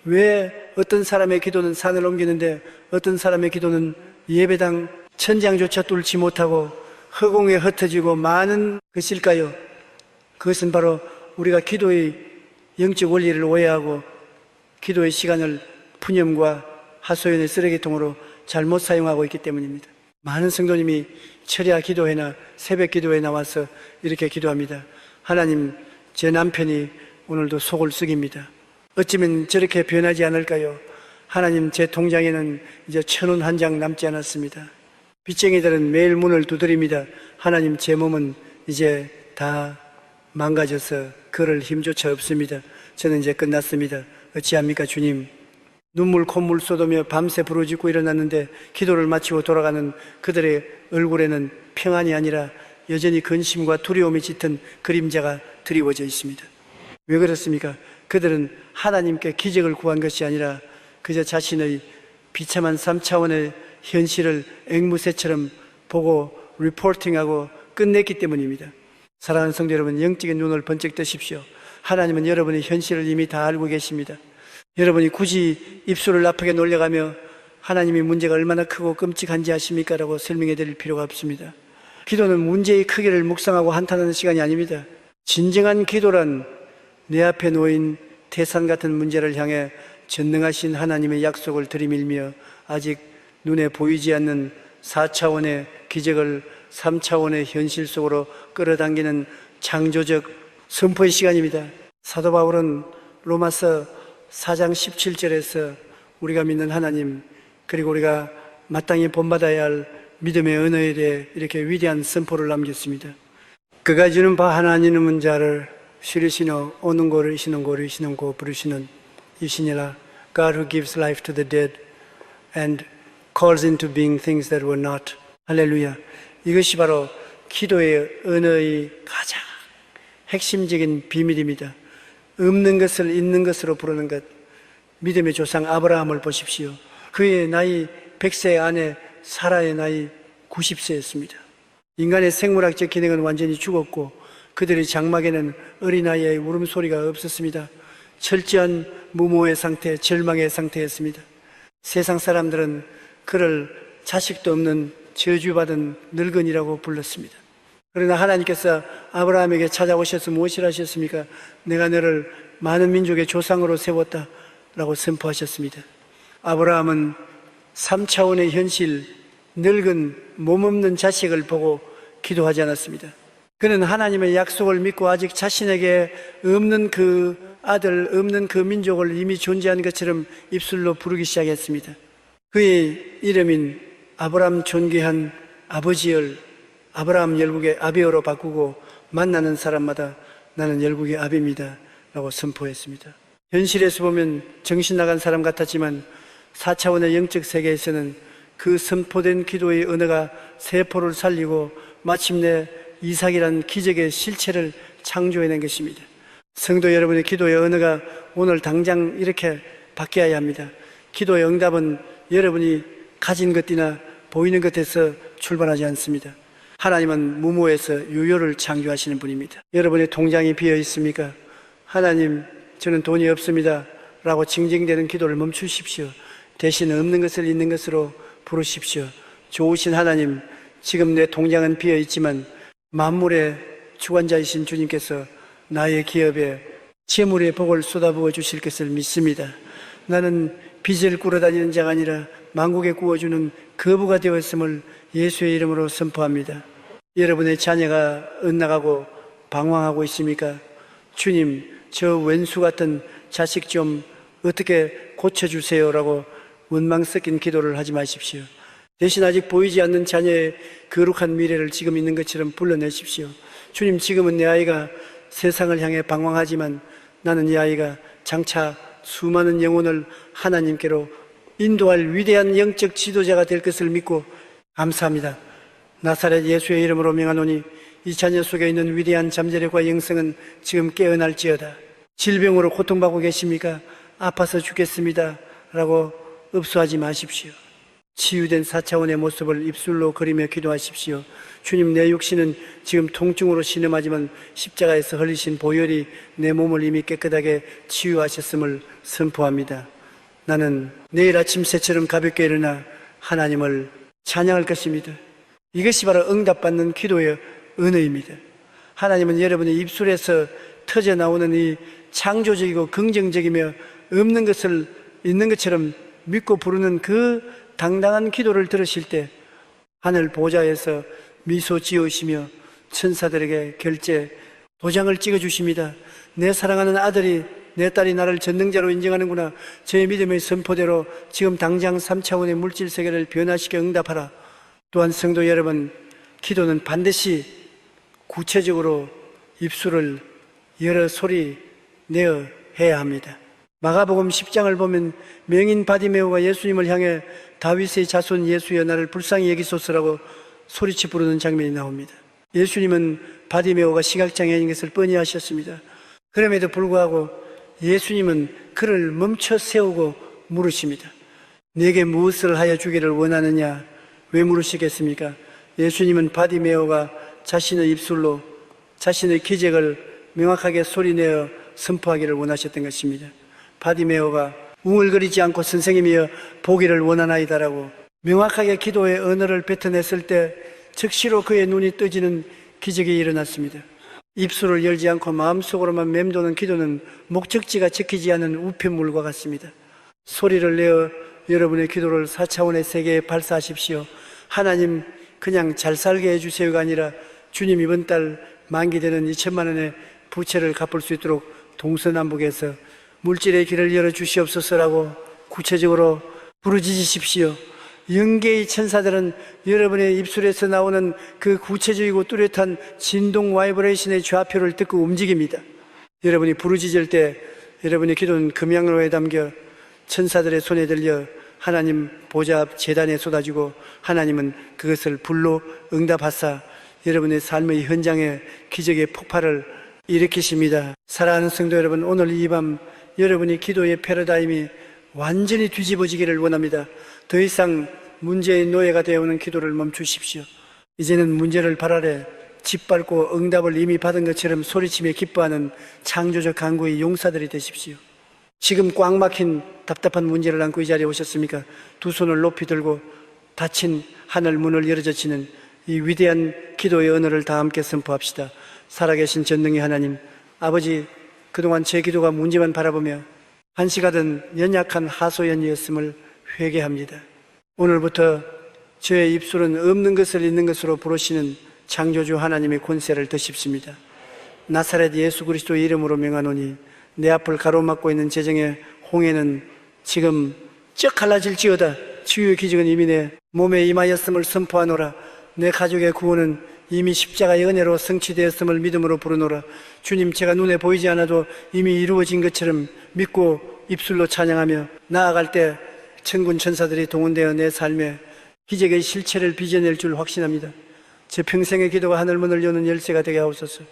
Speaker 1: 왜 어떤 사람의 기도는 산을 옮기는데 어떤 사람의 기도는 예배당 천장조차 뚫지 못하고 허공에 흩어지고 많은 것일까요? 그것은 바로 우리가 기도의 영적 원리를 오해하고 기도의 시간을 푸념과 하소연의 쓰레기통으로 잘못 사용하고 있기 때문입니다. 많은 성도님이 철야 기도회나 새벽 기도회에 나와서 이렇게 기도합니다. 하나님, 제 남편이 오늘도 속을 썩입니다. 어쩌면 저렇게 변하지 않을까요? 하나님, 제 통장에는 이제 1,000원 한 장 남지 않았습니다. 빚쟁이들은 매일 문을 두드립니다. 하나님, 제 몸은 이제 다 망가져서 걸을 힘조차 없습니다. 저는 이제 끝났습니다. 어찌합니까, 주님? 눈물 콧물 쏟으며 밤새 부르짖고 일어났는데 기도를 마치고 돌아가는 그들의 얼굴에는 평안이 아니라 여전히 근심과 두려움이 짙은 그림자가 드리워져 있습니다. 왜 그렇습니까? 그들은 하나님께 기적을 구한 것이 아니라 그저 자신의 비참한 3차원의 현실을 앵무새처럼 보고 리포팅하고 끝냈기 때문입니다. 사랑하는 성도 여러분, 영적인 눈을 번쩍 뜨십시오. 하나님은 여러분의 현실을 이미 다 알고 계십니다. 여러분이 굳이 입술을 아프게 놀려가며 하나님이 문제가 얼마나 크고 끔찍한지 아십니까? 라고 설명해 드릴 필요가 없습니다. 기도는 문제의 크기를 묵상하고 한탄하는 시간이 아닙니다. 진정한 기도란 내 앞에 놓인 태산 같은 문제를 향해 전능하신 하나님의 약속을 들이밀며 아직 눈에 보이지 않는 4차원의 기적을 3차원의 현실 속으로 끌어당기는 창조적 선포의 시간입니다. 사도 바울은 로마서 4장 17절에서 우리가 믿는 하나님, 그리고 우리가 마땅히 본받아야 할 믿음의 언어에 대해 이렇게 위대한 선포를 남겼습니다. 그가 주는 바 하나님은 자를 쉬르시노 오는 고를 이시는 고를 이시는 고 부르시는 이시니라. God who gives life to the dead and calls into being things that were not. 할렐루야. 이것이 바로 기도의 언어의 가장 핵심적인 비밀입니다. 없는 것을 있는 것으로 부르는 것. 믿음의 조상 아브라함을 보십시오. 그의 나이 100세 안에 사라의 나이 90세였습니다. 인간의 생물학적 기능은 완전히 죽었고 그들의 장막에는 어린아이의 울음소리가 없었습니다. 철저한 무모의 상태, 절망의 상태였습니다. 세상 사람들은 그를 자식도 없는 저주받은 늙은이라고 불렀습니다. 그러나 하나님께서 아브라함에게 찾아오셔서 무엇이라 하셨습니까? 내가 너를 많은 민족의 조상으로 세웠다 라고 선포하셨습니다. 아브라함은 3차원의 현실, 늙은 몸없는 자식을 보고 기도하지 않았습니다. 그는 하나님의 약속을 믿고 아직 자신에게 없는 그 아들, 없는 그 민족을 이미 존재한 것처럼 입술로 부르기 시작했습니다. 그의 이름인 아브라함 존귀한 아버지열, 아브라함 열국의 아비어로 바꾸고 만나는 사람마다 나는 열국의 아비입니다 라고 선포했습니다. 현실에서 보면 정신 나간 사람 같았지만 4차원의 영적 세계에서는 그 선포된 기도의 언어가 세포를 살리고 마침내 이삭이란 기적의 실체를 창조해낸 것입니다. 성도 여러분의 기도의 언어가 오늘 당장 이렇게 바뀌어야 합니다. 기도의 응답은 여러분이 가진 것이나 보이는 것에서 출발하지 않습니다. 하나님은 무모에서 유효를 창조하시는 분입니다. 여러분의 통장이 비어 있습니까? 하나님, 저는 돈이 없습니다 라고 징징대는 기도를 멈추십시오. 대신 없는 것을 있는 것으로 부르십시오. 좋으신 하나님, 지금 내 통장은 비어 있지만 만물의 주관자이신 주님께서 나의 기업에 재물의 복을 쏟아부어 주실 것을 믿습니다. 나는 빚을 꾸러다니는 자가 아니라 만국에 구워주는 거부가 되었음을 예수의 이름으로 선포합니다. 여러분의 자녀가 엇나가고 방황하고 있습니까? 주님, 저 왼수 같은 자식 좀 어떻게 고쳐주세요라고 원망 섞인 기도를 하지 마십시오. 대신 아직 보이지 않는 자녀의 거룩한 미래를 지금 있는 것처럼 불러내십시오. 주님, 지금은 내 아이가 세상을 향해 방황하지만 나는 이 아이가 장차 수많은 영혼을 하나님께로 인도할 위대한 영적 지도자가 될 것을 믿고 감사합니다. 나사렛 예수의 이름으로 명하노니 이 자녀 속에 있는 위대한 잠재력과 영성은 지금 깨어날지어다. 질병으로 고통받고 계십니까? 아파서 죽겠습니다 라고 읍소하지 마십시오. 치유된 4차원의 모습을 입술로 그리며 기도하십시오. 주님, 내 육신은 지금 통증으로 신음하지만 십자가에서 흘리신 보혈이 내 몸을 이미 깨끗하게 치유하셨음을 선포합니다. 나는 내일 아침 새처럼 가볍게 일어나 하나님을 찬양할 것입니다. 이것이 바로 응답받는 기도의 언어입니다. 하나님은 여러분의 입술에서 터져 나오는 이 창조적이고 긍정적이며 없는 것을 있는 것처럼 믿고 부르는 그 당당한 기도를 들으실 때 하늘 보좌에서 미소 지으시며 천사들에게 결제 도장을 찍어주십니다. 내 사랑하는 아들이, 내 딸이 나를 전능자로 인정하는구나. 저의 믿음의 선포대로 지금 당장 3차원의 물질 세계를 변화시켜 응답하라. 또한 성도 여러분, 기도는 반드시 구체적으로 입술을 여러 소리 내어 해야 합니다. 마가복음 10장을 보면 명인 바디메오가 예수님을 향해 다윗의 자손 예수여 나를 불쌍히 여기소서라고 소리치 부르는 장면이 나옵니다. 예수님은 바디메오가 시각장애인 것을 뻔히 아셨습니다. 그럼에도 불구하고 예수님은 그를 멈춰 세우고 물으십니다. 내게 무엇을 하여 주기를 원하느냐? 왜 물으시겠습니까? 예수님은 바디메오가 자신의 입술로 자신의 기적을 명확하게 소리내어 선포하기를 원하셨던 것입니다. 바디메오가 웅얼거리지 않고 선생님이여 보기를 원하나이다라고 명확하게 기도의 언어를 뱉어냈을 때 즉시로 그의 눈이 떠지는 기적이 일어났습니다. 입술을 열지 않고 마음속으로만 맴도는 기도는 목적지가 지키지 않은 우편물과 같습니다. 소리를 내어 여러분의 기도를 4차원의 세계에 발사하십시오. 하나님 그냥 잘 살게 해주세요가 아니라 주님 이번 달 만기되는 2천만 원의 부채를 갚을 수 있도록 동서남북에서 물질의 길을 열어주시옵소서라고 구체적으로 부르짖으십시오. 영계의 천사들은 여러분의 입술에서 나오는 그 구체적이고 뚜렷한 진동 바이브레이션의 좌표를 듣고 움직입니다. 여러분이 부르짖을 때 여러분의 기도는 금양로에 담겨 천사들의 손에 들려 하나님 보좌 앞 제단에 쏟아지고 하나님은 그것을 불로 응답하사 여러분의 삶의 현장에 기적의 폭발을 일으키십니다. 사랑하는 성도 여러분, 오늘 이 밤 여러분이 기도의 패러다임이 완전히 뒤집어지기를 원합니다. 더 이상 문제의 노예가 되어오는 기도를 멈추십시오. 이제는 문제를 발 아래 짓밟고 응답을 이미 받은 것처럼 소리치며 기뻐하는 창조적 강구의 용사들이 되십시오. 지금 꽉 막힌 답답한 문제를 안고 이 자리에 오셨습니까? 두 손을 높이 들고 닫힌 하늘 문을 열어젖히는 이 위대한 기도의 언어를 다 함께 선포합시다. 살아계신 전능의 하나님, 아버지, 그동안 제 기도가 문제만 바라보며 한시가든 연약한 하소연이었음을 회개합니다. 오늘부터 저의 입술은 없는 것을 있는 것으로 부르시는 창조주 하나님의 권세를 드십습니다. 나사렛 예수 그리스도의 이름으로 명하노니 내 앞을 가로막고 있는 재정의 홍해는 지금 쩍 갈라질지어다. 치유의 기적은 이미 내 몸에 임하였음을 선포하노라. 내 가족의 구원은 이미 십자가의 은혜로 성취되었음을 믿음으로 부르노라. 주님, 제가 눈에 보이지 않아도 이미 이루어진 것처럼 믿고 입술로 찬양하며 나아갈 때 천군 천사들이 동원되어 내 삶에 기적의 실체를 빚어낼 줄 확신합니다. 제 평생의 기도가 하늘문을 여는 열쇠가 되게 하옵소서.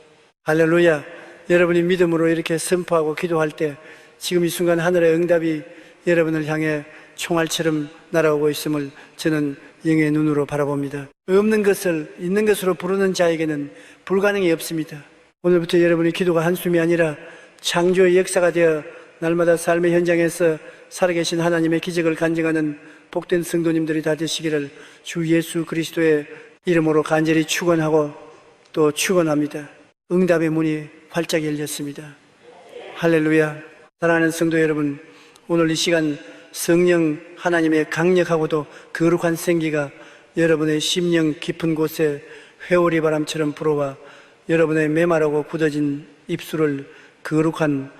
Speaker 1: 할렐루야. 여러분이 믿음으로 이렇게 선포하고 기도할 때 지금 이 순간 하늘의 응답이 여러분을 향해 총알처럼 날아오고 있음을 저는 영의 눈으로 바라봅니다. 없는 것을 있는 것으로 부르는 자에게는 불가능이 없습니다. 오늘부터 여러분의 기도가 한숨이 아니라 창조의 역사가 되어 날마다 삶의 현장에서 살아계신 하나님의 기적을 간증하는 복된 성도님들이 다 되시기를 주 예수 그리스도의 이름으로 간절히 축원하고 또 축원합니다. 응답의 문이 활짝 열렸습니다. 할렐루야. 사랑하는 성도 여러분, 오늘 이 시간 성령 하나님의 강력하고도 거룩한 생기가 여러분의 심령 깊은 곳에 회오리 바람처럼 불어와 여러분의 메마르고 굳어진 입술을 거룩한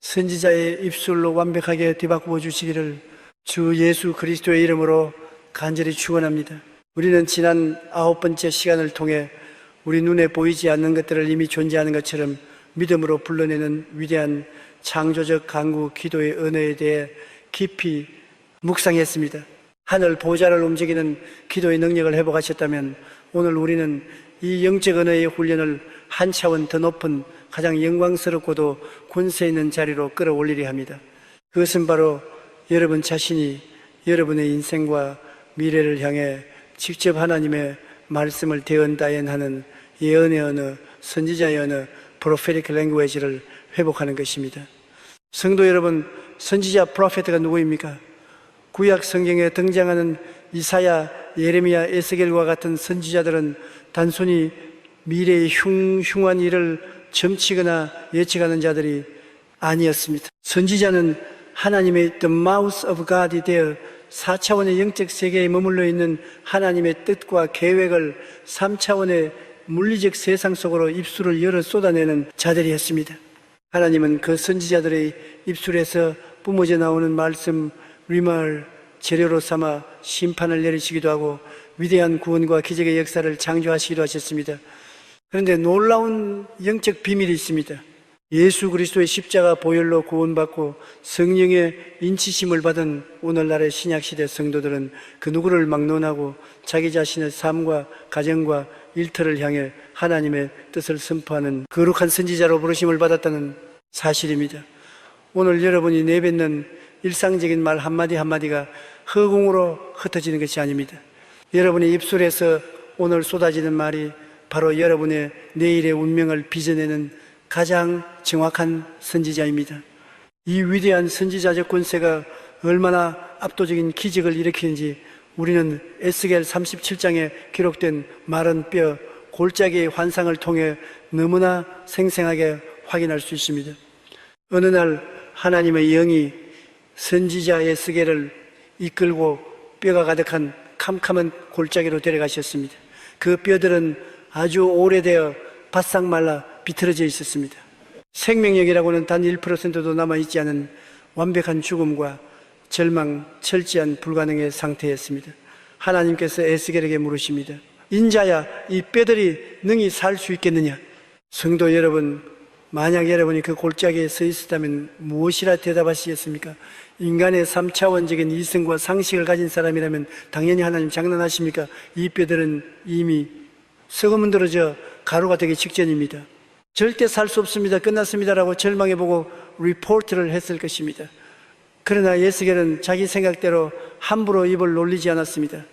Speaker 1: 선지자의 입술로 완벽하게 뒤바꾸어 주시기를 주 예수 그리스도의 이름으로 간절히 축원합니다. 우리는 지난 9번째 시간을 통해 우리 눈에 보이지 않는 것들을 이미 존재하는 것처럼 믿음으로 불러내는 위대한 창조적 강구 기도의 은혜에 대해 깊이 묵상했습니다. 하늘 보좌를 움직이는 기도의 능력을 회복하셨다면 오늘 우리는 이 영적 언어의 훈련을 한 차원 더 높은 가장 영광스럽고도 권세 있는 자리로 끌어올리려 합니다. 그것은 바로 여러분 자신이 여러분의 인생과 미래를 향해 직접 하나님의 말씀을 대언다연하는 예언의 언어, 선지자의 언어, 프로페틱 랭귀지를 회복하는 것입니다. 성도 여러분, 선지자 프로페트가 누구입니까? 구약 성경에 등장하는 이사야, 예레미야, 에스겔과 같은 선지자들은 단순히 미래의 흉흉한 일을 점치거나 예측하는 자들이 아니었습니다. 선지자는 하나님의 The Mouth of God이 되어 4차원의 영적 세계에 머물러 있는 하나님의 뜻과 계획을 3차원의 물리적 세상 속으로 입술을 열어 쏟아내는 자들이었습니다. 하나님은 그 선지자들의 입술에서 뿜어져 나오는 말씀 리마를 재료로 삼아 심판을 내리시기도 하고 위대한 구원과 기적의 역사를 창조하시기도 하셨습니다. 그런데 놀라운 영적 비밀이 있습니다. 예수 그리스도의 십자가 보혈로 구원받고 성령의 인치심을 받은 오늘날의 신약시대 성도들은 그 누구를 막론하고 자기 자신의 삶과 가정과 일터를 향해 하나님의 뜻을 선포하는 거룩한 선지자로 부르심을 받았다는 사실입니다. 오늘 여러분이 내뱉는 일상적인 말 한마디 한마디가 허공으로 흩어지는 것이 아닙니다. 여러분의 입술에서 오늘 쏟아지는 말이 바로 여러분의 내일의 운명을 빚어내는 가장 정확한 선지자입니다. 이 위대한 선지자적 권세가 얼마나 압도적인 기적을 일으키는지 우리는 에스겔 37장에 기록된 마른 뼈, 골짜기의 환상을 통해 너무나 생생하게 확인할 수 있습니다. 어느 날 하나님의 영이 선지자 에스겔을 이끌고 뼈가 가득한 캄캄한 골짜기로 데려가셨습니다. 그 뼈들은 아주 오래되어 바싹 말라 비틀어져 있었습니다. 생명력이라고는 단 1%도 남아있지 않은 완벽한 죽음과 절망, 철저한 불가능의 상태였습니다. 하나님께서 에스겔에게 물으십니다. 인자야, 이 뼈들이 능히 살 수 있겠느냐? 성도 여러분, 만약 여러분이 그 골짜기에 서 있었다면 무엇이라 대답하시겠습니까? 인간의 3차원적인 이성과 상식을 가진 사람이라면 당연히 하나님 장난하십니까? 이 뼈들은 이미 썩어 문드러져 가루가 되기 직전입니다. 절대 살 수 없습니다. 끝났습니다라고 절망해보고 리포트를 했을 것입니다. 그러나 에스겔은 자기 생각대로 함부로 입을 놀리지 않았습니다.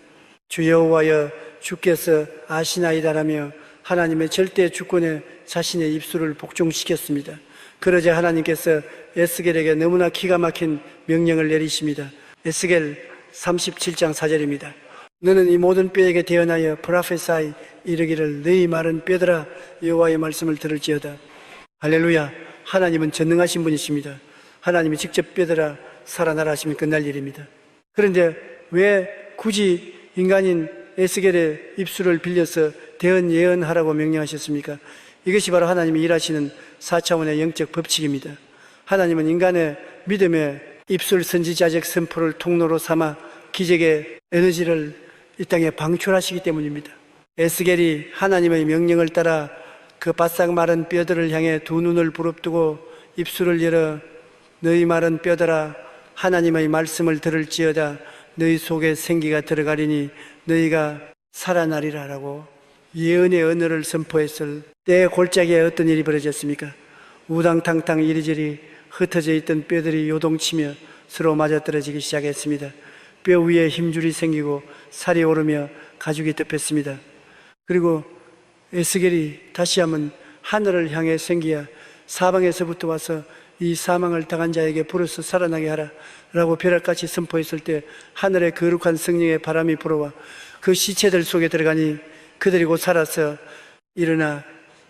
Speaker 1: 주 여호와여, 주께서 아시나이다라며 하나님의 절대 주권에 자신의 입술을 복종시켰습니다. 그러자 하나님께서 에스겔에게 너무나 기가 막힌 명령을 내리십니다. 에스겔 37장 4절입니다. 너는 이 모든 뼈에게 대언하여 프라페사이 이르기를 너희 마른 뼈들아 여호와의 말씀을 들을지어다. 할렐루야. 하나님은 전능하신 분이십니다. 하나님이 직접 뼈들아 살아나라 하시면 끝날 일입니다. 그런데 왜 굳이 인간인 에스겔의 입술을 빌려서 대언 예언하라고 명령하셨습니까? 이것이 바로 하나님이 일하시는 4차원의 영적 법칙입니다. 하나님은 인간의 믿음의 입술 선지자적 선포를 통로로 삼아 기적의 에너지를 이 땅에 방출하시기 때문입니다. 에스겔이 하나님의 명령을 따라 그 바싹 마른 뼈들을 향해 두 눈을 부릅뜨고 입술을 열어 너희 마른 뼈들아 하나님의 말씀을 들을지어다. 너희 속에 생기가 들어가리니 너희가 살아나리라 라고 예언의 언어를 선포했을 때 골짜기에 어떤 일이 벌어졌습니까? 우당탕탕 이리저리 흩어져 있던 뼈들이 요동치며 서로 맞아떨어지기 시작했습니다. 뼈 위에 힘줄이 생기고 살이 오르며 가죽이 덮였습니다. 그리고 에스겔이 다시 한번 하늘을 향해 생기야 사방에서부터 와서 이 사망을 당한 자에게 불어서 살아나게 하라 라고 벼락같이 선포했을 때 하늘의 거룩한 성령의 바람이 불어와 그 시체들 속에 들어가니 그들이 곧 살아서 일어나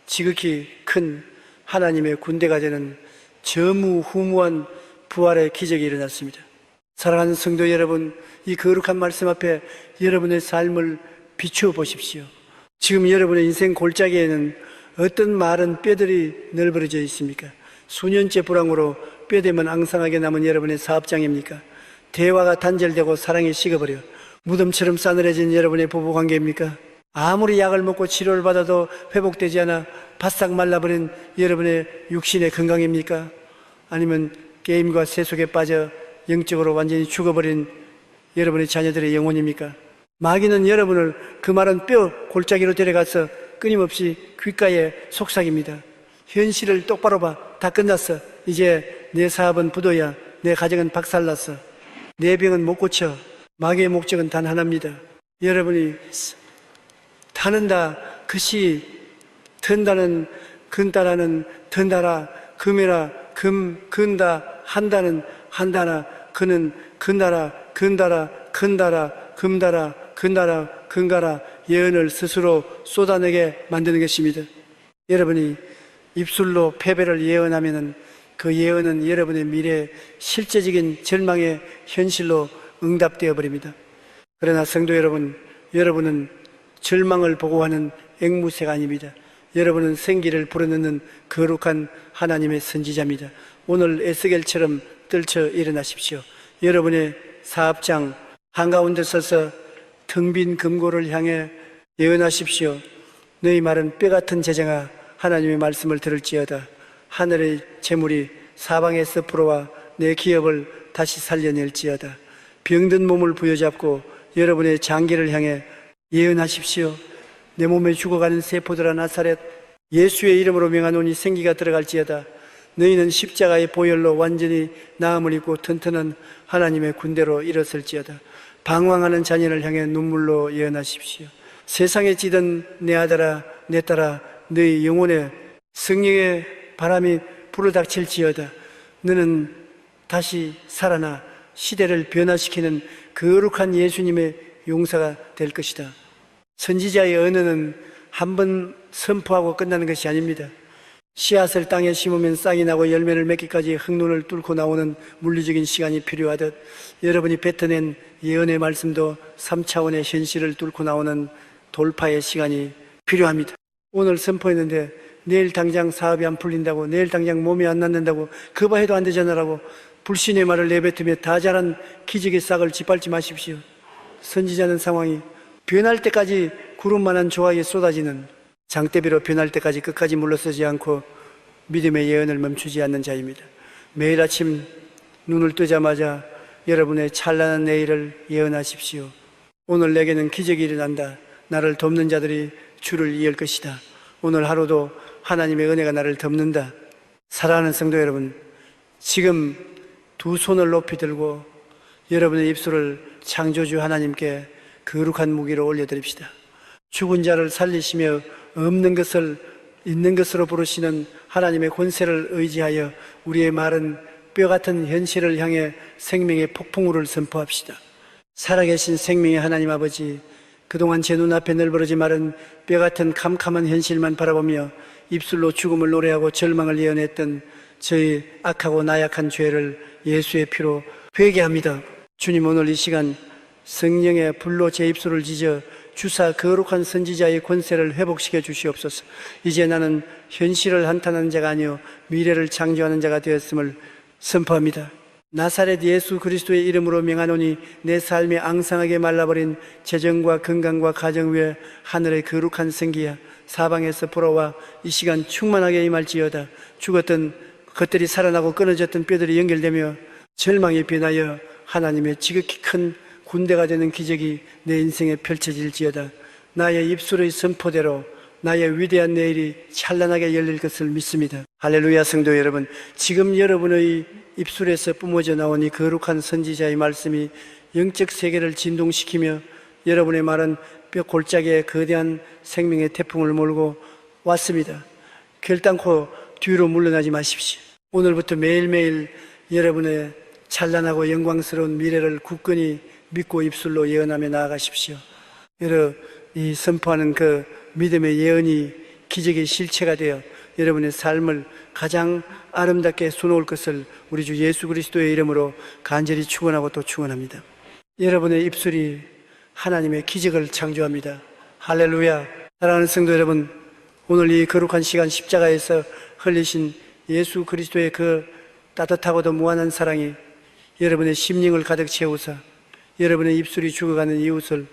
Speaker 1: 지극히 큰 하나님의 군대가 되는 전무후무한 부활의 기적이 일어났습니다. 사랑하는 성도 여러분, 이 거룩한 말씀 앞에 여러분의 삶을 비추어 보십시오. 지금 여러분의 인생 골짜기에는 어떤 마른 뼈들이 널브러져 있습니까? 수년째 불황으로 뼈대만 앙상하게 남은 여러분의 사업장입니까? 대화가 단절되고 사랑이 식어버려 무덤처럼 싸늘해진 여러분의 부부관계입니까? 아무리 약을 먹고 치료를 받아도 회복되지 않아 바싹 말라버린 여러분의 육신의 건강입니까? 아니면 게임과 세속에 빠져 영적으로 완전히 죽어버린 여러분의 자녀들의 영혼입니까? 마귀는 여러분을 그 마른 뼈 골짜기로 데려가서 끊임없이 귓가에 속삭입니다. 현실을 똑바로 봐. 다 끝났어. 이제 내 사업은 부도야. 내 가정은 박살났어. 내 병은 못 고쳐. 마귀의 목적은 단 하나입니다. 여러분이 타는다. 그시 튼다는 근다라는 튼다라 금이라 금 근다 한다는 한다나 그는 근다라 근다라 근다라 금다라 근다라 근가라 예언을 스스로 쏟아내게 만드는 것입니다. 여러분이 입술로 패배를 예언하면은 그 예언은 여러분의 미래의 실제적인 절망의 현실로 응답되어 버립니다. 그러나 성도 여러분, 여러분은 절망을 보고하는 앵무새가 아닙니다. 여러분은 생기를 불어넣는 거룩한 하나님의 선지자입니다. 오늘 에스겔처럼 떨쳐 일어나십시오. 여러분의 사업장 한가운데 서서 텅 빈 금고를 향해 예언하십시오. 너희 말은 뼈같은 제자가 하나님의 말씀을 들을지어다. 하늘의 재물이 사방에서 불어와 내 기업을 다시 살려낼지어다. 병든 몸을 부여잡고 여러분의 장기를 향해 예언하십시오. 내 몸에 죽어가는 세포들아 나사렛, 예수의 이름으로 명하노니 생기가 들어갈지어다. 너희는 십자가의 보혈로 완전히 나음을 입고 튼튼한 하나님의 군대로 일어설지어다. 방황하는 자녀를 향해 눈물로 예언하십시오. 세상에 찌든 내 아들아 내 딸아, 너희 영혼에 성령의 바람이 불어닥칠지어다. 너는 다시 살아나 시대를 변화시키는 거룩한 예수님의 용사가 될 것이다. 선지자의 언어는 한 번 선포하고 끝나는 것이 아닙니다. 씨앗을 땅에 심으면 싹이 나고 열매를 맺기까지 흙눈을 뚫고 나오는 물리적인 시간이 필요하듯 여러분이 뱉어낸 예언의 말씀도 3차원의 현실을 뚫고 나오는 돌파의 시간이 필요합니다. 오늘 선포했는데 내일 당장 사업이 안 풀린다고, 내일 당장 몸이 안 낫는다고, 그거 해도 안 되잖아라고 불신의 말을 내뱉으며 다 자란 기적의 싹을 짓밟지 마십시오. 선지자는 상황이 변할 때까지 구름만한 조화에 쏟아지는 장대비로 변할 때까지 끝까지 물러서지 않고 믿음의 예언을 멈추지 않는 자입니다. 매일 아침 눈을 뜨자마자 여러분의 찬란한 내일을 예언하십시오. 오늘 내게는 기적이 일어난다. 나를 돕는 자들이 주를 이을 것이다. 오늘 하루도 하나님의 은혜가 나를 덮는다. 사랑하는 성도 여러분, 지금 두 손을 높이 들고 여러분의 입술을 창조주 하나님께 거룩한 무기로 올려드립시다. 죽은 자를 살리시며 없는 것을 있는 것으로 부르시는 하나님의 권세를 의지하여 우리의 말은 뼈같은 현실을 향해 생명의 폭풍우를 선포합시다. 살아계신 생명의 하나님 아버지, 그동안 제 눈앞에 널브러지 마른 뼈같은 캄캄한 현실만 바라보며 입술로 죽음을 노래하고 절망을 예언했던 저희 악하고 나약한 죄를 예수의 피로 회개합니다. 주님, 오늘 이 시간 성령의 불로 제 입술을 지져 주사 거룩한 선지자의 권세를 회복시켜 주시옵소서. 이제 나는 현실을 한탄하는 자가 아니요 미래를 창조하는 자가 되었음을 선포합니다. 나사렛 예수 그리스도의 이름으로 명하노니 내 삶이 앙상하게 말라버린 재정과 건강과 가정 위에 하늘의 거룩한 생기야 사방에서 불어와 이 시간 충만하게 임할지어다. 죽었던 것들이 살아나고 끊어졌던 뼈들이 연결되며 절망이 변하여 하나님의 지극히 큰 군대가 되는 기적이 내 인생에 펼쳐질지어다. 나의 입술의 선포대로 나의 위대한 내일이 찬란하게 열릴 것을 믿습니다. 할렐루야. 성도 여러분, 지금 여러분의 입술에서 뿜어져 나온 이 거룩한 선지자의 말씀이 영적 세계를 진동시키며 여러분의 말은 뼈 골짜기에 거대한 생명의 태풍을 몰고 왔습니다. 결단코 뒤로 물러나지 마십시오. 오늘부터 매일매일 여러분의 찬란하고 영광스러운 미래를 굳건히 믿고 입술로 예언하며 나아가십시오. 이 선포하는 그 믿음의 예언이 기적의 실체가 되어 여러분의 삶을 가장 아름답게 수놓을 것을 우리 주 예수 그리스도의 이름으로 간절히 축원하고 또 축원합니다. 여러분의 입술이 하나님의 기적을 창조합니다. 할렐루야. 사랑하는 성도 여러분, 오늘 이 거룩한 시간 십자가에서 흘리신 예수 그리스도의 그 따뜻하고도 무한한 사랑이 여러분의 심령을 가득 채우사 여러분의 입술이 죽어가는 이웃을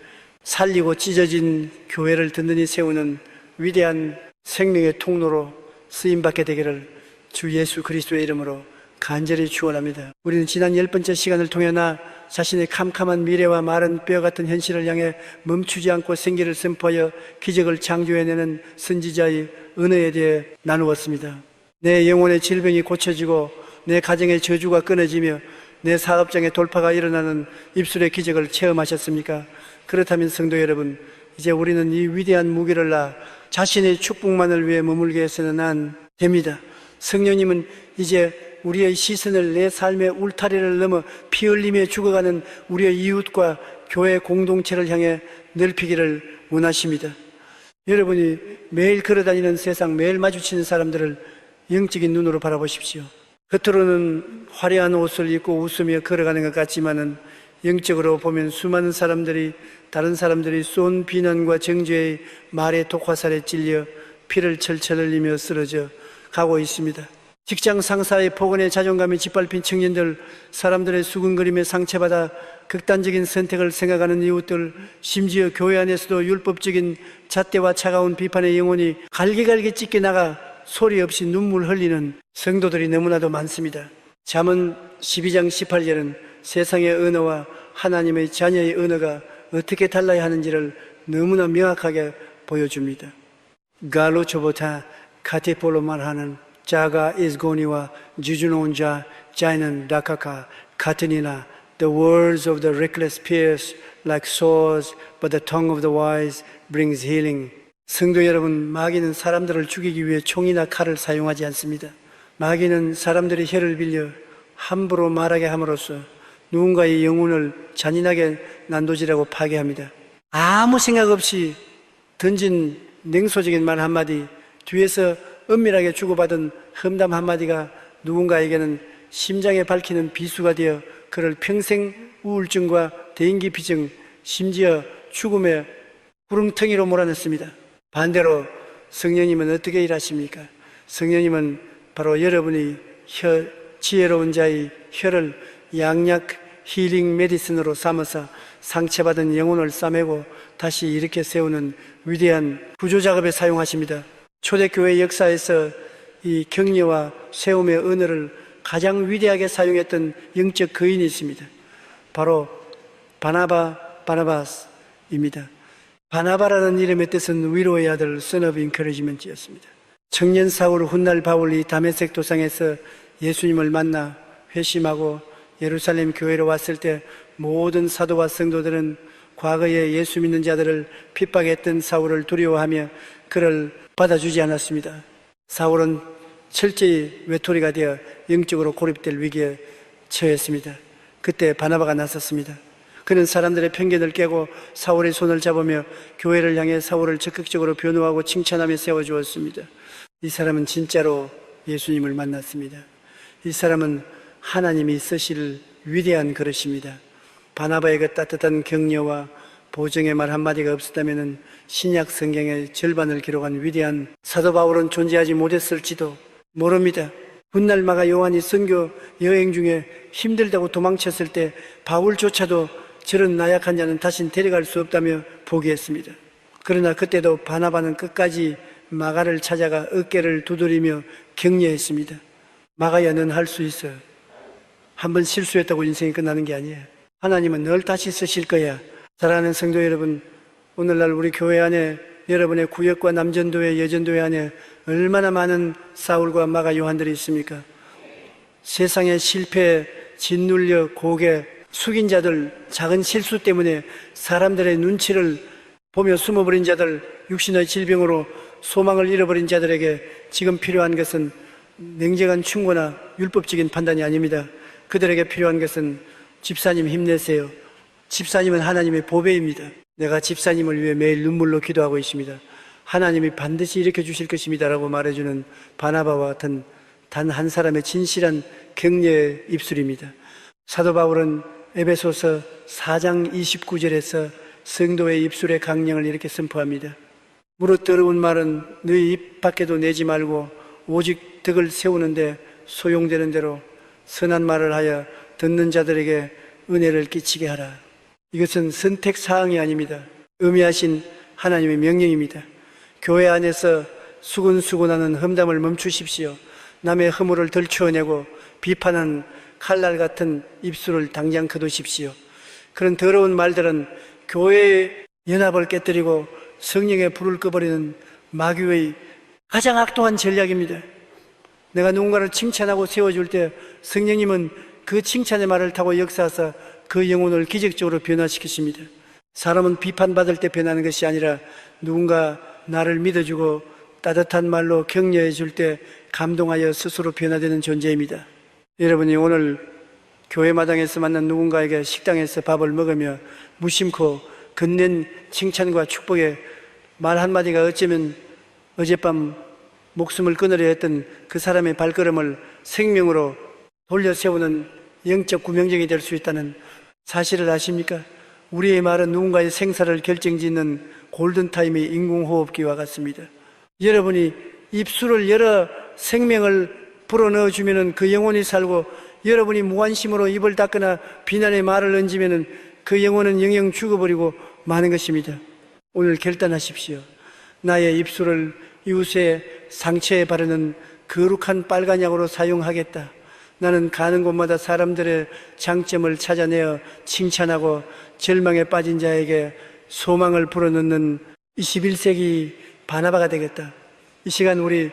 Speaker 1: 살리고 찢어진 교회를 든든히 세우는 위대한 생명의 통로로 쓰임받게 되기를 주 예수 그리스도의 이름으로 간절히 축원합니다. 우리는 지난 10번째 시간을 통해 나 자신의 캄캄한 미래와 마른 뼈 같은 현실을 향해 멈추지 않고 생기를 선포하여 기적을 창조해내는 선지자의 은혜에 대해 나누었습니다. 내 영혼의 질병이 고쳐지고 내 가정의 저주가 끊어지며 내 사업장에 돌파가 일어나는 입술의 기적을 체험하셨습니까? 그렇다면 성도 여러분, 이제 우리는 이 위대한 무기를 놔 자신의 축복만을 위해 머물게 해서는 안 됩니다. 성령님은 이제 우리의 시선을 내 삶의 울타리를 넘어 피 흘리며 죽어가는 우리의 이웃과 교회 공동체를 향해 넓히기를 원하십니다. 여러분이 매일 걸어다니는 세상, 매일 마주치는 사람들을 영적인 눈으로 바라보십시오. 겉으로는 화려한 옷을 입고 웃으며 걸어가는 것 같지만은 영적으로 보면 수많은 사람들이, 다른 사람들이 쏜 비난과 정죄의 말의 독화살에 찔려 피를 철철 흘리며 쓰러져 가고 있습니다. 직장 상사의 폭언에 자존감이 짓밟힌 청년들, 사람들의 수군거림에 상처받아 극단적인 선택을 생각하는 이웃들, 심지어 교회 안에서도 율법적인 잣대와 차가운 비판의 영혼이 갈기갈기 찢겨 나가 소리 없이 눈물 흘리는 성도들이 너무나도 많습니다. 잠언 12장 18절은 세상의 언어와 하나님의 자녀의 언어가 어떻게 달라야 하는지를 너무나 명확하게 보여줍니다. 갈로초보타 카테폴로 말하는 자가 이스고니와 주주노온 자 자이는 다카카 카트니나 The words of the reckless pierce like swords, but the tongue of the wise brings healing. 성도 여러분, 마귀는 사람들을 죽이기 위해 총이나 칼을 사용하지 않습니다. 마귀는 사람들의 혀를 빌려 함부로 말하게 함으로써 누군가의 영혼을 잔인하게 난도질하고 파괴합니다. 아무 생각 없이 던진 냉소적인 말 한마디, 뒤에서 은밀하게 주고받은 험담 한마디가 누군가에게는 심장에 밝히는 비수가 되어 그를 평생 우울증과 대인기피증, 심지어 죽음의 구렁텅이로 몰아넣습니다. 반대로 성령님은 어떻게 일하십니까? 성령님은 바로 여러분이 지혜로운 자의 혀를 양약 힐링 메디슨으로 삼아서 상처받은 영혼을 싸매고 다시 일으켜 세우는 위대한 구조작업에 사용하십니다. 초대교회 역사에서 이 격려와 세움의 언어를 가장 위대하게 사용했던 영적 거인이 있습니다. 바로 바나바스입니다. 바나바라는 이름의 뜻은 위로의 아들, son of encouragement였습니다. 청년 사울 훗날 바울이 다메섹 도상에서 예수님을 만나 회심하고 예루살렘 교회로 왔을 때 모든 사도와 성도들은 과거에 예수 믿는 자들을 핍박했던 사울을 두려워하며 그를 받아주지 않았습니다. 사울은 철저히 외톨이가 되어 영적으로 고립될 위기에 처했습니다. 그때 바나바가 나섰습니다. 그는 사람들의 편견을 깨고 사울의 손을 잡으며 교회를 향해 사울을 적극적으로 변호하고 칭찬하며 세워주었습니다. 이 사람은 진짜로 예수님을 만났습니다. 이 사람은 하나님이 쓰실 위대한 그릇입니다. 바나바의 그 따뜻한 격려와 보정의 말 한마디가 없었다면 신약 성경의 절반을 기록한 위대한 사도 바울은 존재하지 못했을지도 모릅니다. 훗날 마가 요한이 선교 여행 중에 힘들다고 도망쳤을 때 바울조차도 저런 나약한 자는 다신 데려갈 수 없다며 포기했습니다. 그러나 그때도 바나바는 끝까지 마가를 찾아가 어깨를 두드리며 격려했습니다. 마가야, 넌 할 수 있어. 한번 실수했다고 인생이 끝나는 게 아니에요. 하나님은 널 다시 쓰실 거야. 사랑하는 성도 여러분, 오늘날 우리 교회 안에, 여러분의 구역과 남전도회, 여전도회 안에 얼마나 많은 사울과 마가 요한들이 있습니까? 세상의 실패, 짓눌려 고개 숙인 자들, 작은 실수 때문에 사람들의 눈치를 보며 숨어버린 자들, 육신의 질병으로 소망을 잃어버린 자들에게 지금 필요한 것은 냉정한 충고나 율법적인 판단이 아닙니다. 그들에게 필요한 것은 집사님 힘내세요. 집사님은 하나님의 보배입니다. 내가 집사님을 위해 매일 눈물로 기도하고 있습니다. 하나님이 반드시 일으켜 주실 것입니다 라고 말해주는 바나바와 같은 단 한 사람의 진실한 격려의 입술입니다. 사도 바울은 에베소서 4장 29절에서 성도의 입술의 강령을 이렇게 선포합니다. 무릇 더러운 말은 너희 입 밖에도 내지 말고 오직 덕을 세우는데 소용되는 대로 선한 말을 하여 듣는 자들에게 은혜를 끼치게 하라. 이것은 선택사항이 아닙니다. 의미하신 하나님의 명령입니다. 교회 안에서 수군수군하는 험담을 멈추십시오. 남의 허물을 덜추어내고 비판한 칼날 같은 입술을 당장 거두십시오. 그런 더러운 말들은 교회의 연합을 깨뜨리고 성령의 불을 꺼버리는 마귀의 가장 악독한 전략입니다. 내가 누군가를 칭찬하고 세워줄 때 성령님은 그 칭찬의 말을 타고 역사하사 그 영혼을 기적적으로 변화시키십니다. 사람은 비판받을 때 변하는 것이 아니라 누군가 나를 믿어주고 따뜻한 말로 격려해 줄 때 감동하여 스스로 변화되는 존재입니다. 여러분이 오늘 교회 마당에서 만난 누군가에게 식당에서 밥을 먹으며 무심코 건넨 칭찬과 축복의 말 한마디가 어쩌면 어젯밤 목숨을 끊으려 했던 그 사람의 발걸음을 생명으로 돌려 세우는 영적 구명정이 될 수 있다는 사실을 아십니까? 우리의 말은 누군가의 생사를 결정짓는 골든타임의 인공호흡기와 같습니다. 여러분이 입술을 열어 생명을 불어넣어 주면은 그 영혼이 살고, 여러분이 무관심으로 입을 닫거나 비난의 말을 얹으면은 그 영혼은 영영 죽어버리고 마는 것입니다. 오늘 결단하십시오. 나의 입술을 이웃의 상처에 바르는 거룩한 빨간 약으로 사용하겠다. 나는 가는 곳마다 사람들의 장점을 찾아내어 칭찬하고 절망에 빠진 자에게 소망을 불어넣는 21세기 바나바가 되겠다. 이 시간 우리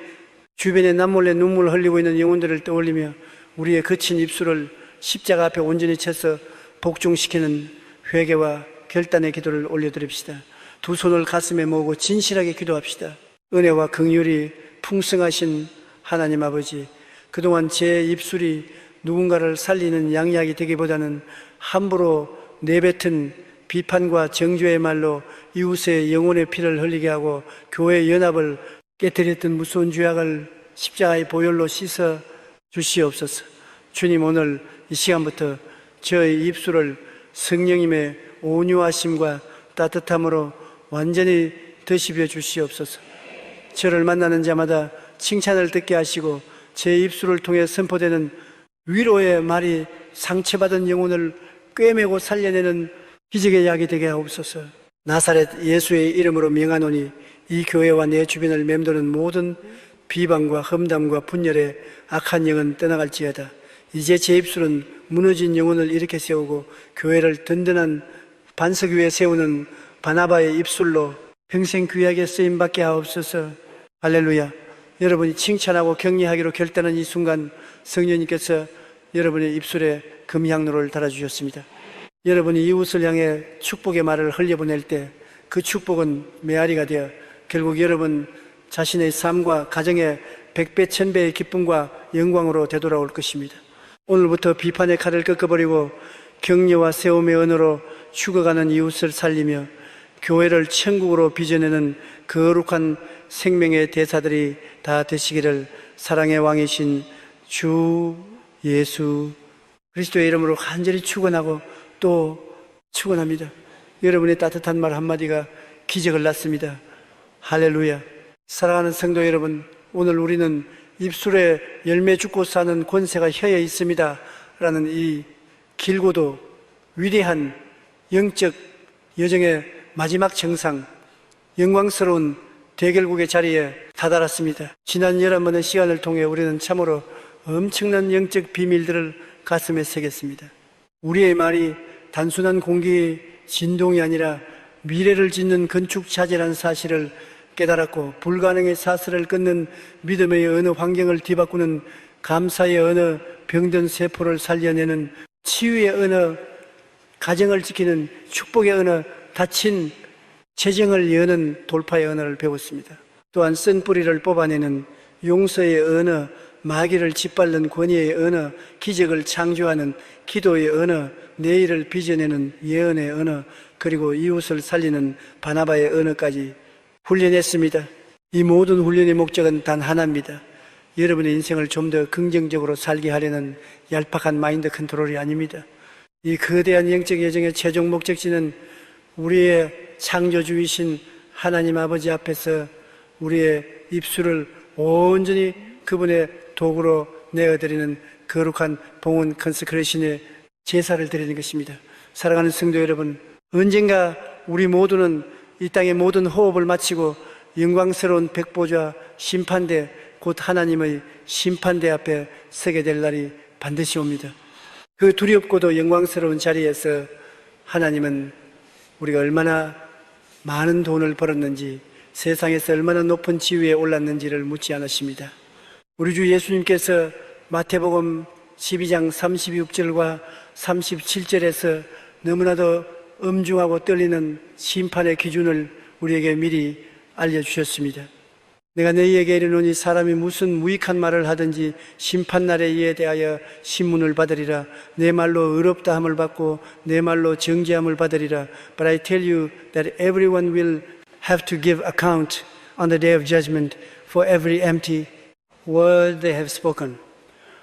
Speaker 1: 주변에 남몰래 눈물을 흘리고 있는 영혼들을 떠올리며 우리의 거친 입술을 십자가 앞에 온전히 쳐서 복종시키는 회개와 결단의 기도를 올려드립시다. 두 손을 가슴에 모으고 진실하게 기도합시다. 은혜와 긍휼이 풍성하신 하나님 아버지, 그동안 제 입술이 누군가를 살리는 양약이 되기보다는 함부로 내뱉은 비판과 정죄의 말로 이웃의 영혼의 피를 흘리게 하고 교회의 연합을 깨뜨렸던 무서운 죄악을 십자가의 보혈로 씻어 주시옵소서. 주님, 오늘 이 시간부터 저의 입술을 성령님의 온유하심과 따뜻함으로 완전히 드시려 주시옵소서. 저를 만나는 자마다 칭찬을 듣게 하시고 제 입술을 통해 선포되는 위로의 말이 상처받은 영혼을 꿰매고 살려내는 기적의 약이 되게 하옵소서. 나사렛 예수의 이름으로 명하노니 이 교회와 내 주변을 맴도는 모든 비방과 험담과 분열의 악한 영은 떠나갈지어다. 이제 제 입술은 무너진 영혼을 일으켜 세우고 교회를 든든한 반석 위에 세우는 바나바의 입술로 평생 귀하게 쓰임받게 하옵소서. 할렐루야. 여러분이 칭찬하고 격려하기로 결단한 이 순간 성령님께서 여러분의 입술에 금향로를 달아주셨습니다. 여러분이 이웃을 향해 축복의 말을 흘려보낼 때 그 축복은 메아리가 되어 결국 여러분 자신의 삶과 가정의 100배, 1000배의 기쁨과 영광으로 되돌아올 것입니다. 오늘부터 비판의 칼을 꺾어버리고 격려와 세움의 언어로 죽어가는 이웃을 살리며 교회를 천국으로 빚어내는 거룩한 생명의 대사들이 다 되시기를 사랑의 왕이신 주 예수 그리스도의 이름으로 간절히 축원하고 또 축원합니다. 여러분의 따뜻한 말 한마디가 기적을 낳습니다. 할렐루야. 사랑하는 성도 여러분, 오늘 우리는 입술에 열매 죽고 사는 권세가 혀에 있습니다 라는 이 길고도 위대한 영적 여정의 마지막 정상, 영광스러운 대결국의 자리에 다다랐습니다. 지난 11번의 시간을 통해 우리는 참으로 엄청난 영적 비밀들을 가슴에 새겼습니다. 우리의 말이 단순한 공기 진동이 아니라 미래를 짓는 건축 자재라는 사실을 깨달았고, 불가능의 사슬을 끊는 믿음의 어느 환경을 뒤바꾸는 감사의 어느 병든 세포를 살려내는 치유의 어느 가정을 지키는 축복의 어느 닫힌 재정을 여는 돌파의 언어를 배웠습니다. 또한 쓴 뿌리를 뽑아내는 용서의 언어, 마귀를 짓밟는 권위의 언어, 기적을 창조하는 기도의 언어, 내일을 빚어내는 예언의 언어, 그리고 이웃을 살리는 바나바의 언어까지 훈련했습니다. 이 모든 훈련의 목적은 단 하나입니다. 여러분의 인생을 좀 더 긍정적으로 살게 하려는 얄팍한 마인드 컨트롤이 아닙니다. 이 거대한 영적 여정의 최종 목적지는 우리의 창조주이신 하나님 아버지 앞에서 우리의 입술을 온전히 그분의 도구로 내어드리는 거룩한 봉헌 컨세크레이션의 제사를 드리는 것입니다. 사랑하는 성도 여러분, 언젠가 우리 모두는 이 땅의 모든 호흡을 마치고 영광스러운 백보좌 심판대, 곧 하나님의 심판대 앞에 서게 될 날이 반드시 옵니다. 그 두렵고도 영광스러운 자리에서 하나님은 우리가 얼마나 많은 돈을 벌었는지, 세상에서 얼마나 높은 지위에 올랐는지를 묻지 않으십니다. 우리 주 예수님께서 마태복음 12장 36절과 37절에서 너무나도 엄중하고 떨리는 심판의 기준을 우리에게 미리 알려주셨습니다. 내가 너희에게 이르노니 사람이 무슨 무익한 말을 하든지 심판날에 이에 대하여 신문을 받으리라. 내 말로 의롭다 함을 받고 내 말로 정죄함을 받으리라. But I tell you that everyone will have to give account on the day of judgment for every empty word they have spoken.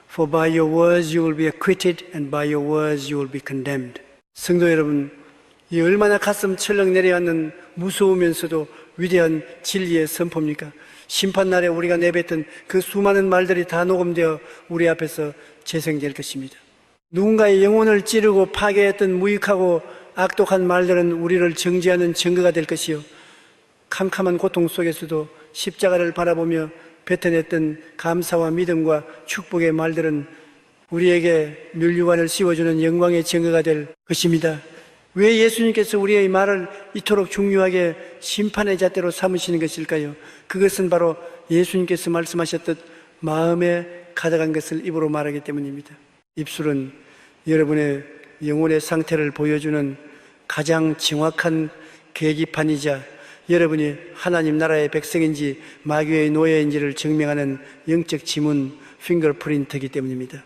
Speaker 1: For by your words you will be acquitted and by your words you will be condemned. 성도 여러분, 이 얼마나 가슴 철렁 내려앉는 무서우면서도 위대한 진리의 선포입니까? 심판날에 우리가 내뱉은 그 수많은 말들이 다 녹음되어 우리 앞에서 재생될 것입니다. 누군가의 영혼을 찌르고 파괴했던 무익하고 악독한 말들은 우리를 정죄하는 증거가 될 것이요, 캄캄한 고통 속에서도 십자가를 바라보며 뱉어냈던 감사와 믿음과 축복의 말들은 우리에게 면류관을 씌워주는 영광의 증거가 될 것입니다. 왜 예수님께서 우리의 말을 이토록 중요하게 심판의 잣대로 삼으시는 것일까요? 그것은 바로 예수님께서 말씀하셨듯 마음에 가져간 것을 입으로 말하기 때문입니다. 입술은 여러분의 영혼의 상태를 보여주는 가장 정확한 계기판이자 여러분이 하나님 나라의 백성인지 마귀의 노예인지를 증명하는 영적 지문, 핑거프린트이기 때문입니다.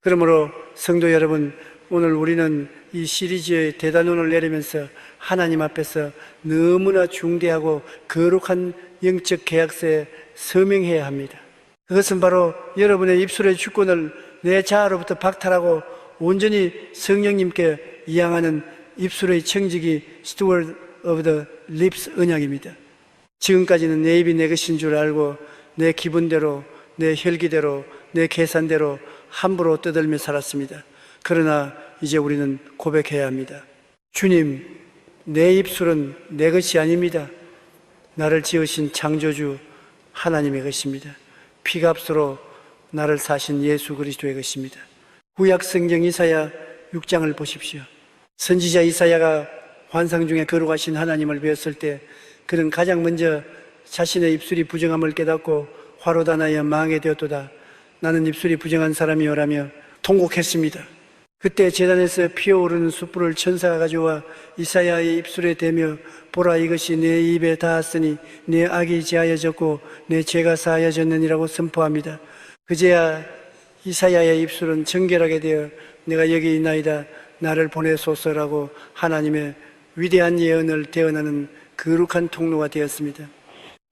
Speaker 1: 그러므로 성도 여러분, 오늘 우리는 이 시리즈의 대단원을 내리면서 하나님 앞에서 너무나 중대하고 거룩한 영적 계약서에 서명해야 합니다. 그것은 바로 여러분의 입술의 주권을 내 자아로부터 박탈하고 온전히 성령님께 이양하는 입술의 청지기 Steward of the Lips 언약입니다. 지금까지는 내 입이 내 것인 줄 알고 내 기분대로, 내 혈기대로, 내 계산대로 함부로 떠들며 살았습니다. 그러나 이제 우리는 고백해야 합니다. 주님, 내 입술은 내 것이 아닙니다. 나를 지으신 창조주 하나님의 것입니다. 피값으로 나를 사신 예수 그리스도의 것입니다. 구약 성경 이사야 6장을 보십시오. 선지자 이사야가 환상 중에 거룩하신 하나님을 배웠을 때 그는 가장 먼저 자신의 입술이 부정함을 깨닫고 화로 단하여 망하게 되었도다. 나는 입술이 부정한 사람이오라며 통곡했습니다. 그때 제단에서 피어오르는 숯불을 천사가 가져와 이사야의 입술에 대며 보라, 이것이 내 입에 닿았으니 내 악이 제하여졌고 내 죄가 사하여졌느니라고 선포합니다. 그제야 이사야의 입술은 정결하게 되어 내가 여기 있나이다, 나를 보내소서라고 하나님의 위대한 예언을 대언하는 거룩한 통로가 되었습니다.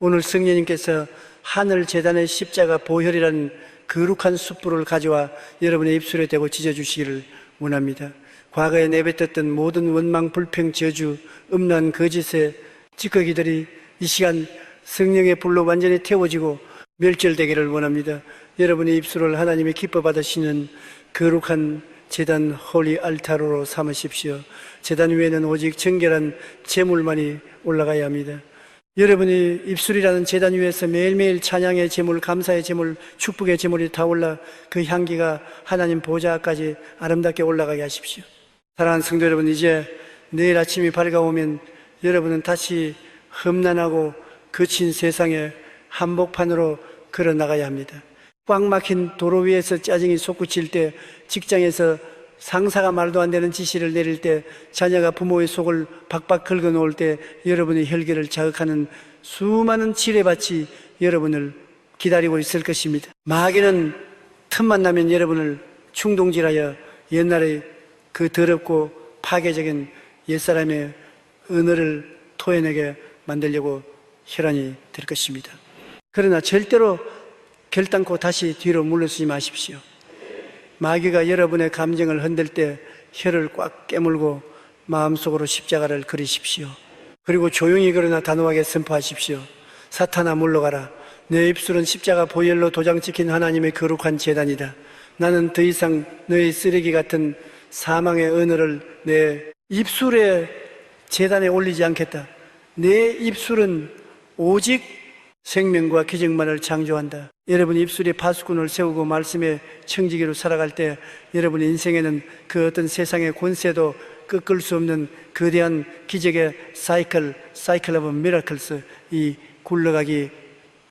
Speaker 1: 오늘 성령님께서 하늘 제단의 십자가 보혈이라는 거룩한 숯불을 가져와 여러분의 입술에 대고 찢어주시기를 원합니다. 과거에 내뱉었던 모든 원망, 불평, 저주, 음란, 거짓의 찌꺼기들이 이 시간 성령의 불로 완전히 태워지고 멸절되기를 원합니다. 여러분의 입술을 하나님이 기뻐 받으시는 거룩한 제단 홀리 알타로로 삼으십시오. 제단 위에는 오직 정결한 제물만이 올라가야 합니다. 여러분이 입술이라는 제단 위에서 매일매일 찬양의 제물, 감사의 제물, 축복의 제물이 다 올라 그 향기가 하나님 보좌까지 아름답게 올라가게 하십시오. 사랑하는 성도 여러분, 이제 내일 아침이 밝아오면 여러분은 다시 험난하고 거친 세상의 한복판으로 걸어 나가야 합니다. 꽉 막힌 도로 위에서 짜증이 솟구칠 때, 직장에서 상사가 말도 안 되는 지시를 내릴 때, 자녀가 부모의 속을 박박 긁어 놓을 때 여러분의 혈기를 자극하는 수많은 지뢰밭이 여러분을 기다리고 있을 것입니다. 마귀는 틈만 나면 여러분을 충동질하여 옛날의 그 더럽고 파괴적인 옛사람의 언어를 토해내게 만들려고 혈안이 될 것입니다. 그러나 절대로 결단코 다시 뒤로 물러서지 마십시오. 마귀가 여러분의 감정을 흔들 때 혀를 꽉 깨물고 마음속으로 십자가를 그리십시오. 그리고 조용히 그러나 단호하게 선포하십시오. 사탄아, 물러가라. 내 입술은 십자가 보혈로 도장 찍힌 하나님의 거룩한 제단이다. 나는 더 이상 너의 쓰레기 같은 사망의 언어를 내 입술의 제단에 올리지 않겠다. 내 입술은 오직 생명과 기적만을 창조한다. 여러분이 입술에 파수꾼을 세우고 말씀의 청지기로 살아갈 때 여러분의 인생에는 그 어떤 세상의 권세도 꺾을 수 없는 거대한 기적의 사이클 오브 미라클스 이 굴러가기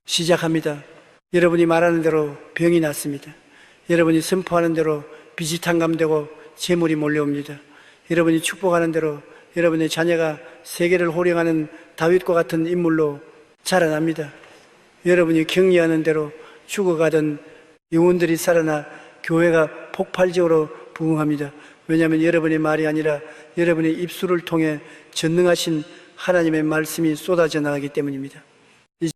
Speaker 1: 시작합니다. 여러분이 말하는 대로 병이 낫습니다. 여러분이 선포하는 대로 빚이 탕감되고 재물이 몰려옵니다. 여러분이 축복하는 대로 여러분의 자녀가 세계를 호령하는 다윗과 같은 인물로 자라납니다. 여러분이 격려하는 대로 죽어가던 영혼들이 살아나 교회가 폭발적으로 부흥합니다. 왜냐하면 여러분의 말이 아니라 여러분의 입술을 통해 전능하신 하나님의 말씀이 쏟아져 나가기 때문입니다.